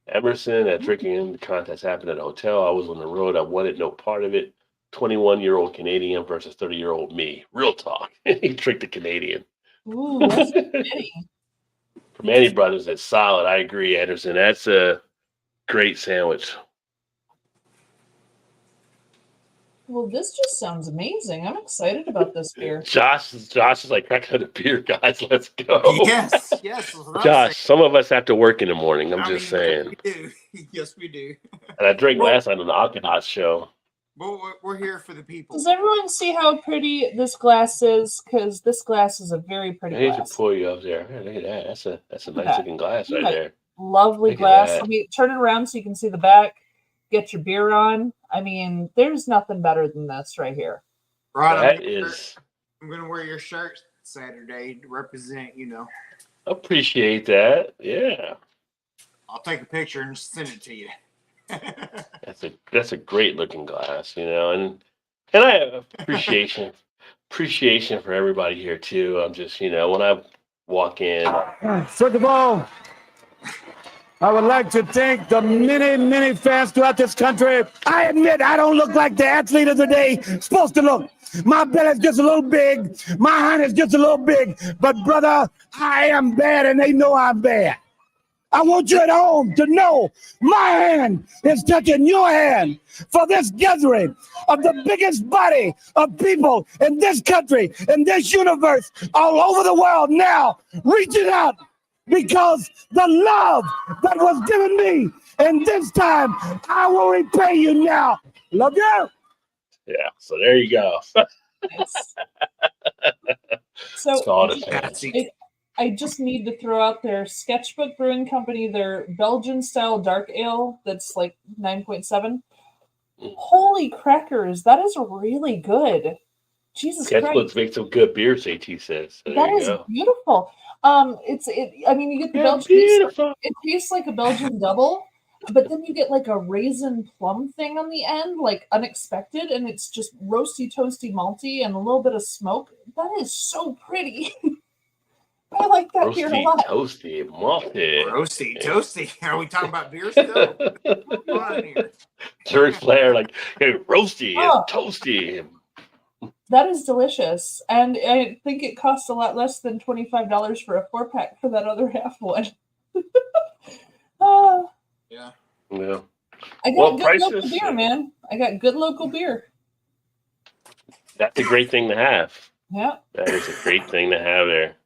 Emerson, that drinking contest happened at a hotel. I was on the road. I wanted no part of it. 21-year-old Canadian versus 30-year-old me. Real talk. He tricked the Canadian. Ooh, that's pretty. Permane Brothers, that's solid. I agree, Anderson. That's a great sandwich. Well, this just sounds amazing. I'm excited about this beer. Josh is like, crack out a beer, guys. Let's go. Yes. Josh, some of us have to work in the morning. I'm just saying. We do. Yes, we do. And I drank last night on the Aquanaut show. But we're here for the people. Does everyone see how pretty this glass is? Because this glass is a very pretty glass. I need to pull you up there. Look at that. That's a nice looking glass right there. Lovely glass. Let me turn it around so you can see the back. Get your beer on. I mean, there's nothing better than this right here. Rod, that I'm going to wear your shirt Saturday to represent. Appreciate that. Yeah. I'll take a picture and send it to you. That's a great looking glass, and I have appreciation for everybody here too. I'm just, when I walk in. First of all, I would like to thank the many fans throughout this country. I admit I don't look like the athlete of the day supposed to look. My belly's just a little big. My hand is just a little big. But brother, I am bad and they know I'm bad. I want you at home to know my hand is touching your hand for this gathering of the biggest body of people in this country, in this universe, all over the world now, reaching out because the love that was given me, and this time I will repay you now. Love you. Yeah, so there you go. So I just need to throw out there Sketchbook Brewing Company, their Belgian style dark ale that's like 9.7. Holy crackers, that is really good. Jesus Christ. Sketchbooks make some good beers, AT says. So that is beautiful. I mean, you get the Belgian. It tastes like a Belgian double, but then you get like a raisin plum thing on the end, like unexpected, and it's just roasty, toasty, malty, and a little bit of smoke. That is so pretty. I like that beer a lot. Toasty, malty. Roasty, toasty. Are we talking about beer still? Come on here. Jerry Flair, like, hey, roasty and toasty. That is delicious. And I think it costs a lot less than $25 for a 4-pack for that other half one. Yeah. I got good local beer, man. I got good local beer. That's a great thing to have. Yeah. That is a great thing to have there.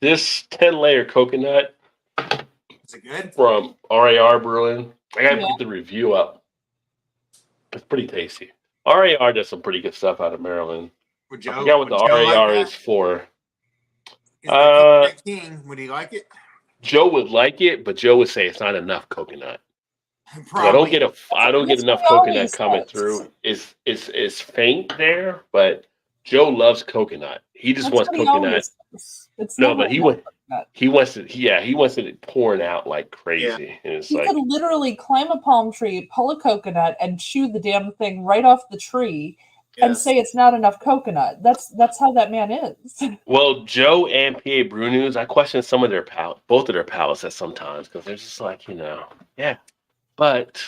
This 10-layer coconut is it good? From RAR Brewing. I gotta get the review up. It's pretty tasty. RAR does some pretty good stuff out of Maryland. I forgot what the RAR is for. King, would he like it? Joe would like it, but Joe would say it's not enough coconut. I don't get enough coconut coming through. It's faint there, but Joe loves coconut. He just wants coconut. But he wants it pouring out like crazy. And it's could literally climb a palm tree, pull a coconut, and chew the damn thing right off the tree and say it's not enough coconut. That's how that man is. Well, Joe and PA Brew News, I question some of their both of their palates at sometimes because they're just like, but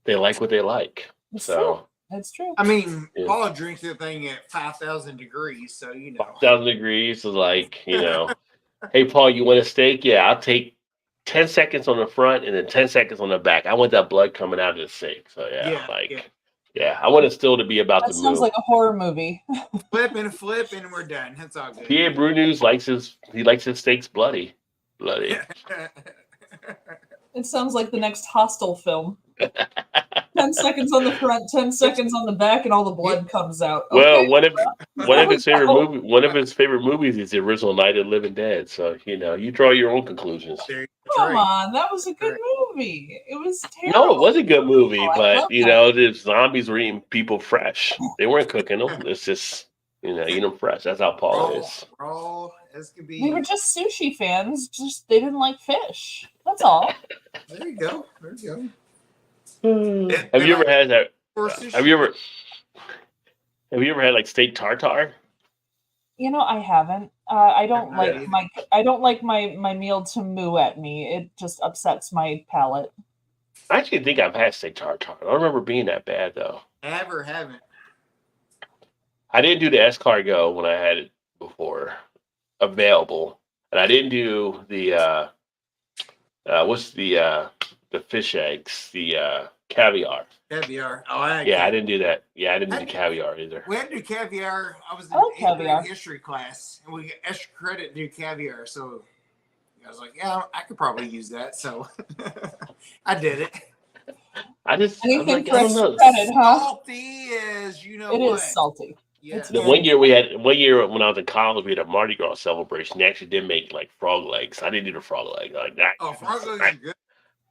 they like what they like. That's true. I mean, Paul drinks the thing at 5,000 degrees, so 5,000 degrees is like, hey, Paul, you want a steak? Yeah, I'll take 10 seconds on the front and then 10 seconds on the back. I want that blood coming out of the steak. So, I want it still to be about that sounds like a horror movie. Flip, and we're done. That's all good. PA Brew News likes his steaks bloody. It sounds like the next Hostel film. 10 seconds on the front, 10 seconds on the back, and all the blood comes out. Well, one of his favorite movies is the original Night of the Living Dead. So you draw your own conclusions. Come on, that was a good movie. It was terrible. No, it was a good movie, but the zombies were eating people fresh. They weren't cooking them. It's just eating them fresh. That's how Paul is. They were just sushi fans. Just they didn't like fish. That's all. There you go. Have you ever had that? Have you ever had like steak tartare? I haven't. I don't like my meal to moo at me. It just upsets my palate. I actually think I've had steak tartare. I don't remember being that bad though. Haven't. I didn't do the escargot when I had it before available, and I didn't do the the fish eggs, the caviar. Caviar. Oh, I didn't do that. Yeah, I didn't do the caviar either. We had to do caviar. I was in caviar history class, and we get extra credit to do caviar. So I was like, I could probably use that. So I did it. Anything for extra credit, huh? Salty as It is salty. Yeah. The one year when I was in college, we had a Mardi Gras celebration. They actually did make like frog legs. I didn't do the frog leg like that. Oh, frog legs are good.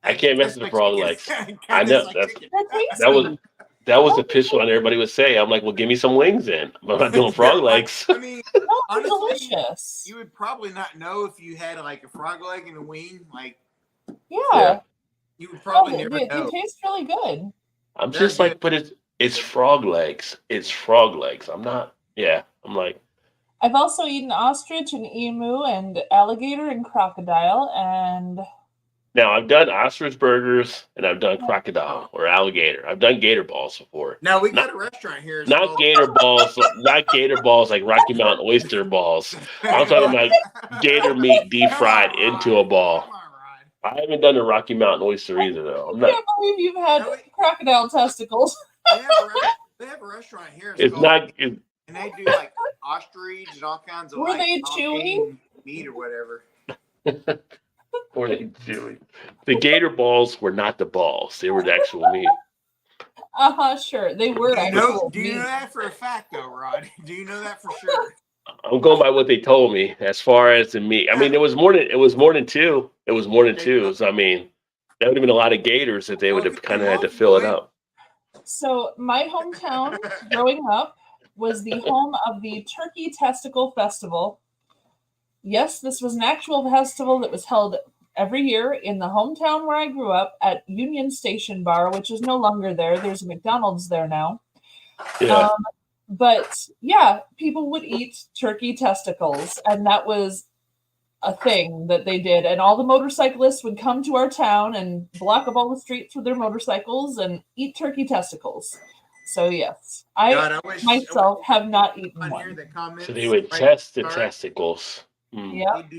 I can't mess with the frog legs. I know that That was the pitch line everybody would say. I'm like, well, give me some wings then. I'm not doing frog legs. I mean, No, they're honestly, delicious. you would probably not know if you had like a frog leg and a wing. Like, Yeah. you would probably Oh, never they know. taste really good. I'm They're just like, good. but it's frog legs. It's frog legs. I'm not. Yeah. I'm like, I've also eaten ostrich and emu and alligator and crocodile and now I've done ostrich burgers and I've done crocodile or alligator. I've done gator balls before. Now we got a restaurant here. It's Not called- gator balls, not gator balls like Rocky Mountain oyster balls. I'm talking about gator meat deep fried into a ball. Come on, Rod. I haven't done the Rocky Mountain oyster either, though. I'm I not. can't believe you've had No, wait. crocodile testicles. They have a restaurant here. It's called- not. And they do like ostrich and all kinds of Were like they Caucasian meat or whatever. What are they doing? The gator balls were not the balls; they were the actual meat. Sure. They were Do you actual know meat. that for a fact though, Rod? Do you know that for sure? I'm going by what they told me as far as the meat. I mean, it was more than two. It was more than two. So I mean, that would have been a lot of gators that they would have kind of had to fill it up. So my hometown growing up was the home of the Turkey Testicle Festival. Yes, this was an actual festival that was held every year in the hometown where I grew up at Union Station Bar, which is no longer there. There's a McDonald's there now. Yeah. But yeah, people would eat turkey testicles, and that was a thing that they did. And all the motorcyclists would come to our town and block up all the streets with their motorcycles and eat turkey testicles. So yes, God, I wish myself have not eaten on one. here that comments. So they would like, test the Rod, testicles. Yeah. He'd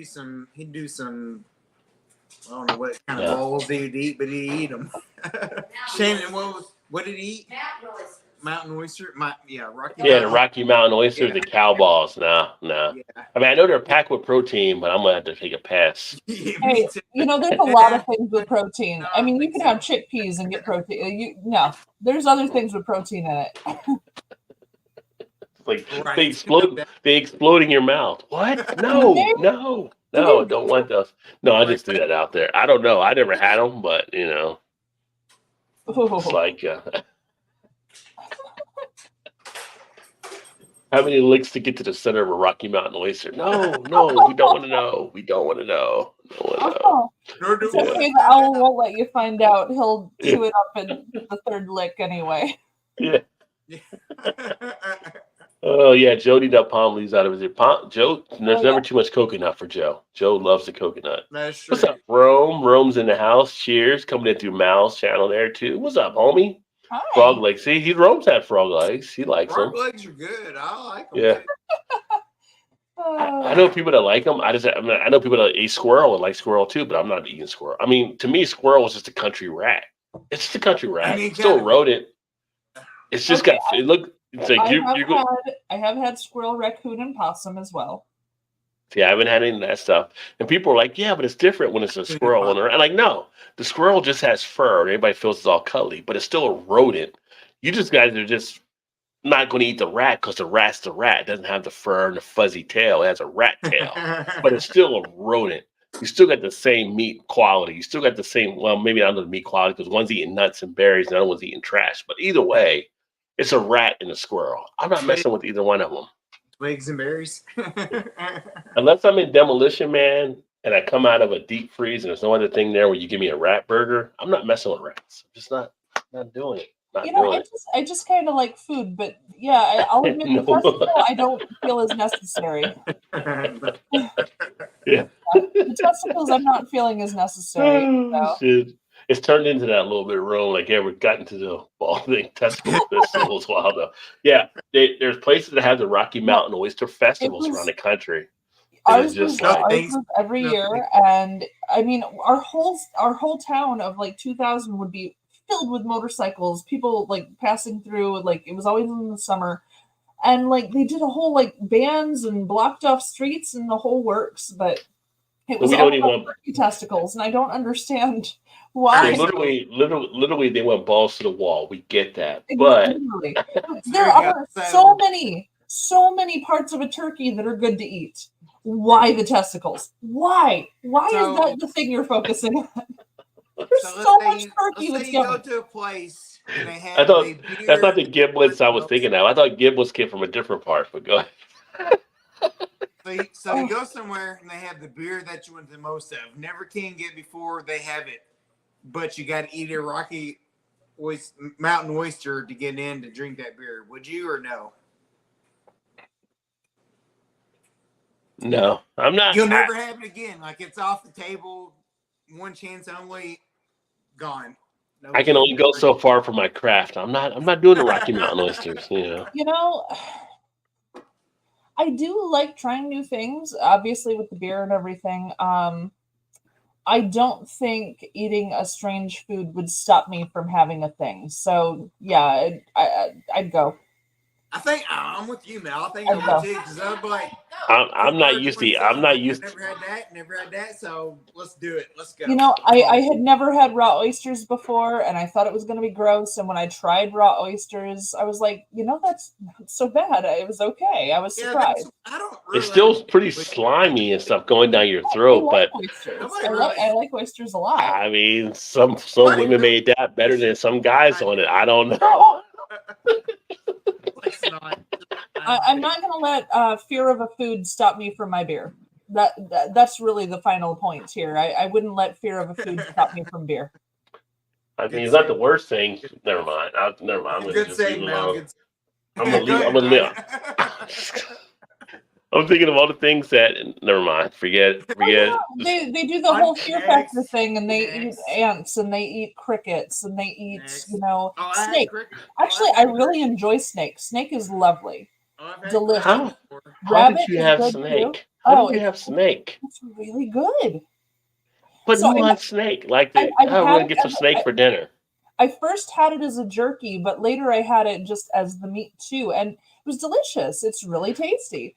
do some. I don't know what kind of Yeah. balls he'd eat, but he'd eat them. Shannon, what did he eat? Mountain oyster. Rocky. Yeah, the Mountain. Rocky Mountain oysters, Yeah. the cow balls. No. Yeah. I mean, I know they're packed with protein, but I'm gonna have to take a pass. Yeah, Hey, me too. you know, there's a lot of things with protein. I mean, you can have chickpeas and get protein. There's other things with protein in it. Like Right. they explode in your mouth. What? No, don't want those. No, I just threw that out there. I don't know. I never had them, but it's like how many licks to get to the center of a Rocky Mountain oyster? No, we don't want to know. We don't want to know. Nor do It's okay, the owl won't let you find out. He'll chew it up in the third lick anyway. Yeah. Oh yeah, Jody got palm leaves out of his ear. Joe, there's never too much coconut for Joe. Joe loves the coconut. That's true. What's up, Rome? Rome's in the house. Cheers, coming in through Mal's channel there too. What's up, homie? Hi. Frog legs. See, Rome's had frog legs. He likes them. Frog legs are good. I like them. Yeah. I know people that like them. I know people that eat squirrel and like squirrel too, but I'm not eating squirrel. I mean, to me, squirrel is just a country rat. It's just a country rat. It's still a rodent. It's just got. It look. It's like I have had squirrel, raccoon, and possum as well. See, I haven't had any of that stuff. And people are like, yeah, but it's different when it's a squirrel. And I'm like, no, the squirrel just has fur. And everybody feels it's all cuddly, but it's still a rodent. You just guys are just not going to eat the rat because the rat's the rat. It doesn't have the fur and the fuzzy tail. It has a rat tail, but it's still a rodent. You still got the same meat quality. You still got the same, well, maybe not the meat quality because one's eating nuts and berries and the other one's eating trash. But either way, it's a rat and a squirrel. I'm not messing with either one of them. Twigs and berries. Unless I'm in Demolition Man and I come out of a deep freeze and there's no other thing there where you give me a rat burger, I'm not messing with rats. I'm just not doing it. I just kind of like food, but yeah, I'll admit the testicle I don't feel is necessary. Yeah. The testicles I'm not feeling is necessary. So. Shit. It's turned into that little bit of room, like we've gotten to the ball thing. Testicles festivals, wild though. Yeah, there's places that have the Rocky Mountain Oyster festivals around the country. Ours was every year, and I mean, our whole town of like 2,000 would be filled with motorcycles. People like passing through. Like it was always in the summer, and like they did a whole like bands and blocked off streets and the whole works. But it was all about turkey testicles, and I don't understand. Why? Literally, they went balls to the wall. We get that, but there are so many parts of a turkey that are good to eat. Why the testicles? Why? Why is that the thing you're focusing on? There's so much turkey that's you go to a place and they had I thought a beer. that's not the giblets I was thinking of. I thought giblets came from a different part, but go ahead. So you go somewhere and they have the beer that you want the most of. Never can get before they have it, but you got to eat a Rocky Mountain oyster to get in to drink that beer. Would you or no? No, I'm not. You'll never have it again. Like it's off the table, one chance only, gone. No I can only go so far for my craft. I'm not doing the Rocky Mountain oysters. You know, I do like trying new things, obviously with the beer and everything. I don't think eating a strange food would stop me from having a thing. So yeah, I'd go. I think I'm with you, Mel. I think I would too, because I'm like, I'm not used to. I'm not used to. Never had that. So let's do it. Let's go. You know, I had never had raw oysters before, and I thought it was going to be gross. And when I tried raw oysters, I was like, that's not so bad. It was okay. I was surprised. It's still pretty slimy and stuff going down your throat, but I like oysters a lot. I mean, some women made that better than some guys on it. I don't know. I'm not going to let fear of a food stop me from my beer. That's really the final point here. I wouldn't let fear of a food stop me from beer. I mean, it's not the worst thing. Never mind. I'm going to just leave it alone. I'm going to leave. I'm thinking of all the things that. Never mind. Forget. They do the whole fear factor thing, and they eat ants, and they eat crickets, and they eat snake. Actually, I really enjoy snake. Snake is lovely, delicious. How did you have snake? How did you have snake? It's really good. But you want snake? Like I'm going to get some snake for dinner. I first had it as a jerky, but later I had it just as the meat too, and it was delicious. It's really tasty.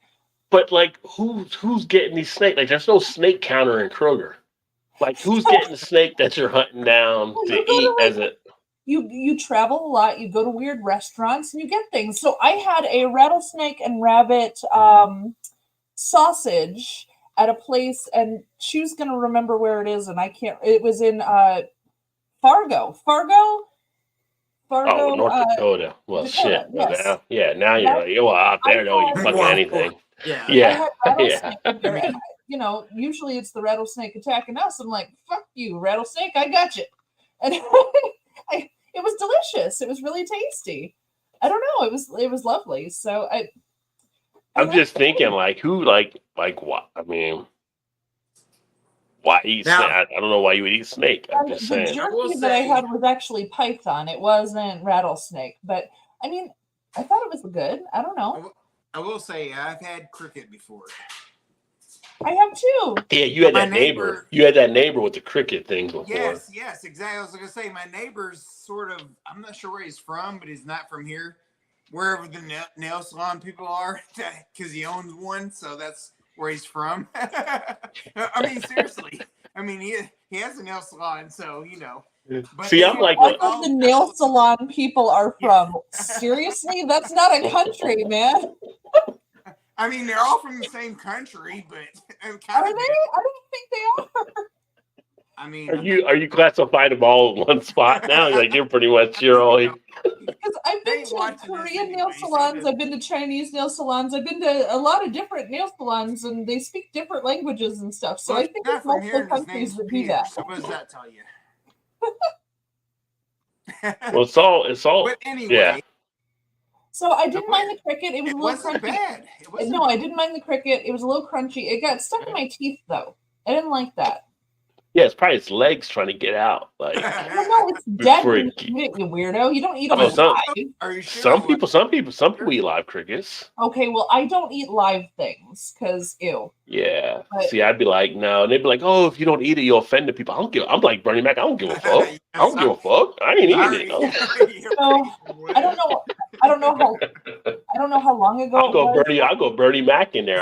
But like, who's getting these snakes? Like, there's no snake counter in Kroger. Like, who's getting the snake that you're hunting down to eat as a? You travel a lot. You go to weird restaurants and you get things. So I had a rattlesnake and rabbit sausage at a place, and she was going to remember where it is, and I can't. It was in Fargo. Oh, North Dakota. Well, Dakota, shit. Yes. Now you're out there. Don't eat fucking anything. Yeah. Usually it's the rattlesnake attacking us. I'm like, fuck you, rattlesnake, I got you. And it was delicious. It was really tasty. I don't know. It was lovely. So I'm just thinking, like, who, like what? I mean, why eat snake? I don't know why you would eat snake. I'm just saying. The jerky that I had was actually python. It wasn't rattlesnake. But I mean, I thought it was good. I don't know. I will say I've had cricket before. I have too. Yeah, you had that neighbor. You had that neighbor with the cricket thing before. Yes, exactly. I was going to say my neighbor's sort of. I'm not sure where he's from, but he's not from here. Wherever the nail salon people are, because he owns one, so that's where he's from. I mean, seriously. I mean, he has a nail salon, so But see, I'm like, where the nail salon people are from. Seriously, that's not a country, man. I mean, they're all from the same country, but are they? I don't think they are. I mean, are you classifying them all in one spot now? You're pretty much all. Because I've been to Korean nail salons, I've been to Chinese nail salons, I've been to a lot of different nail salons, and they speak different languages and stuff. So I think it's multiple countries that do that. So what does that tell you? Well, it's all. But anyway. Yeah. So I didn't mind the cricket. It was a little crunchy. Bad. No, I didn't mind the cricket. It was a little crunchy. It got stuck in my teeth though. I didn't like that. Yeah, it's probably its legs trying to get out. Like, well, no, it's dead. You weirdo. You don't eat them alive. Are you sure? Some people eat live crickets. Okay, well, I don't eat live things because ew. Yeah. But, see, I'd be like, no, and they'd be like, oh, if you don't eat it, you'll offend the people. I'm like Bernie Mac. I don't give a fuck. I don't give a fuck. I ain't eating it. So, I don't know how long ago. I'll go Bernie Mac in there.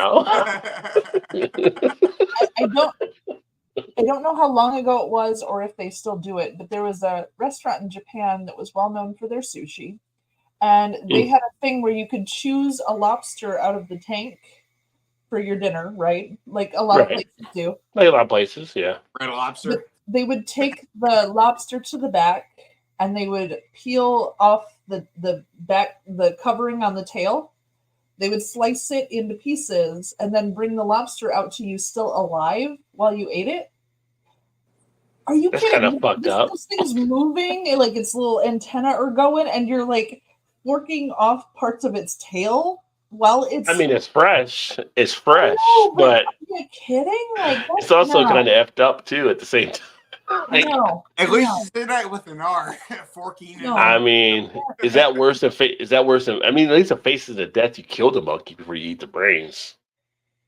I don't know how long ago it was or if they still do it, but there was a restaurant in Japan that was well known for their sushi. And they had a thing where you could choose a lobster out of the tank for your dinner, right? Like a lot of places do. Like a lot of places, yeah. Red lobster. But they would take the lobster to the back and they would peel off the covering on the tail. They would slice it into pieces and then bring the lobster out to you still alive while you ate it. Are you That's kidding? kind of fucked up. This thing's moving, and like its little antenna are going, and you're like forking off parts of its tail while it's. I mean, it's fresh. It's fresh, are but you kidding? Like it's also kind of effed up too at the same time. Like, no, At least you said that with an R, forking. No. I mean, is that worse than? Is that worse than? I mean, at least the Faces of Death, you kill the monkey before you eat the brains.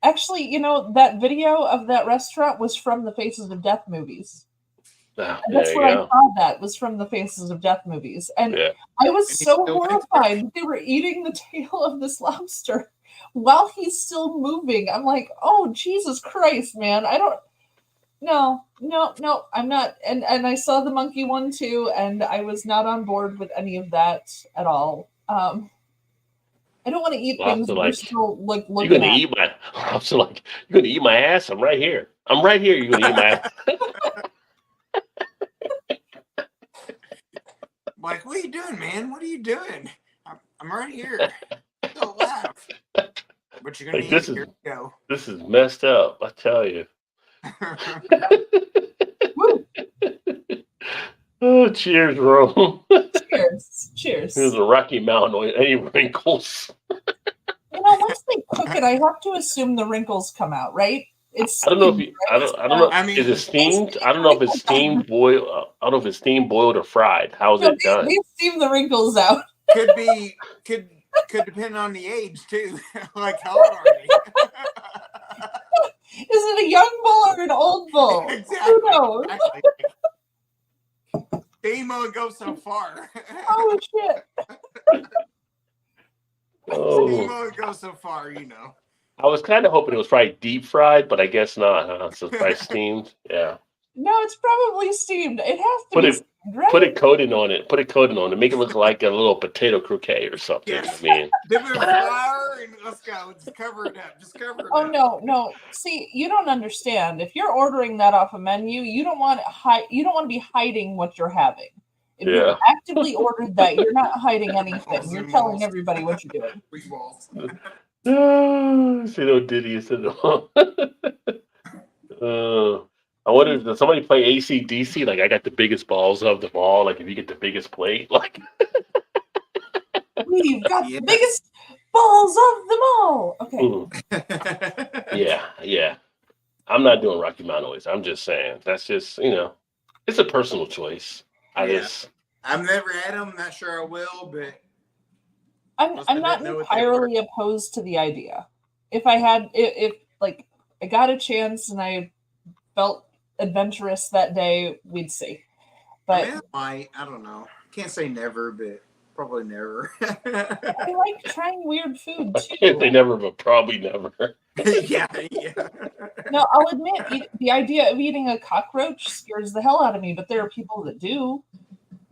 Actually, you know, that video of that restaurant was from the Faces of Death movies. Oh, That's where I saw that was from the Faces of Death movies, and I was so horrified that they were eating the tail of this lobster while he's still moving. I'm like, oh Jesus Christ, man! I don't. No, I'm not. And I saw the monkey one too, and I was not on board with any of that at all. I don't want to eat things that are still like looking you're gonna eat my. I'm so like, you're gonna eat my ass. I'm right here. I'm right here. You're gonna eat my ass. Like, what are you doing, man? What are you doing? I'm right here. Don't laugh. But you're gonna Like, eat this it. is Here you go. this is messed up. I tell you. Oh, cheers, Rome. Cheers. Here's a Rocky Mountain on any wrinkles. You know, once they cook it, I have to assume the wrinkles come out, right? It's I don't know if steamed, you, right? I don't know. I mean, is it steamed? I don't know if it's steamed, boiled. I don't know if it's steamed, boiled, or fried. How's it done? They steam the wrinkles out. Could depend on the age too. Like, how old are they? Is it a young bull or an old bull? Exactly. Who knows? They ain't gonna go so far. Oh shit! They ain't gonna go so far, you know. I was kind of hoping it was probably deep fried, but I guess not. Huh? So it's probably steamed. Yeah. No, it's probably steamed. It has to be steamed, right? Put a coating on it. Put a coating on it. Make it look like a little potato croquet or something. Yes. I mean, Dip it in flour and let's go. Just cover it up. Just cover it Oh up. no! See, you don't understand. If you're ordering that off a menu, you don't want You don't want to be hiding what you're having. If you actively ordered that, you're not hiding anything. You're telling everybody what you're doing. see no Diddy said I wonder, does somebody play AC/DC? Like, I got the biggest balls of them all. Like, if you get the biggest plate, like. We've got the biggest balls of them all. Okay. Yeah. I'm not doing Rocky Mountain always. I'm just saying. That's just, it's a personal choice. I've never had them. Not sure I will, but I'm not entirely opposed to the idea. If I had, if like I got a chance and I felt adventurous that day, we'd see. But I don't know. Can't say never, but probably never. I like trying weird food too. Can't say never, but probably never. yeah. No, I'll admit the idea of eating a cockroach scares the hell out of me, but there are people that do.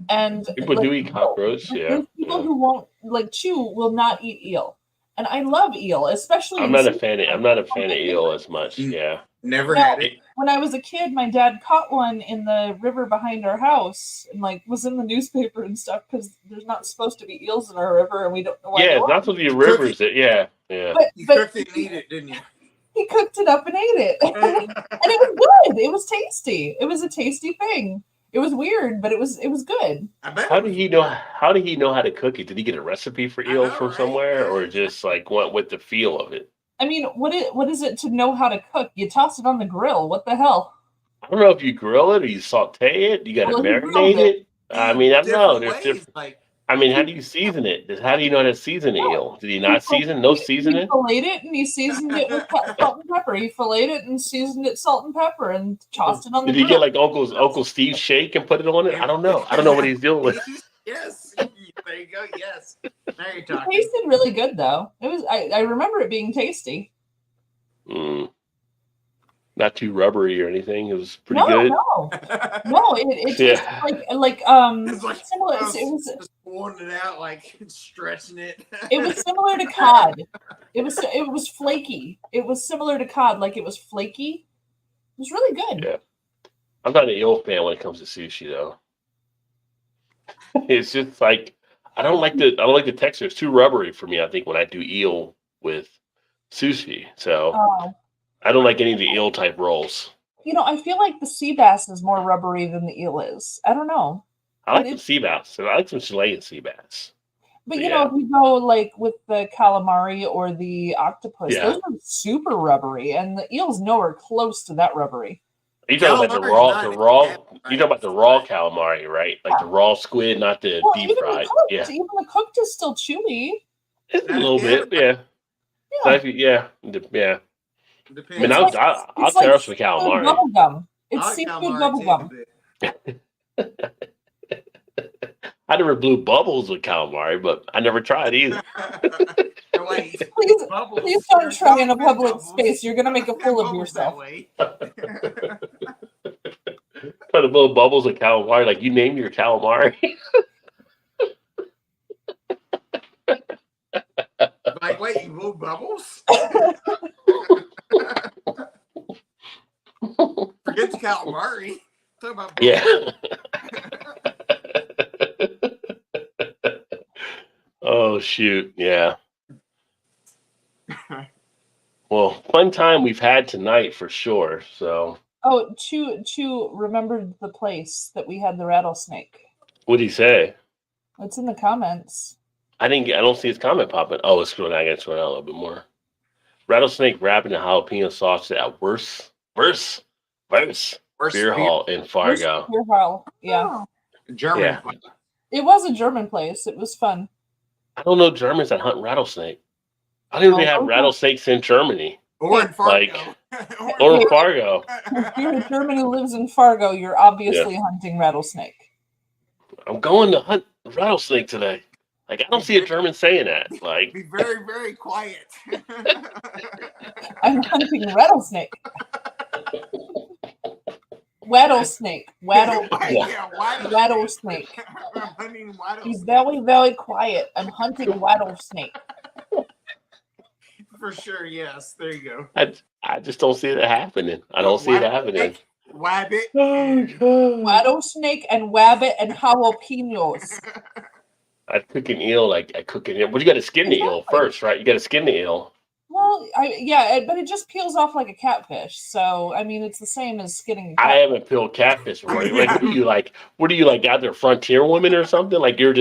And people do eat cockroach, There's people who won't will not eat eel. And I love eel, especially I'm not a fan of eel as much. Yeah. Never had it. When I was a kid, my dad caught one in the river behind our house and was in the newspaper and stuff because there's not supposed to be eels in our river and we don't know why. Yeah, it's not supposed to be rivers. Yeah. You cooked it and ate it, didn't you? He cooked it up and ate it. And it was good. It was tasty. It was a tasty thing. It was weird, but it was good. How did he know how to cook it? Did he get a recipe for eel from somewhere or just went with the feel of it? I mean, what is it to know how to cook? You toss it on the grill. What the hell? I don't know if you grill it or you saute it. You got to marinate it. I mean, I don't know. There's different. I mean, how do you season it? How do you know how to season the eel? Did he not season? No seasoning? He filleted it and he seasoned it with salt and pepper. He filleted it and seasoned it salt and pepper and tossed it on the grill. Did he get Uncle Steve shake and put it on it? I don't know. I don't know what he's doing with. Yes. There you go. Yes. Now you're talking. It tasted really good though. It was. I remember it being tasty. Not too rubbery or anything. It was pretty good. No. It tasted like similar. It was just pouring it out, stretching it. It was similar to cod. It was flaky. It was similar to cod, it was flaky. It was really good. Yeah, I'm not an eel fan when it comes to sushi though. It's just like I don't like the texture. It's too rubbery for me. I think when I do eel with sushi, so I don't like any of the eel type rolls. I feel like the sea bass is more rubbery than the eel is. I don't know. I like some sea bass. I like some Chilean sea bass. But if you go like with the calamari or the octopus, those are super rubbery, and the eel's nowhere close to that rubbery. You talking about the raw? You talking about the raw calamari, right? Like the raw squid, not the deep fried. Even the cooked is still chewy. It's a little bit, yeah. Yeah. I mean, I'll tear up some calamari. Bubblegum. It's seafood bubblegum. I never blew bubbles with calamari, but I never tried either. Please don't try in a public space. You're going to make a fool of yourself. Try to blow bubbles with calamari, like you named your calamari. Like, wait, you blew bubbles? Forget the calamari. Talk about bubbles. Yeah. Oh shoot, yeah. Well, fun time we've had tonight for sure. So. Oh, Chu remembered the place that we had the rattlesnake. What'd he say? It's in the comments. I don't see his comment popping. Oh, it's scrolling. I gotta scroll down a little bit more. Rattlesnake wrapped in a jalapeno sauce at Worst Beer Hall in Fargo. Beer Hall, yeah. German. Yeah. It was a German place. It was fun. I don't know Germans that hunt rattlesnake. I don't even have rattlesnakes in Germany. Or in Fargo. Or in Fargo. If you're a German who lives in Fargo, you're obviously hunting rattlesnake. I'm going to hunt rattlesnake today. Like, I don't see a German saying that. Like, be very, very quiet. I'm hunting rattlesnake. Rattlesnake. Rattlesnake. Be very, very quiet. I'm hunting rattlesnake. For sure, yes. There you go. I just don't see it happening. I don't see it happening. Wabbit. Rattlesnake and wabbit and jalapenos. I cook an eel like I cook an eel. But you got to skin the eel first, right? You got to skin the eel. Well, but it just peels off like a catfish. So, I mean, it's the same as skinning a catfish. I haven't peeled catfish before. Like, what are you like out there, frontier woman or something? Like, you've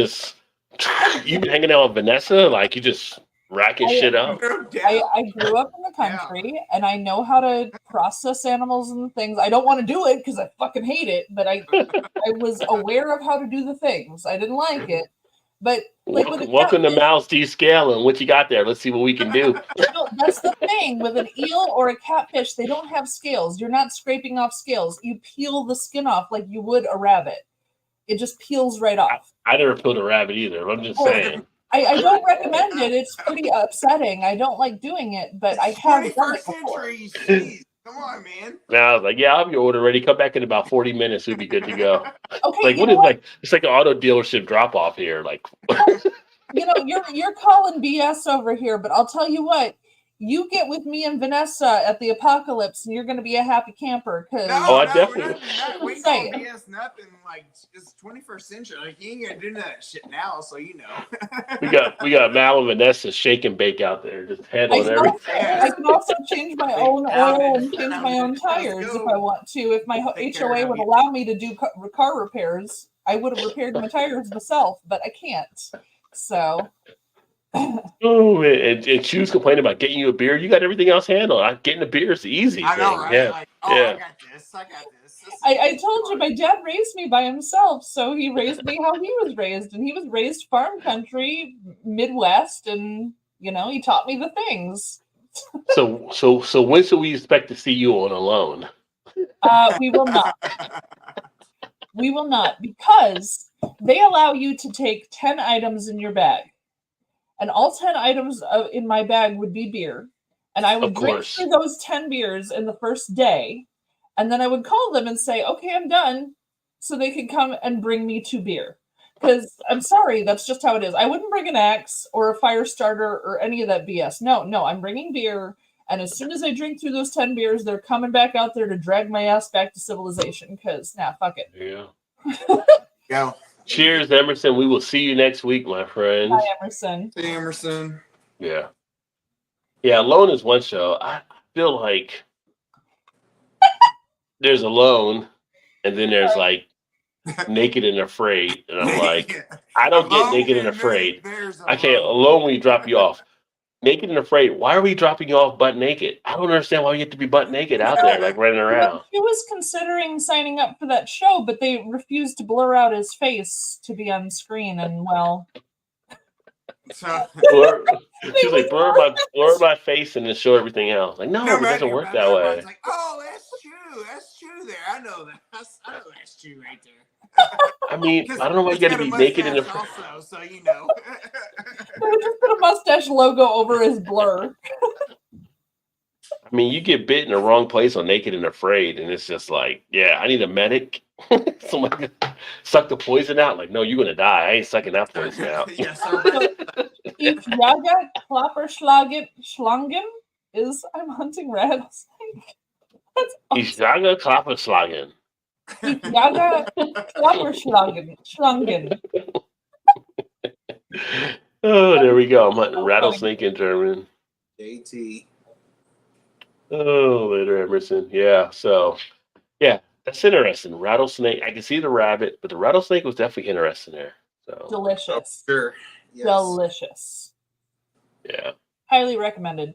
been hanging out with Vanessa? Like, you just racking shit up? I grew up in the country, and I know how to process animals and things. I don't want to do it because I fucking hate it, but I was aware of how to do the things. I didn't like it. But like welcome to Mouse Descaling. What you got there? Let's see what we can do. No, that's the thing with an eel or a catfish. They don't have scales. You're not scraping off scales. You peel the skin off like you would a rabbit. It just peels right off. I never peeled a rabbit either. I'm just saying. I don't recommend it. It's pretty upsetting. I don't like doing it, but I have done it before. Come on, man. Now I was like, yeah, I'll have your order ready. Come back in about 40 minutes. We'll be good to go. Okay. Like it's like an auto dealership drop off here. Like, you're calling BS over here, but I'll tell you what. You get with me and Vanessa at the apocalypse, and you're going to be a happy camper. I definitely. We call BS nothing. Like, it's 21st century. Like, you ain't gonna do that shit now, so you know. we got Mal and Vanessa shake and bake out there, just handling everything. I can also change my own oil and change my own tires if I want to. If my HOA would allow me to do car repairs, I would have repaired my tires myself, but I can't. So. Oh, and Chu's complaining about getting you a beer. You got everything else handled. Getting a beer is the easy I know, thing. right? Yeah. Like, I got this. I told you my dad raised me by himself, so he raised me how he was raised, and he was raised farm country, Midwest, and he taught me the things. So when should we expect to see you on Alone? We will not. We will not, because they allow you to take 10 items in your bag. And all 10 items in my bag would be beer. And I would drink through those 10 beers in the first day. And then I would call them and say, okay, I'm done. So they could come and bring me 2 beer. Because I'm sorry, that's just how it is. I wouldn't bring an axe or a fire starter or any of that BS. No, I'm bringing beer. And as soon as I drink through those 10 beers, they're coming back out there to drag my ass back to civilization. Because, fuck it. Yeah. Go. Cheers, Emerson. We will see you next week, my friends. Bye, Emerson. See you, Emerson. Yeah. Yeah, Alone is one show. I feel like there's Alone, and then there's like Naked and Afraid. And I'm like, I don't get Naked and Afraid. I can't. Alone when you drop you off. Naked and Afraid. Why are we dropping you off butt naked? I don't understand why you have to be butt naked out there, like running around. He was considering signing up for that show, but they refused to blur out his face to be on screen. And well, She's like, blur my face and then show everything else. Like, no, it doesn't work that way. It's like, oh, that's true there. I know that. I know that's true right there. I mean, I don't know why you got to be naked in the also, so you know. They just put a mustache logo over his blur. I mean, you get bit in the wrong place on Naked and Afraid, and it's just like, yeah, I need a medic. Somebody suck the poison out. Like, no, you're gonna die. I ain't sucking that poison out. Ich jage Klapperschlangen is I'm hunting rattlesnake. That's awesome. Ich jage Klapperschlangen. Ich jage Klapperschlangen. Oh, there we go. I'm hunting rattlesnake in German. JT. Oh, later, Emerson. Yeah. So, yeah, that's interesting. Rattlesnake. I can see the rabbit, but the rattlesnake was definitely interesting there. So Delicious. Sure. Yes. Delicious. Yeah. Highly recommended.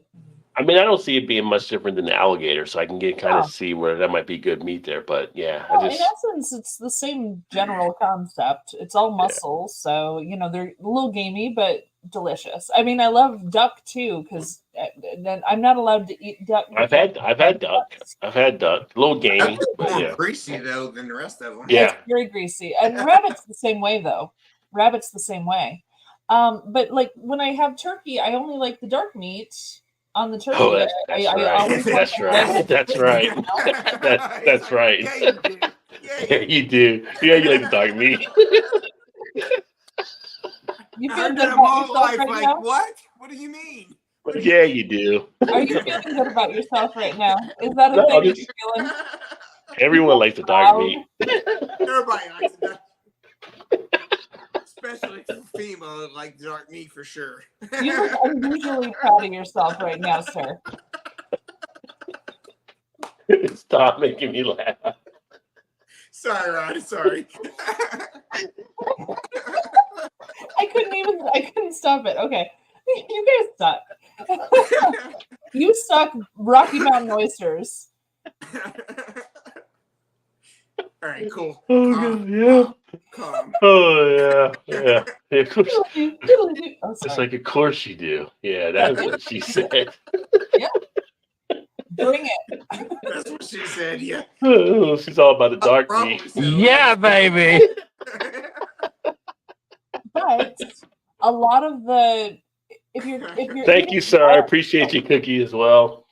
I mean, I don't see it being much different than the alligator, so I can kind of see where that might be good meat there. But yeah, Well, in essence, it's the same general concept. It's all muscle, so they're a little gamey, but delicious. I mean, I love duck too because then I'm not allowed to eat duck. I've had duck. I've had duck. A little gamey, but more yeah. greasy though than the rest of them. Yeah, it's very greasy. And rabbit's the same way though. Rabbit's the same way. But like when I have turkey, I only like the dark meat. On the turkey, oh, that's right. That's right. That's right. Yeah, you do. Yeah, you like the dog meat. You feel good about yourself right now? What? What do you mean? Yeah, you do. Are you feeling good about yourself right now? Is that a thing that you're feeling? Everyone likes the dog meat. Everybody likes it. Especially female like dark meat for sure. You're unusually proud of yourself right now, sir. Stop making me laugh. Sorry, Ron. Sorry. I couldn't stop it. Okay. You guys suck. You suck Rocky Mountain oysters. All right, cool. Oh, God, yeah. Calm. Oh, yeah. Of course. Oh, it's like, of course you do. Yeah, that's what she said. Yeah. Bring it. That's what she said, yeah. Oh, she's all about the dark meat. Yeah, baby. But a lot of the if you're Thank you, sir. I appreciate you, Cookie, as well.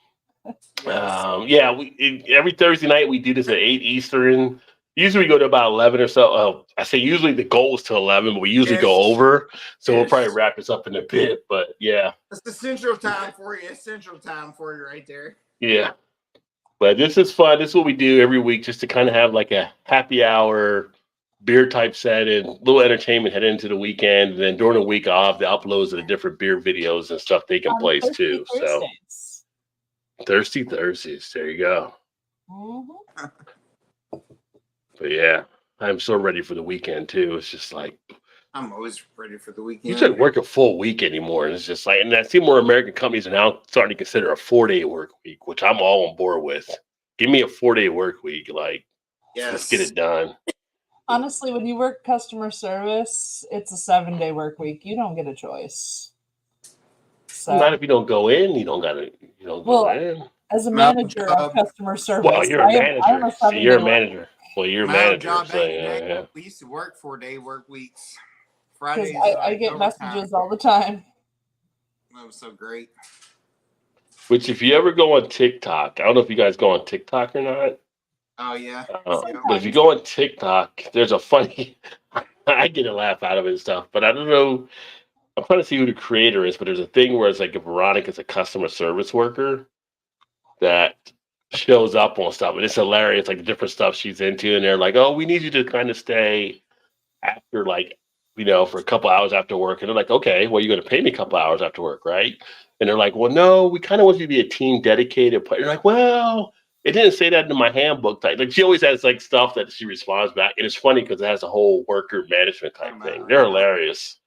Yeah, we every Thursday night we do this at 8 Eastern. Usually we go to about 11 or so. I say usually the goal is to 11, but we usually go over. So we'll probably wrap this up in a bit. But yeah, that's the central time for you. Central time for you right there. Yeah, but this is fun. This is what we do every week, just to kind of have like a happy hour beer type set and a little entertainment head into the weekend. And then during the week, I'll have the uploads of the different beer videos and stuff taking place too. So Thirsty Thursdays. There you go. Mm-hmm. But yeah, I'm so ready for the weekend too. It's just like I'm always ready for the weekend. You shouldn't work a full week anymore. And it's just like, and I see more American companies are now starting to consider a 4-day work week, which I'm all on board with. Give me a 4-day work week. Like, let's get it done. Honestly, when you work customer service, it's a 7-day work week. You don't get a choice. So, not if you don't go in. You don't go in. As a manager of customer service, well, you're a manager. You're a manager. Well, you're a manager. We used to work 4-day work weeks. Fridays. I get messages all the time. That was so great. Which, if you ever go on TikTok, I don't know if you guys go on TikTok or not. Oh yeah. But if you go on TikTok, there's a funny. I get a laugh out of it and stuff, but I don't know. I'm trying to see who the creator is, but there's a thing where it's like if Veronica's a customer service worker that shows up on stuff, and it's hilarious, like the different stuff she's into, and they're like, "Oh, we need you to kind of stay after like, for a couple hours after work. And they're like, okay, well, you're going to pay me a couple hours after work, right? And they're like, well, no, we kind of want you to be a team dedicated player. They're like, well, it didn't say that in my handbook type. Like she always has like stuff that she responds back. And it's funny because it has a whole worker management type thing. They're hilarious.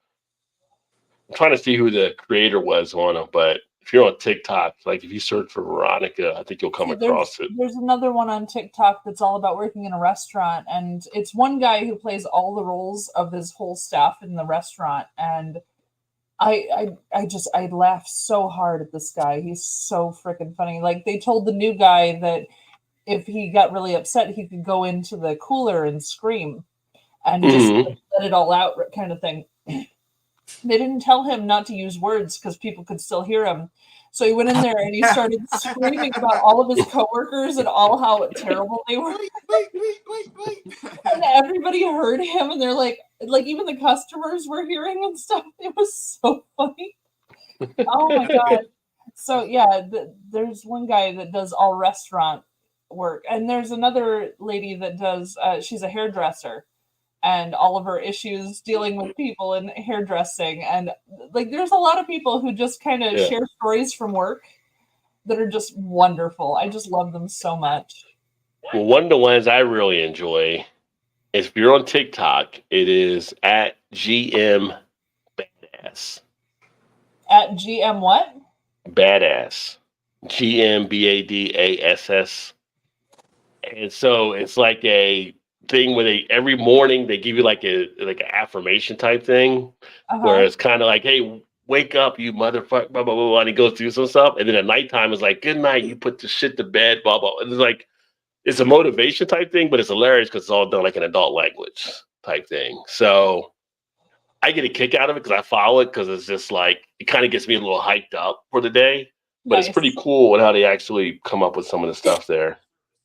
I'm trying to see who the creator was on them, but if you're on TikTok, like if you search for Veronica, I think you'll come across it. There's another one on TikTok that's all about working in a restaurant, and it's one guy who plays all the roles of his whole staff in the restaurant. And I laughed so hard at this guy. He's so freaking funny. Like they told the new guy that if he got really upset, he could go into the cooler and scream and just let it all out, kind of thing. They didn't tell him not to use words because people could still hear him. So he went in there and he started screaming about all of his coworkers and all how terrible they were. Wait. And everybody heard him, and they're like even the customers were hearing and stuff. It was so funny. Oh my God. So yeah, there's one guy that does all restaurant work, and there's another lady that does, she's a hairdresser. And all of her issues dealing with people and hairdressing. And like, there's a lot of people who just kind of share stories from work that are just wonderful. I just love them so much. Well, one of the ones I really enjoy is if you're on TikTok, it is at GM Badass. At GM what? Badass. GMBADASS. And so it's like a thing where every morning they give you like an affirmation type thing, where it's kind of like, hey, wake up, you motherfucker, blah blah blah, and he goes through some stuff, and then at nighttime it's like, good night, you put the shit to bed, blah blah. And it's like, it's a motivation type thing, but it's hilarious because it's all done like an adult language type thing. So I get a kick out of it because I follow it because it's just like, it kind of gets me a little hyped up for the day. But It's pretty cool with how they actually come up with some of the stuff there.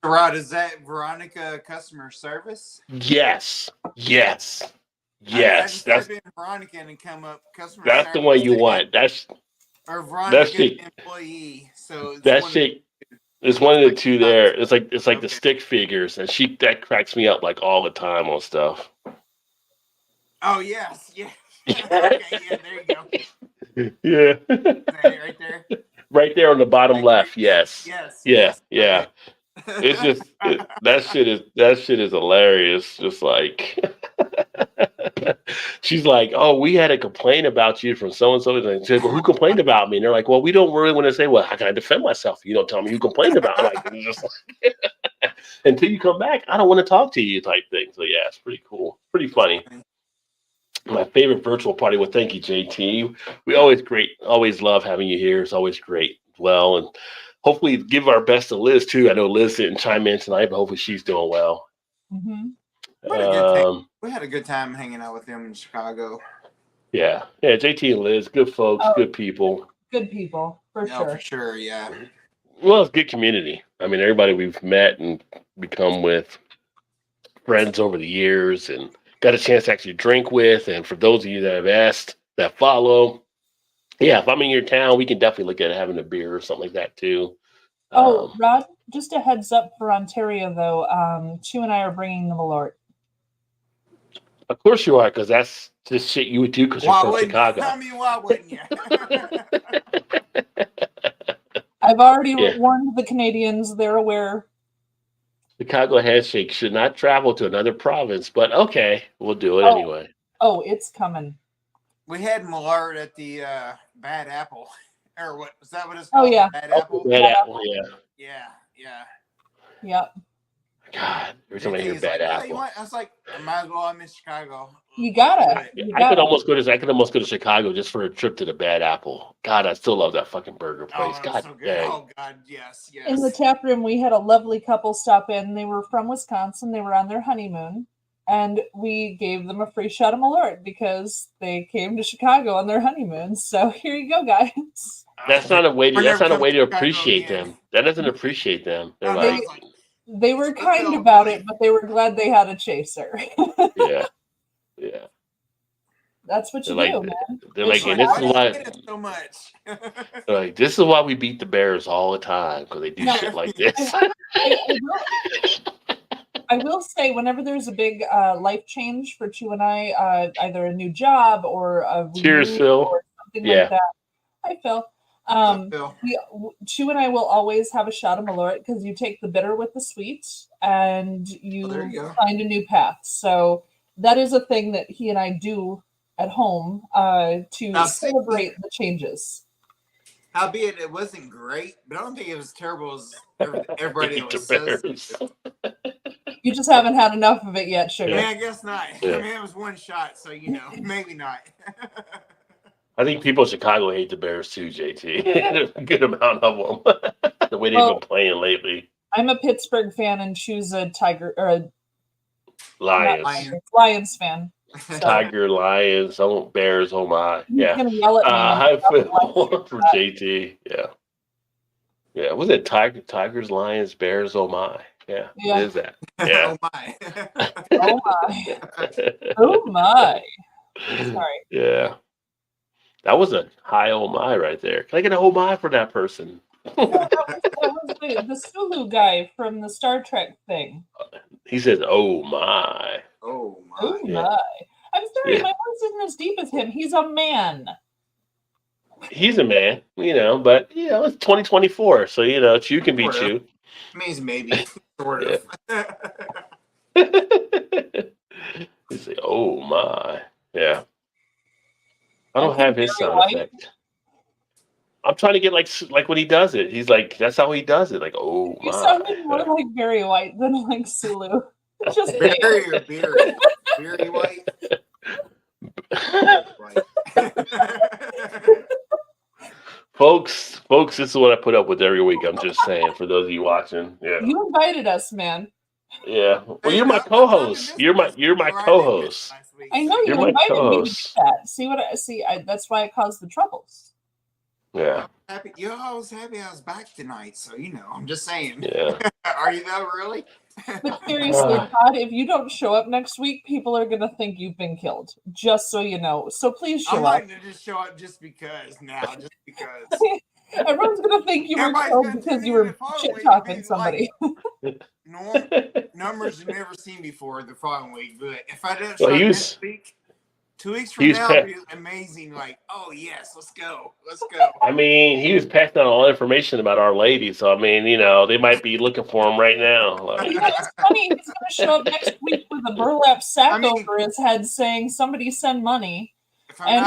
Rod, is that Veronica customer service? Yes. I just That's type in Veronica and come up customer that's service. the one you want. Or Veronica employee. So it's one of the two there. It's like the stick figures, and that cracks me up like all the time on stuff. Oh yes, yeah. Okay, yeah, there you go. Yeah. Is that right there? Right there on the bottom left. Yes. Yeah. Okay. It's just that shit is hilarious. Just like she's like, oh, we had a complaint about you from so and so. And she said, well, who complained about me? And they're like, well, we don't really want to say, well, how can I defend myself? You don't tell me who complained about me. Like, just like until you come back, I don't want to talk to you type thing. So yeah, it's pretty cool, pretty funny. My favorite virtual party. Well, thank you, JT. We always love having you here. It's always great as well. And hopefully give our best to Liz too. I know Liz didn't chime in tonight, but hopefully she's doing well. Mm-hmm. We had a good time hanging out with them in Chicago. Yeah, JT and Liz, good folks, good people. Good people, for sure. For sure, yeah. Well, it's a good community. I mean, everybody we've met and become with friends over the years and got a chance to actually drink with. And for those of you that have asked, that follow, yeah, if I'm in your town, we can definitely look at having a beer or something like that too. Rod, just a heads up for Ontario, though. Chu and I are bringing the Malort. Of course you are, because that's just shit you would do because you're from Chicago. I mean, why wouldn't you? I've already warned the Canadians. They're aware. Chicago handshake should not travel to another province, but okay, we'll do it anyway. Oh, it's coming. We had Malort at the Bad Apple. Or what was that? What it's called? Oh yeah, Bad Apple. Bad Apple, yeah. Yep. God, every time I hear Bad Apple, I was like, I might as well. I'm in Chicago. You gotta. I could almost go to Chicago just for a trip to the Bad Apple. God, I still love that fucking burger place. God, so good. Oh God, yes. In the tap room, we had a lovely couple stop in. They were from Wisconsin. They were on their honeymoon, and we gave them a free shot of Malort because they came to Chicago on their honeymoon. So here you go, guys. That's not a way to appreciate them. That doesn't appreciate them. They're they were kind about it, but they were glad they had a chaser. Yeah. That's what you do, man. They're like, and this is why. So much. They're like, this is why we beat the Bears all the time because they do shit like this. I will say, whenever there's a big life change for Chew and I, either a new job or a Cheers, renewal Phil. or something Yeah. like that. Hi, Phil. Chew and I will always have a shot of Malort because you take the bitter with the sweet and you find a new path. So that is a thing that he and I do at home to celebrate the changes. Howbeit, it wasn't great, but I don't think it was terrible as everybody else says. You just haven't had enough of it yet, sugar. Yeah, I guess not. Yeah. I mean, it was one shot, so maybe not. I think people in Chicago hate the Bears too, JT. There's a good amount of them. The way they've been playing lately. I'm a Pittsburgh fan and choose a Tiger or a Lions fan. So. Tiger, Lions, Bears, oh my. Yeah. Gonna yell at me I feel for JT. Yeah. Yeah. Was it Tigers, Lions, Bears, oh my. Yeah. What is that? Yeah. Oh my. Oh my. Oh my. Sorry. Yeah. That was a high oh my right there. Can I get an oh my for that person? that was the Sulu guy from the Star Trek thing. He says, oh my. Oh my. Oh my. I'm sorry, my voice isn't as deep as him. He's a man. He's a man, but it's 2024, so Chew can be Chew. Means maybe. Sort of. You say, oh my. Yeah. I don't have his sound effect. I'm trying to get like when he does it. He's like, that's how he does it. Like, oh my. You sounded more like Barry White than like Sulu. Just Barry or Beery? Beery White? Folks, this is what I put up with every week. I'm just saying, for those of you watching. Yeah. You invited us, man. Yeah. Well, you're my co-host. You're my co-host. I know you invited me to do that. That's why it caused the troubles. Yeah. I was happy I was back tonight, so I'm just saying. Yeah. Are you though, really? But seriously, Todd, if you don't show up next week, people are gonna think you've been killed. Just so you know. So please show up. I'm going to just show up just because now, just because. Everyone's gonna think you were killed because you were shit talking somebody. Numbers you've never seen before the following week, but if I don't show up next week, 2 weeks from now, it'll be amazing. Like, oh yes, let's go. I mean, he was passing out all information about Our Lady, so I mean, they might be looking for him right now. Like. It's funny. He's gonna show up next week with a burlap sack over his head, saying, "Somebody send money." If I'm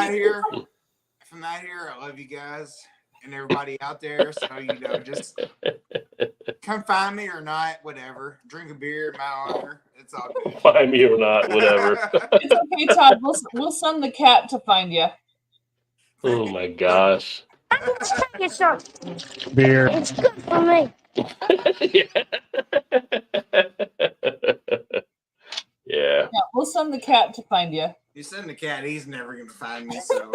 not here, I love you guys and everybody out there. So just come find me or not, whatever. Drink a beer in my honor. It's all good. Find me or not, whatever. It's okay, Todd. We'll send the cat to find you. Oh my gosh. Beer. It's good for me. Yeah, we'll send the cat to find you. You send the cat, he's never going to find me, so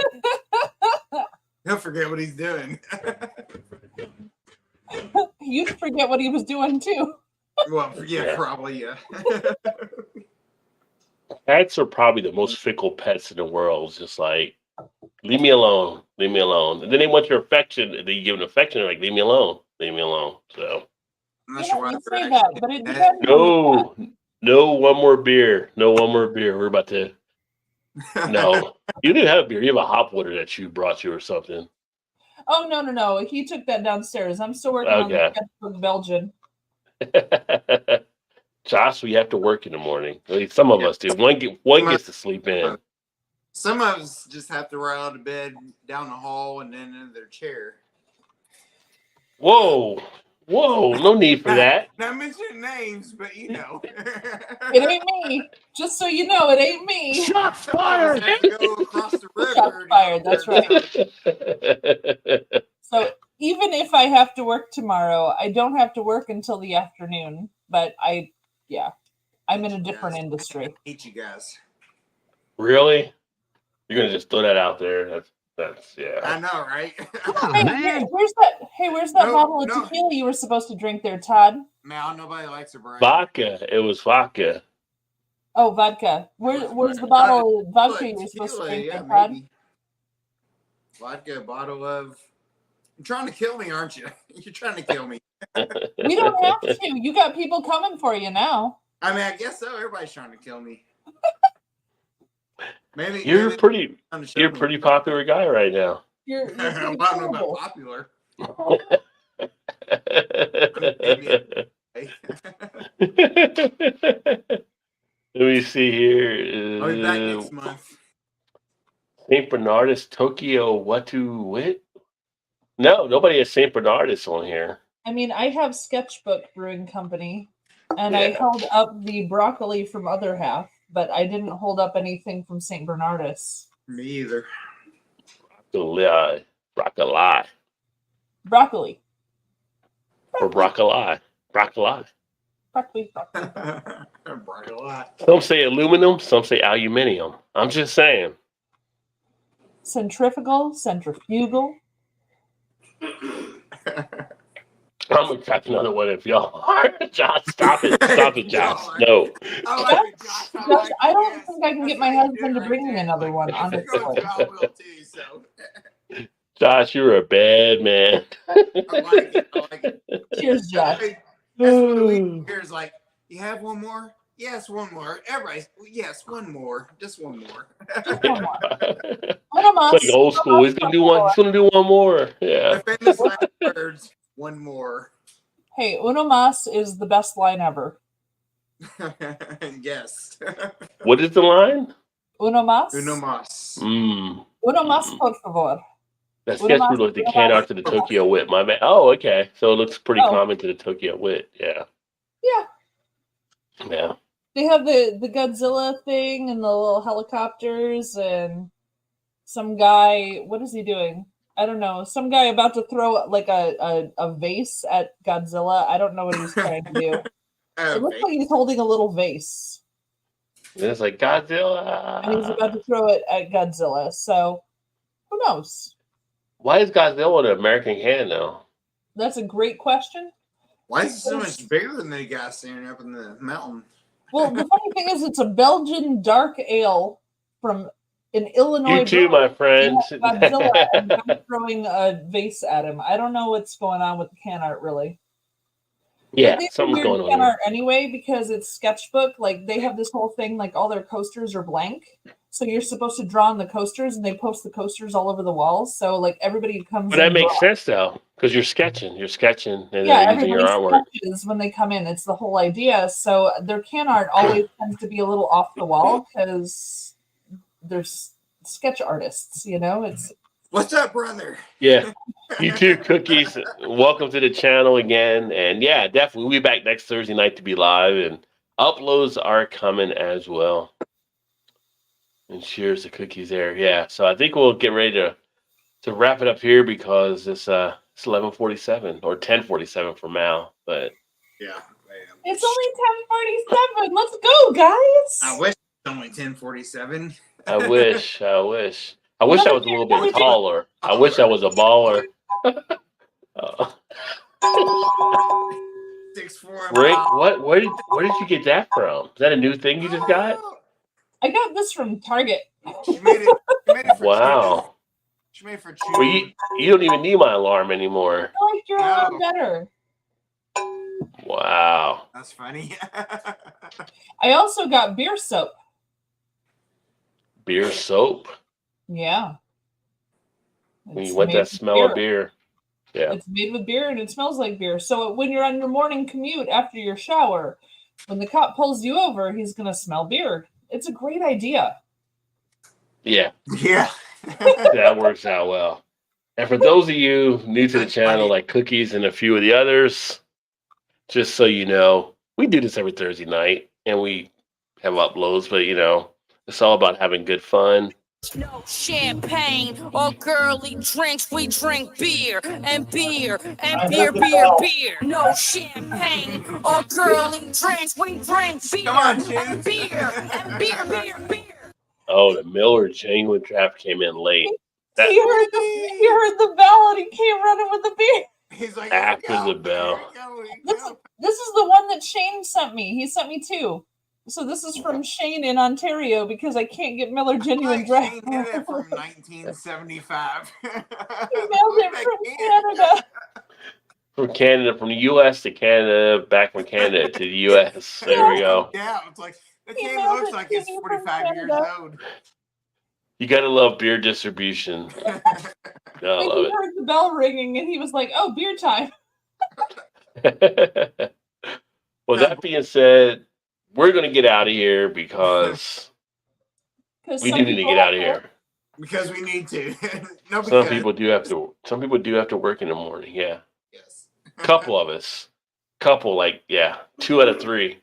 he'll forget what he's doing. You'd forget what he was doing, too. Well, yeah, probably, yeah. Cats are probably the most fickle pets in the world. It's just like, leave me alone. And then they want your affection. They give an affection. They're like, leave me alone. So. I'm not sure why you say that, but it depends. No, one more beer. We're about to. No, you didn't have a beer. You have a hop water that you brought you or something. Oh no! He took that downstairs. I'm still working on the Pittsburgh Belgian. Josh, we have to work in the morning. At least some of us do. One gets to sleep in. Some of us just have to roll out of bed, down the hall, and then into their chair. Whoa! No need for that. Not mentioning names, but It ain't me. Just so you know, it ain't me. Shots fired! Go across the river. Shots fired, that's right. So even if I have to work tomorrow, I don't have to work until the afternoon. But I'm in a different industry. I hate you guys. Really? You're gonna just throw that out there? That's yeah. I know, right? Where's that bottle of tequila you were supposed to drink there, Todd? Man, nobody likes it, Brian. Vodka. It was vodka. Oh, vodka. Where's the bottle of vodka you were supposed to drink there, Todd? Maybe. Vodka, a bottle of. You're trying to kill me, aren't you? You're trying to kill me. We don't have to. You got people coming for you now. I mean, I guess so. Everybody's trying to kill me. Maybe You're maybe pretty popular guy right now. You're I don't know about popular. Let me see here. I'll be back next month. St. Bernardus Tokyo Watu Wit? No, nobody has St. Bernardus on here. I mean, I have Sketchbook Brewing Company, and I held up the broccoli from other half, but I didn't hold up anything from St. Bernardus. Me either. Broccoli. Broccoli. Or broccoli. Broccoli. Some say aluminum, some say aluminium. I'm just saying. Centrifugal, centrifugal. I'm gonna crack another one if y'all are. Josh, stop it. Stop it, Josh. No. Josh, I don't think I can get my husband to bring me another one, honestly. Josh, you're a bad man. I like it. Cheers, Josh. That's what we hear is like, you have one more? Yes, one more. Everybody, yes, one more. Just one more. It's like old school. He's gonna do one. He's gonna do one more. Yeah. The famous last words. One more. Hey, uno más is the best line ever. Yes. What is the line? Uno más. Uno más. Uno más, por favor. That sketchbook looked the can art to the Tokyo Wit. My man. Oh, okay. So it looks pretty common to the Tokyo Wit. Yeah. Yeah. Yeah. They have the Godzilla thing and the little helicopters and some guy. What is he doing? I don't know. Some guy about to throw like a vase at Godzilla. I don't know what he's trying to do. It looks like he's holding a little vase. And it's like Godzilla. And he's about to throw it at Godzilla. So who knows? Why is Godzilla an American can though? That's a great question. Why is it so much bigger than the guy standing up in the mountain? Well, the funny thing is, it's a Belgian dark ale from an Illinois. You too, my friend. Godzilla and I'm throwing a vase at him. I don't know what's going on with the can art, really. Yeah, something's going on. Can art anyway, because it's sketchbook. Like they have this whole thing, like all their coasters are blank, so you're supposed to draw on the coasters, and they post the coasters all over the walls. So like everybody who comes. But that makes sense though, because you're sketching, and yeah, using your artwork. Sketches when they come in. It's the whole idea. So their can art always tends to be a little off the wall because they're sketch artists. You know, it's. What's up, brother? Yeah. You too, Cookies. Welcome to the channel again. And yeah, definitely. We'll be back next Thursday night to be live. And uploads are coming as well. And cheers to Cookies there. Yeah. So I think we'll get ready to wrap it up here because it's 11:47 or 10:47 for Mal. But yeah. It's only 10:47. Let's go, guys. I wish it was only 10:47. I wish. I wish I was a little bit taller. I wish I was a baller. 6'4". Rick, where did you get that from? Is that a new thing you just got? I got this from Target. She made it for wow. She made it for well, you don't even need my alarm anymore. I like your alarm better. Wow. That's funny. I also got beer soap. Beer soap? Yeah. When you want that smell of beer. Yeah. It's made with beer and it smells like beer. So when you're on your morning commute after your shower, when the cop pulls you over, he's going to smell beer. It's a great idea. Yeah. Yeah. That works out well. And for those of you new to the channel, like Cookies and a few of the others, just so you know, we do this every Thursday night and we have uploads, but it's all about having good fun. No champagne or girly drinks. We drink beer and beer and beer. No champagne or girly drinks. We drink beer and beer and beer. Oh, the Miller Genuine Draft came in late. He heard the bell and he came running with the beer. He's like, after the bell. This is the one that Shane sent me. He sent me two. So this is from Shane in Ontario because I can't get Miller Genuine Draft. Shane did it from 1975. He mailed it from Canada. From Canada, from the U.S. to Canada, back from Canada to the U.S. There we go. Yeah, it's like that game knows looks it like it's came from 45 years Canada. old. You gotta love beer distribution. I And love he heard the bell ringing, and he was like, "Oh, beer time." it. Well, that being said, we're gonna get out of here because we do need to get out of here. Because we need to. No, Some people do have to. Some people do have to work in the morning. Yeah, Yes. couple of us. Couple, like 2 out of 3.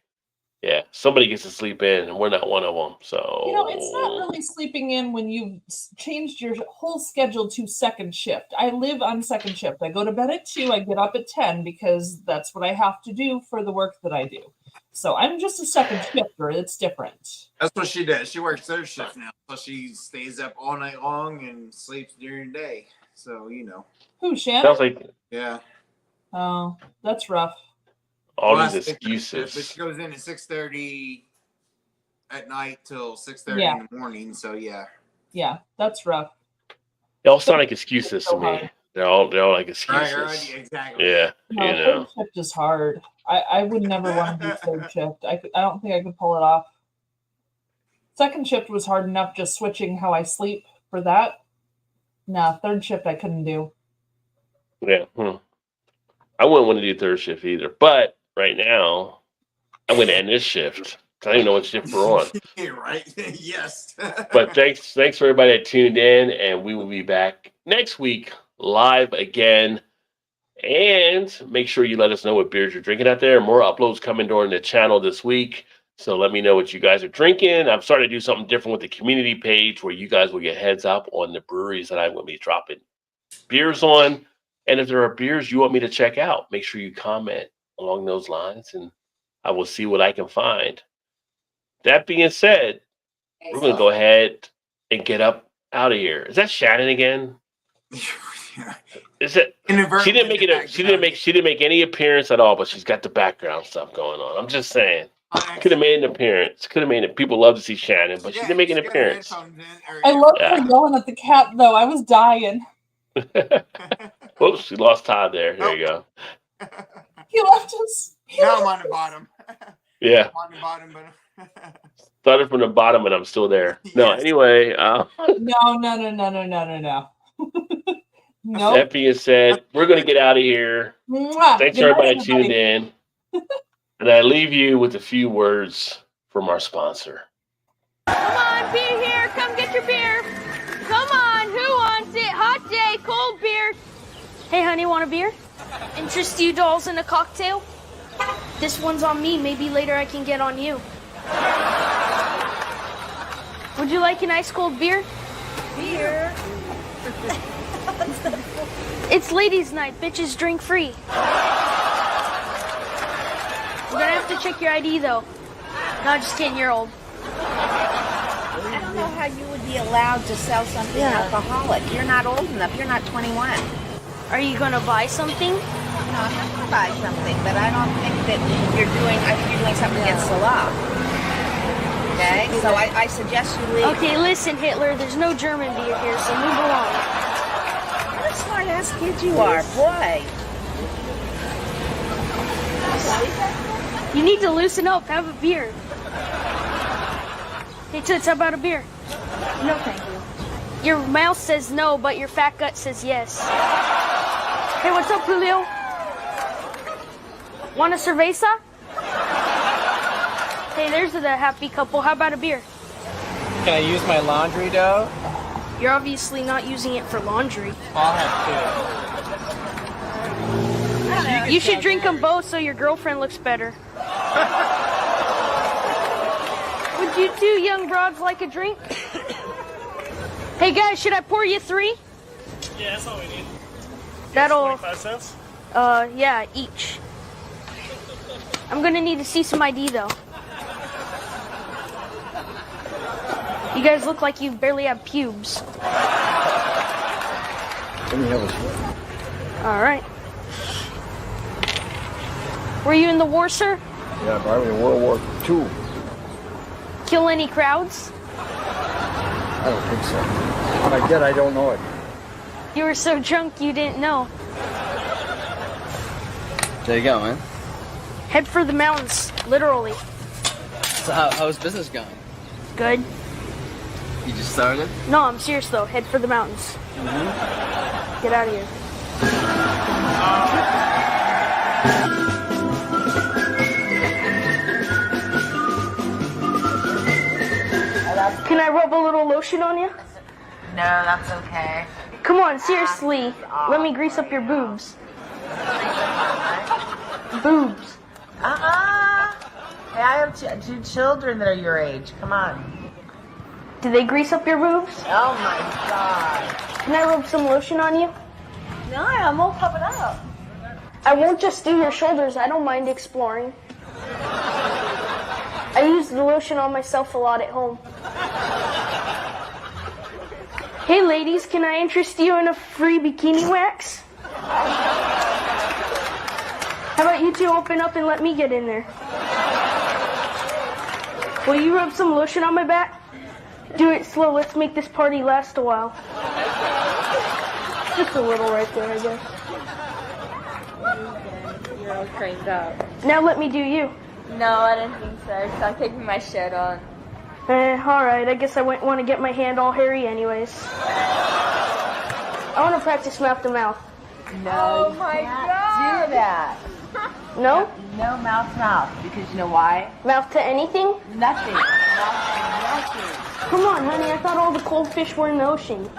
Yeah, somebody gets to sleep in, and we're not one of them. So You know, it's not really sleeping in when you've changed your whole schedule to second shift. I live on second shift. I go to bed at 2. I get up at 10 because that's what I have to do for the work that I do. So I'm just a second shifter. It's different. That's what she does. She works third shift now. So she stays up all night long and sleeps during the day. So, you know. Who, Shannon? sounds like Yeah. Oh, that's rough. all Well, these that's the shift, But excuses. she goes in at 6:30 at night till 6:30 Yeah. in the morning. So, yeah. Yeah, that's rough. They all sound like excuses to me. They're all like excuses. Right, exactly. Yeah, No, you know. third shift is hard. I would never want to do third shift. I don't think I could pull it off. Second shift was hard enough just switching how I sleep for that. Nah, third shift I couldn't do. Yeah. I wouldn't want to do third shift either. But right now, I'm going to end this shift. I don't even know what shift we're on. Yeah, right. Yes. But thanks for everybody that tuned in, and we will be back next week live again. And make sure you let us know what beers you're drinking out there. More uploads coming during the channel this week. So let me know what you guys are drinking. I'm starting to do something different with the community page where you guys will get heads up on the breweries that I'm going to be dropping beers on. And if there are beers you want me to check out, make sure you comment along those lines, and I will see what I can find. That being said, we're going to go ahead and get up out of here. Is that Shannon again? Is it? She didn't make it. She didn't make any appearance at all, but she's got the background stuff going on. I'm just saying. Could have made an appearance. Could have made it. People love to see Shannon, but she didn't make an appearance. I love her yelling at the cat, though. I was dying. Whoops, we lost Todd there. There you go. He left us. Now I'm on the bottom. Yeah. I'm on the bottom, but Started from the bottom, and I'm still there. No, anyway. No. Nope. That being said, we're going to get out of here. Mwah. Thanks Good for night, everybody that tuned in. And I leave you with a few words from our sponsor. Come on, beer here. Come get your beer. Come on, who wants it? Hot day, cold beer. Hey, honey, want a beer? Interest you dolls in a cocktail? This one's on me. Maybe later I can get on you. Would you like an ice cold beer? Beer? It's ladies' night. Bitches drink free. You're gonna have to check your ID, though. No, just kidding. You're old. I don't know how you would be allowed to sell something alcoholic. You're not old enough. You're not 21. Are you gonna buy something? No, I'm not going to buy something, but I don't think that you're doing. I think you're doing something against the law. Okay, so I suggest you leave. Okay, listen, Hitler. There's no German beer here, so move along. What a smart-ass kid you are, boy. You need to loosen up. Have a beer. Hey, Toots, how about a beer? No, thank you. Your mouth says no, but your fat gut says yes. Hey, what's up, Julio? Want a cerveza? Hey, there's the happy couple. How about a beer? Can I use my laundry dough? You're obviously not using it for laundry. I'll have to. You should drink them both so your girlfriend looks better. Would you two young broads like a drink? Hey guys, should I pour you 3? Yeah, that's all we need. That'll 25 cents? Yeah, each. I'm gonna need to see some ID though. You guys look like you barely have pubes. Let me have a sweat. Alright. Were you in the war, sir? Yeah, but I was in World War II. Kill any crowds? I don't think so. If I did, I don't know it. You were so drunk you didn't know. There you go, man. Head for the mountains, literally. So how's business going? Good. You just started? No, I'm serious though. Head for the mountains. Get out of here. Can I rub a little lotion on you? No, that's okay. Come on, seriously. Let me grease up your boobs. Boobs. Hey, I have two children that are your age. Come on. Do they grease up your boobs? Oh my God. Can I rub some lotion on you? No, I'm all covered up. I won't just do your shoulders. I don't mind exploring. I use the lotion on myself a lot at home. Hey ladies, can I interest you in a free bikini wax? How about you two open up and let me get in there? Will you rub some lotion on my back? Do it slow. Let's make this party last a while. Just a little right there, I guess. You're all cranked up. Now let me do you. No, I didn't think so. Stop taking my shirt on. Alright, I guess I wouldn't want to get my hand all hairy anyways. I want to practice mouth to mouth. No, Oh my can't God. do that. No? No mouth to mouth, because you know why? Mouth to anything? Nothing. Mouth to nothing. Come on, honey, I thought all the cold fish were in the ocean.